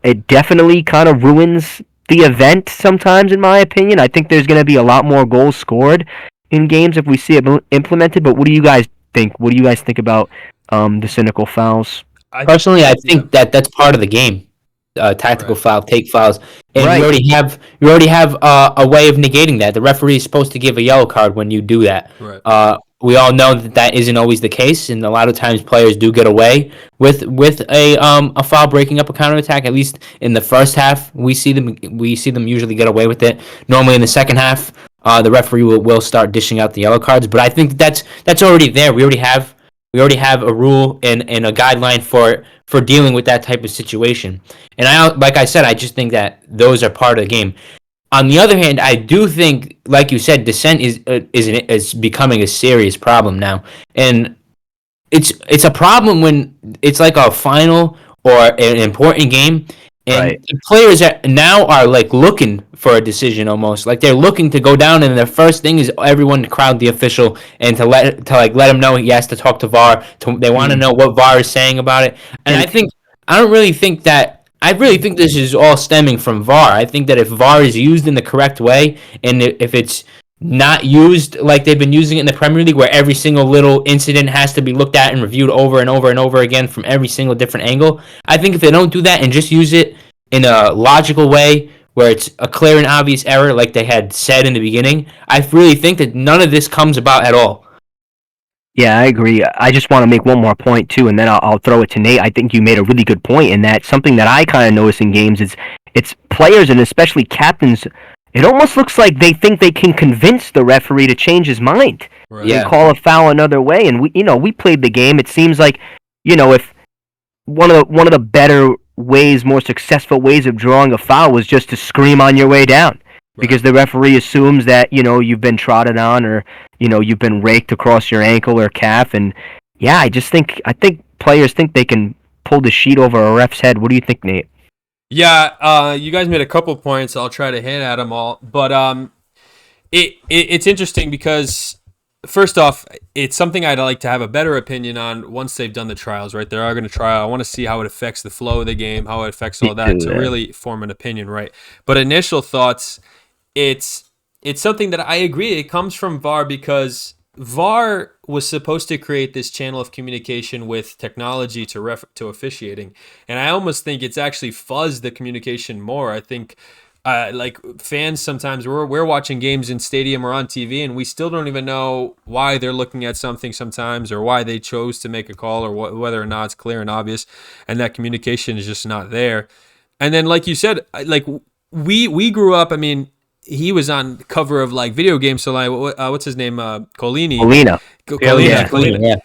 It definitely kind of ruins the event sometimes, in my opinion. I think there's going to be a lot more goals scored in games if we see it implemented. But what do you guys think? What do you guys think about the cynical fouls? Personally, I think that's part of the game. Tactical foul, take fouls, and you already have a way of negating that. The referee is supposed to give a yellow card when you do that. We all know that isn't always the case, and a lot of times players do get away with a foul breaking up a counterattack. At least in the first half, we see them usually get away with it. Normally in the second half, the referee will start dishing out the yellow cards. But I think that's already there. We already have a rule and a guideline for dealing with that type of situation. And like I said, I just think that those are part of the game. On the other hand, I do think, like you said, dissent is becoming a serious problem now, and it's a problem when it's like a final or an important game, and the players now are like looking for a decision almost, like they're looking to go down, and their first thing is everyone to crowd the official and to let him know he has to talk to VAR. They want to know what VAR is saying about it, and I really think this is all stemming from VAR. I think that if VAR is used in the correct way, and if it's not used like they've been using it in the Premier League, where every single little incident has to be looked at and reviewed over and over and over again from every single different angle, I think if they don't do that and just use it in a logical way where it's a clear and obvious error like they had said in the beginning, I really think that none of this comes about at all. Yeah, I agree. I just want to make one more point, too, and then I'll throw it to Nate. I think you made a really good point in that something that I kind of notice in games is it's players and especially captains. It almost looks like they think they can convince the referee to change his mind and call a foul another way. And we played the game. It seems like, if one of the better ways, more successful ways of drawing a foul was just to scream on your way down. Because the referee assumes that, you've been trodden on or, you've been raked across your ankle or calf. And, I think players think they can pull the sheet over a ref's head. What do you think, Nate? Yeah, you guys made a couple points. I'll try to hit at them all. But it's interesting because, first off, it's something I'd like to have a better opinion on once they've done the trials, right? They are going to try. I want to see how it affects the flow of the game, how it affects all that to really form an opinion, right? But initial thoughts, it's something that I agree. It comes from VAR because VAR was supposed to create this channel of communication with technology to officiating, and I almost think it's actually fuzzed the communication more. I think like fans sometimes we're watching games in stadium or on TV and we still don't even know why they're looking at something sometimes or why they chose to make a call or whether or not it's clear and obvious, and that communication is just not there. And then like you said, like we grew up. I mean, he was on the cover of like video games. So like, what's his name? Colini. Molina. Colina.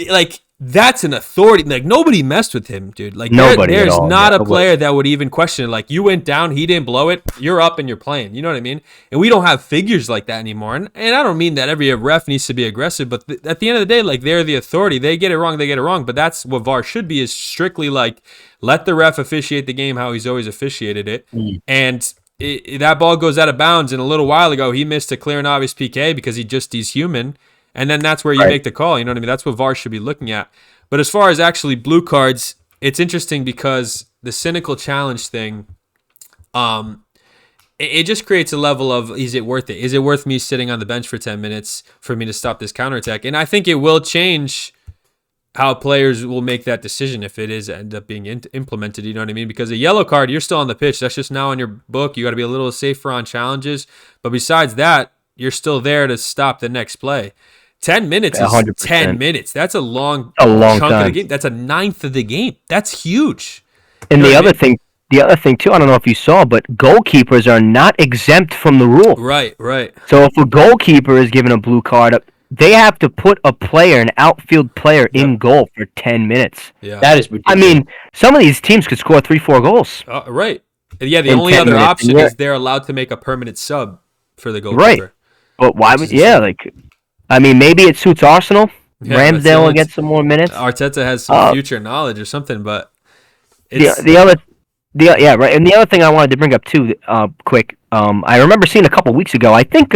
Like that's an authority. Like nobody messed with him, dude. Like Nobody at there's all. not Yeah, a player that would even question it. Like you went down, he didn't blow it. You're up and you're playing. You know what I mean? And we don't have figures like that anymore. And I don't mean that every ref needs to be aggressive, but at the end of the day, like they're the authority. They get it wrong, they get it wrong. But that's what VAR should be, is strictly like let the ref officiate the game how he's always officiated it. And that ball goes out of bounds. And a little while ago, he missed a clear and obvious PK because he's human. And then that's where you make the call. You know what I mean? That's what VAR should be looking at. But as far as actually blue cards, it's interesting because the cynical challenge thing, it just creates a level of, is it worth it? Is it worth me sitting on the bench for 10 minutes for me to stop this counterattack? And I think it will change how players will make that decision if it is end up being implemented. You know what I mean? Because a yellow card, you're still on the pitch. That's just now in your book. You got to be a little safer on challenges. But besides that, you're still there to stop the next play. 10 minutes is 100%. 10 minutes. That's a long long chunk time. of the game. That's a ninth of the game. That's huge. And You know the what I other mean? thing too, I don't know if you saw, but goalkeepers are not exempt from the rule. Right. So if a goalkeeper is given a blue card, they have to put a player, an outfield player, in goal for 10 minutes. Yeah. That is ridiculous. I mean, some of these teams could score 3-4 goals. Right. Yeah, the In only 10 other minutes, option yeah. is they're allowed to make a permanent sub for the goalkeeper. Right. But why would, I mean, maybe it suits Arsenal. Yeah, Ramsdale will that's get some more minutes. Arteta has some future knowledge or something, but it's, Yeah, right. And the other thing I wanted to bring up too, quick. I remember seeing a couple weeks ago. I think,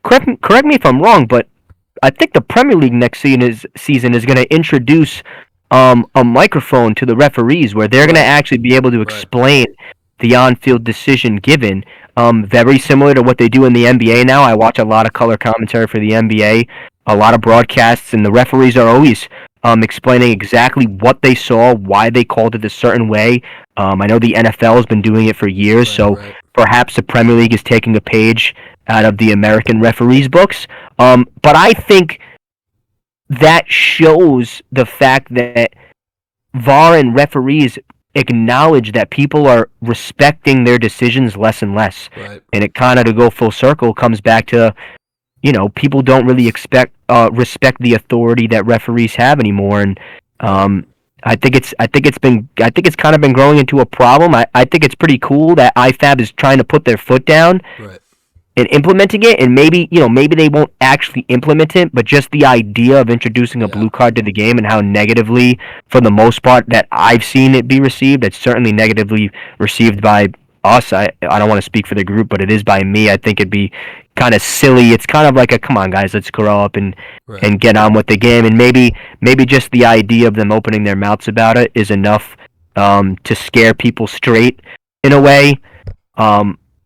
correct me if I'm wrong, but I think the Premier League next season is going to introduce a microphone to the referees where they're going to actually be able to explain the on-field decision given. Very similar to what they do in the NBA now. I watch a lot of color commentary for the NBA, a lot of broadcasts, and the referees are always explaining exactly what they saw, why they called it a certain way. I know the NFL has been doing it for years, perhaps the Premier League is taking a page out of the American referees' books. But I think that shows the fact that VAR and referees acknowledge that people are respecting their decisions less and less. Right. And it kind of, to go full circle, comes back to, people don't really respect the authority that referees have anymore. And I think it's kind of been growing into a problem. I think it's pretty cool that IFAB is trying to put their foot down and implementing it. And maybe they won't actually implement it, but just the idea of introducing a blue card to the game and how negatively, for the most part, that I've seen it be received. It's certainly negatively received by us. I don't want to speak for the group, but it is by me. I think it'd be kind of silly. It's kind of like a, come on guys, let's grow up and get on with the game. And maybe just the idea of them opening their mouths about it is enough to scare people straight in a way.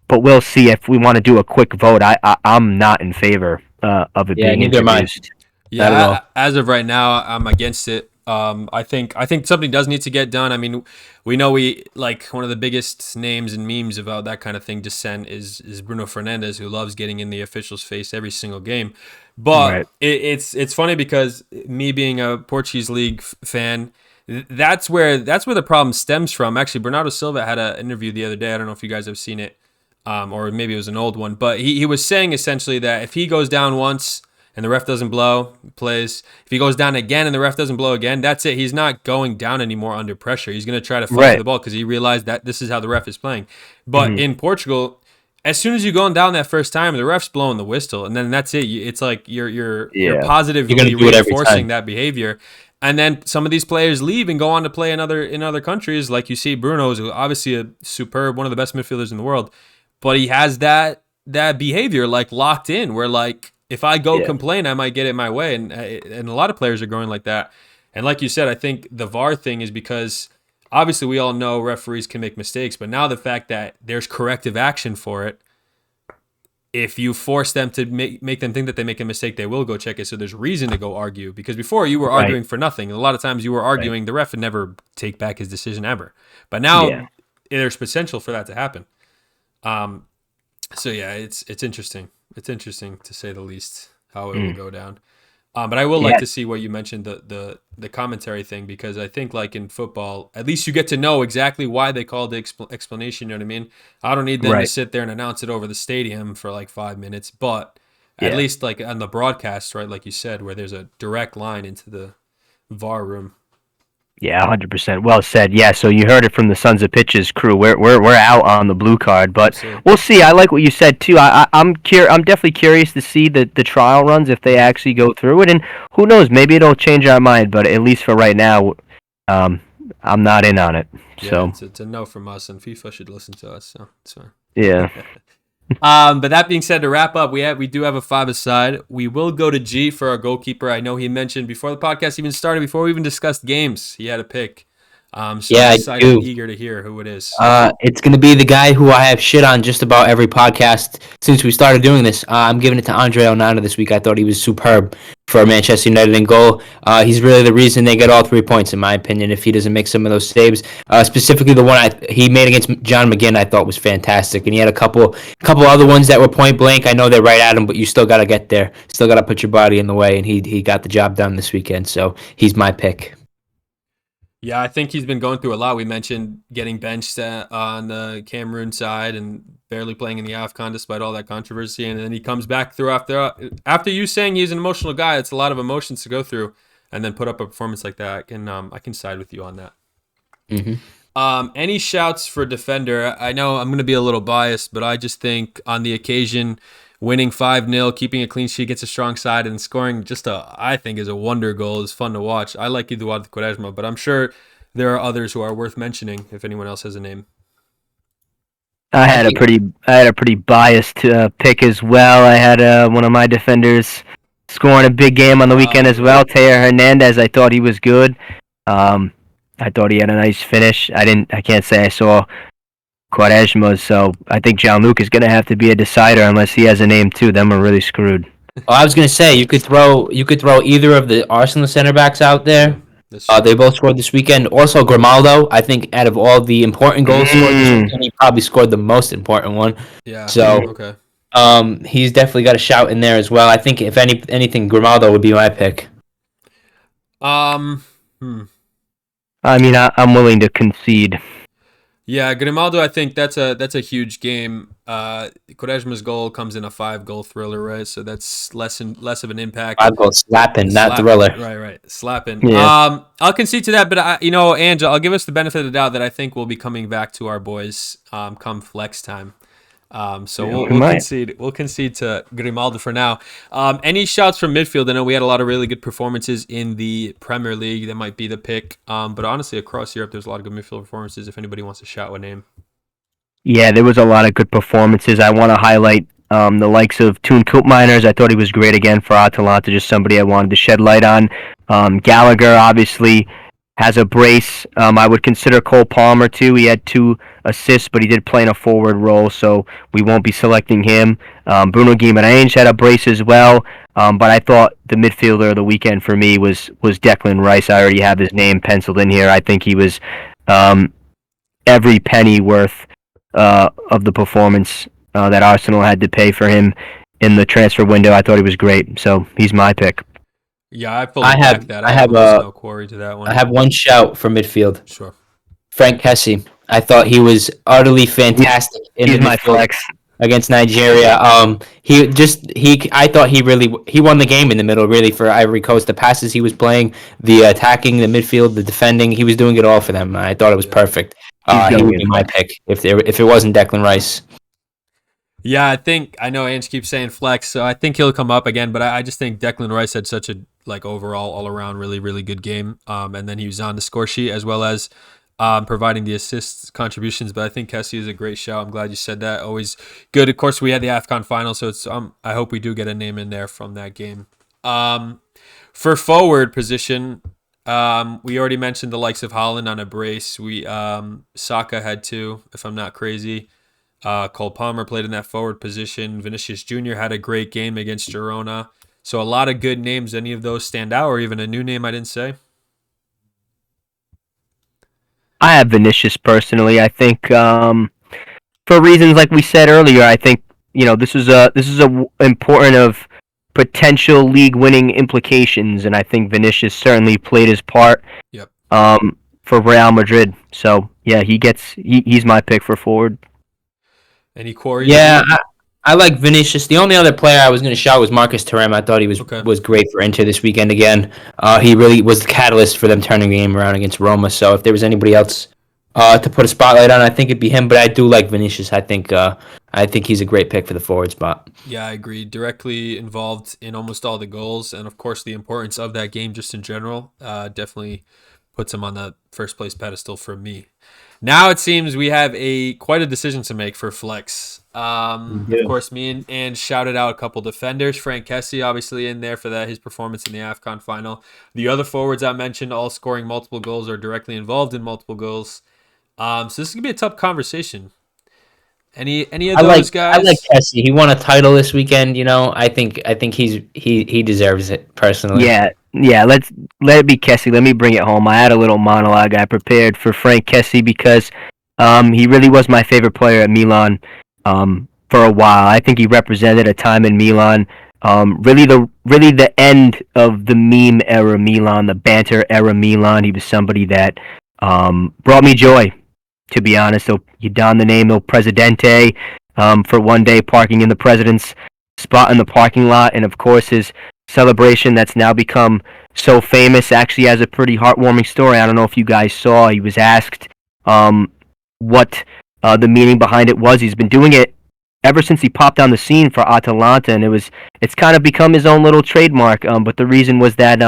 But we'll see. If we want to do a quick vote, I'm not in favor of it being introduced. Yeah, as of right now, I'm against it. I think something does need to get done. I mean, we know one of the biggest names and memes about that kind of thing, dissent, is Bruno Fernandes, who loves getting in the official's face every single game. But it's funny because me being a Portuguese league fan, that's where the problem stems from. Actually, Bernardo Silva had an interview the other day. I don't know if you guys have seen it, or maybe it was an old one, but he was saying essentially that if he goes down once and the ref doesn't blow, he plays. If he goes down again and the ref doesn't blow again, that's it. He's not going down anymore under pressure. He's going to try to fight the ball because he realized that this is how the ref is playing. But in Portugal, as soon as you're going down that first time, the ref's blowing the whistle, and then that's it. It's like you're positively reinforcing that behavior. And then some of these players leave and go on to play in other countries. Like you see, Bruno is obviously a superb, one of the best midfielders in the world, but he has that behavior like locked in, where like, if I go complain, I might get it my way. And a lot of players are growing like that. And like you said, I think the VAR thing is because obviously we all know referees can make mistakes, but now the fact that there's corrective action for it, if you force them to make them think that they make a mistake, they will go check it. So there's reason to go argue, because before you were arguing for nothing. A lot of times you were arguing, the ref would never take back his decision ever. But now there's potential for that to happen. So yeah, it's interesting. It's interesting to say the least how it will go down. But I will like Yeah, to see what you mentioned the commentary thing, because I think like in football, at least you get to know exactly why they called the explanation. You know what I mean? I don't need them to right. sit there and announce it over the stadium for like 5 minutes, but at Yeah. least like on the broadcast, right? Like you said, where there's a direct line into the VAR room. Yeah, 100%. Well said. Yeah, so you heard it from the Sons of Pitches crew. We're out on the blue card, but Absolutely. we'll see. I like what you said too. I'm definitely curious to see the trial runs if they Mhm. actually go through it, and who knows, maybe it'll change our mind. But at least for right now, um, I'm not in on it. Yeah, So it's a no from us, and FIFA should listen to us. So it's fine. yeah. But that being said, to wrap up, we do have a five aside. We will go to G for our goalkeeper. I know he mentioned before the podcast even started, before we even discussed games, he had a pick. So Yeah, I'm I excited, do. eager to hear who it is. It's going to be the guy who I have shit on just about every podcast since we started doing this. I'm giving it to Andre Onana this week. I thought he was superb for Manchester United in goal. He's really the reason they get all 3 points, in my opinion, if he doesn't make some of those saves. Specifically, the one he made against John McGinn, I thought was fantastic. And he had a couple other ones that were point blank. I know they're right at him, but you still got to get there. Still got to put your body in the way, and he got the job done this weekend. So he's my pick. Yeah, I think he's been going through a lot. We mentioned getting benched on the Cameroon side and barely playing in the AFCON despite all that controversy, and then he comes back through after you saying he's an emotional guy. It's a lot of emotions to go through, and then put up a performance like that. I can side with you on that. Mm-hmm. Any shouts for defender? I know I'm going to be a little biased, but I just think on the occasion, winning 5-0, keeping a clean sheet against a strong side, and scoring I think is a wonder goal is fun to watch. I like Eduardo Quaresma, but I'm sure there are others who are worth mentioning if anyone else has a name. I I had a think pretty biased pick as well. I had one of my defenders scoring a big game on the weekend as Yeah. well. Teo Hernandez. I thought he was good. Um, I thought he had a nice finish. I can't say I saw Quaresma, so I think Jean-Luc is going to have to be a decider unless he has a name too. Then we're really screwed. Oh, I was gonna say you could throw either of the Arsenal center backs out Yeah, there. that's true. They both scored this weekend. Also, Grimaldo, I think out of all the important goals scored this Mm, weekend, he probably scored the most important one. Yeah. mm. So, Okay. he's definitely got a shout in there as well. I think if anything, Grimaldo would be my pick. Um. Hmm. I mean, I'm willing to concede. Yeah, Grimaldo. I think that's a huge game. Quaresma's goal comes in a 5-goal thriller, right? So that's less of an impact. 5 goals slapping, not Slap, thriller. right, slapping. Yeah. I'll concede to that, but Angela, I'll give us the benefit of the doubt that I think we'll be coming back to our boys come flex time. So Yeah, we'll, we we'll might. concede. We'll concede to Grimaldo for now. Any shouts from midfield? I know we had a lot of really good performances in the Premier League. That might be the pick. But honestly, across Europe, there's a lot of good midfield performances. If anybody wants to shout a name, Yeah, there was a lot of good performances. I want to highlight the likes of Toon Koopmeiners. I thought he was great again for Atalanta, just somebody I wanted to shed light on. Gallagher obviously has a brace. I would consider Cole Palmer too. He had 2 assists, but he did play in a forward role, so we won't be selecting him. Bruno Guimaraes had a brace as well, but I thought the midfielder of the weekend for me was Declan Rice. I already have his name penciled in here. I think he was um, every penny worth of the performance that Arsenal had to pay for him in the transfer window. I thought he was great, so he's my pick. yeah, I fully I back have that. I I have have almost no quarry to that I one. have one shout for midfield. Sure. Frank Kessie. I thought he was utterly fantastic in the He's my midfield flex. against Nigeria. I thought he won the game in the middle really for Ivory Coast. The passes he was playing, the attacking, the midfield, the defending, he was doing it all for them. I thought it was Yeah. perfect. He's He going would in be my flex. pick if it wasn't Declan Rice. Yeah, I know Ange keeps saying flex, so I think he'll come up again. But I just think Declan Rice had such a overall all around really really good game. And then he was on the score sheet as well as providing the assists contributions. But I think Kessie is a great shout. I'm glad you said that. Always good. Of course, we had the AFCON final, so it's I hope we do get a name in there from that game. For forward position, we already mentioned the likes of Holland on a brace. Saka had 2, if I'm not crazy. Cole Palmer played in that forward position. Vinicius Jr. had a great game against Girona. So a lot of good names. Any of those stand out, or even a new name I didn't say? I have Vinicius personally. I think for reasons like we said earlier, I think this is a important of potential league winning implications, and I think Vinicius certainly played his part. Yep. For Real Madrid. So yeah, he's my pick for forward. Any Corey? Yeah, I like Vinicius. The only other player I was going to shout was Marcus Thuram. I thought he was great for Inter this weekend again. He really was the catalyst for them turning the game around against Roma. So if there was anybody else to put a spotlight on, I think it'd be him. But I do like Vinicius. I think he's a great pick for the forward spot. Yeah, I agree. Directly involved in almost all the goals, and of course the importance of that game just in general definitely puts him on the first place pedestal for me. Now it seems we have quite a decision to make for flex. Of course, me and shouted out a couple defenders. Frank Kessie obviously in there for his performance in the AFCON final. The other forwards I mentioned all scoring multiple goals or directly involved in multiple goals. So this is gonna be a tough conversation. Any of those guys? I like Kessie. He won a title this weekend. I think he deserves it personally. Yeah. Let it be Kessie. Let me bring it home. I had a little monologue I prepared for Frank Kessie because he really was my favorite player at Milan for a while. I think he represented a time in Milan. Really the end of the meme era Milan, the banter era Milan. He was somebody that brought me joy. To be honest, you don the name El Presidente for one day parking in the president's spot in the parking lot, and of course his celebration that's now become so famous actually has a pretty heartwarming story. I don't know if you guys saw. He was asked what the meaning behind it was. He's been doing it ever since he popped on the scene for Atalanta, and it's kind of become his own little trademark. But the reason was that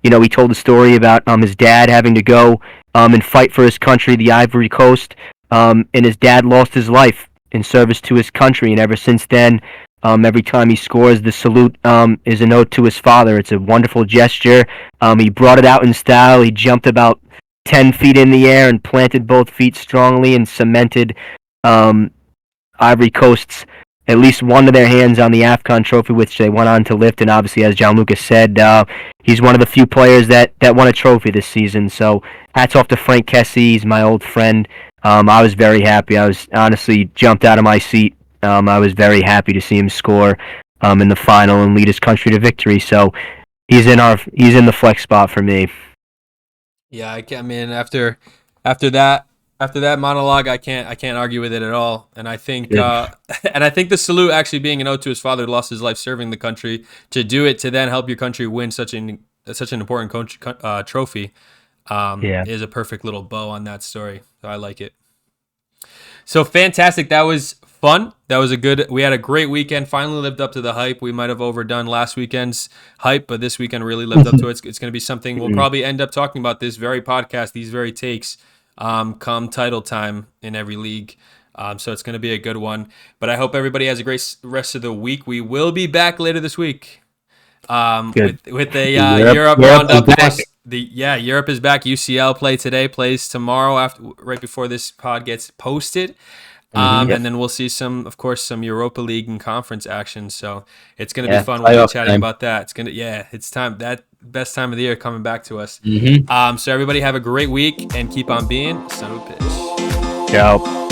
he told a story about his dad having to go and fight for his country, the Ivory Coast, and his dad lost his life in service to his country, and ever since then, every time he scores, the salute is a note to his father. It's a wonderful gesture. He brought it out in style. He jumped about 10 feet in the air and planted both feet strongly and cemented Ivory Coast's at least one of their hands on the AFCON trophy, which they went on to lift. And obviously, as Gianluca said, he's one of the few players that won a trophy this season. So hats off to Frank Kessie. He's my old friend. I was very happy. I was honestly jumped out of my seat. I was very happy to see him score in the final and lead his country to victory. So he's in the flex spot for me. Yeah, I mean after that monologue, I can't argue with it at all. And I think the salute actually being an ode to his father who lost his life serving the country, to do it to then help your country win such an important trophy is a perfect little bow on that story. So I like it. So fantastic. That was fun. We had a great weekend. Finally lived up to the hype. We might have overdone last weekend's hype, but this weekend really lived up to it. It's going to be something we'll probably end up talking about this very podcast, these very takes, come title time in every league. So it's going to be a good one. But I hope everybody has a great rest of the week. We will be back later this week with the Europe roundup. Europe is back. UCL play today, plays tomorrow right before this pod gets posted. And then we'll see some Europa League and conference action. So it's going to be fun. We'll be chatting about that. It's time. That best time of the year coming back to us. So everybody have a great week and keep on being son of a pitch. Ciao.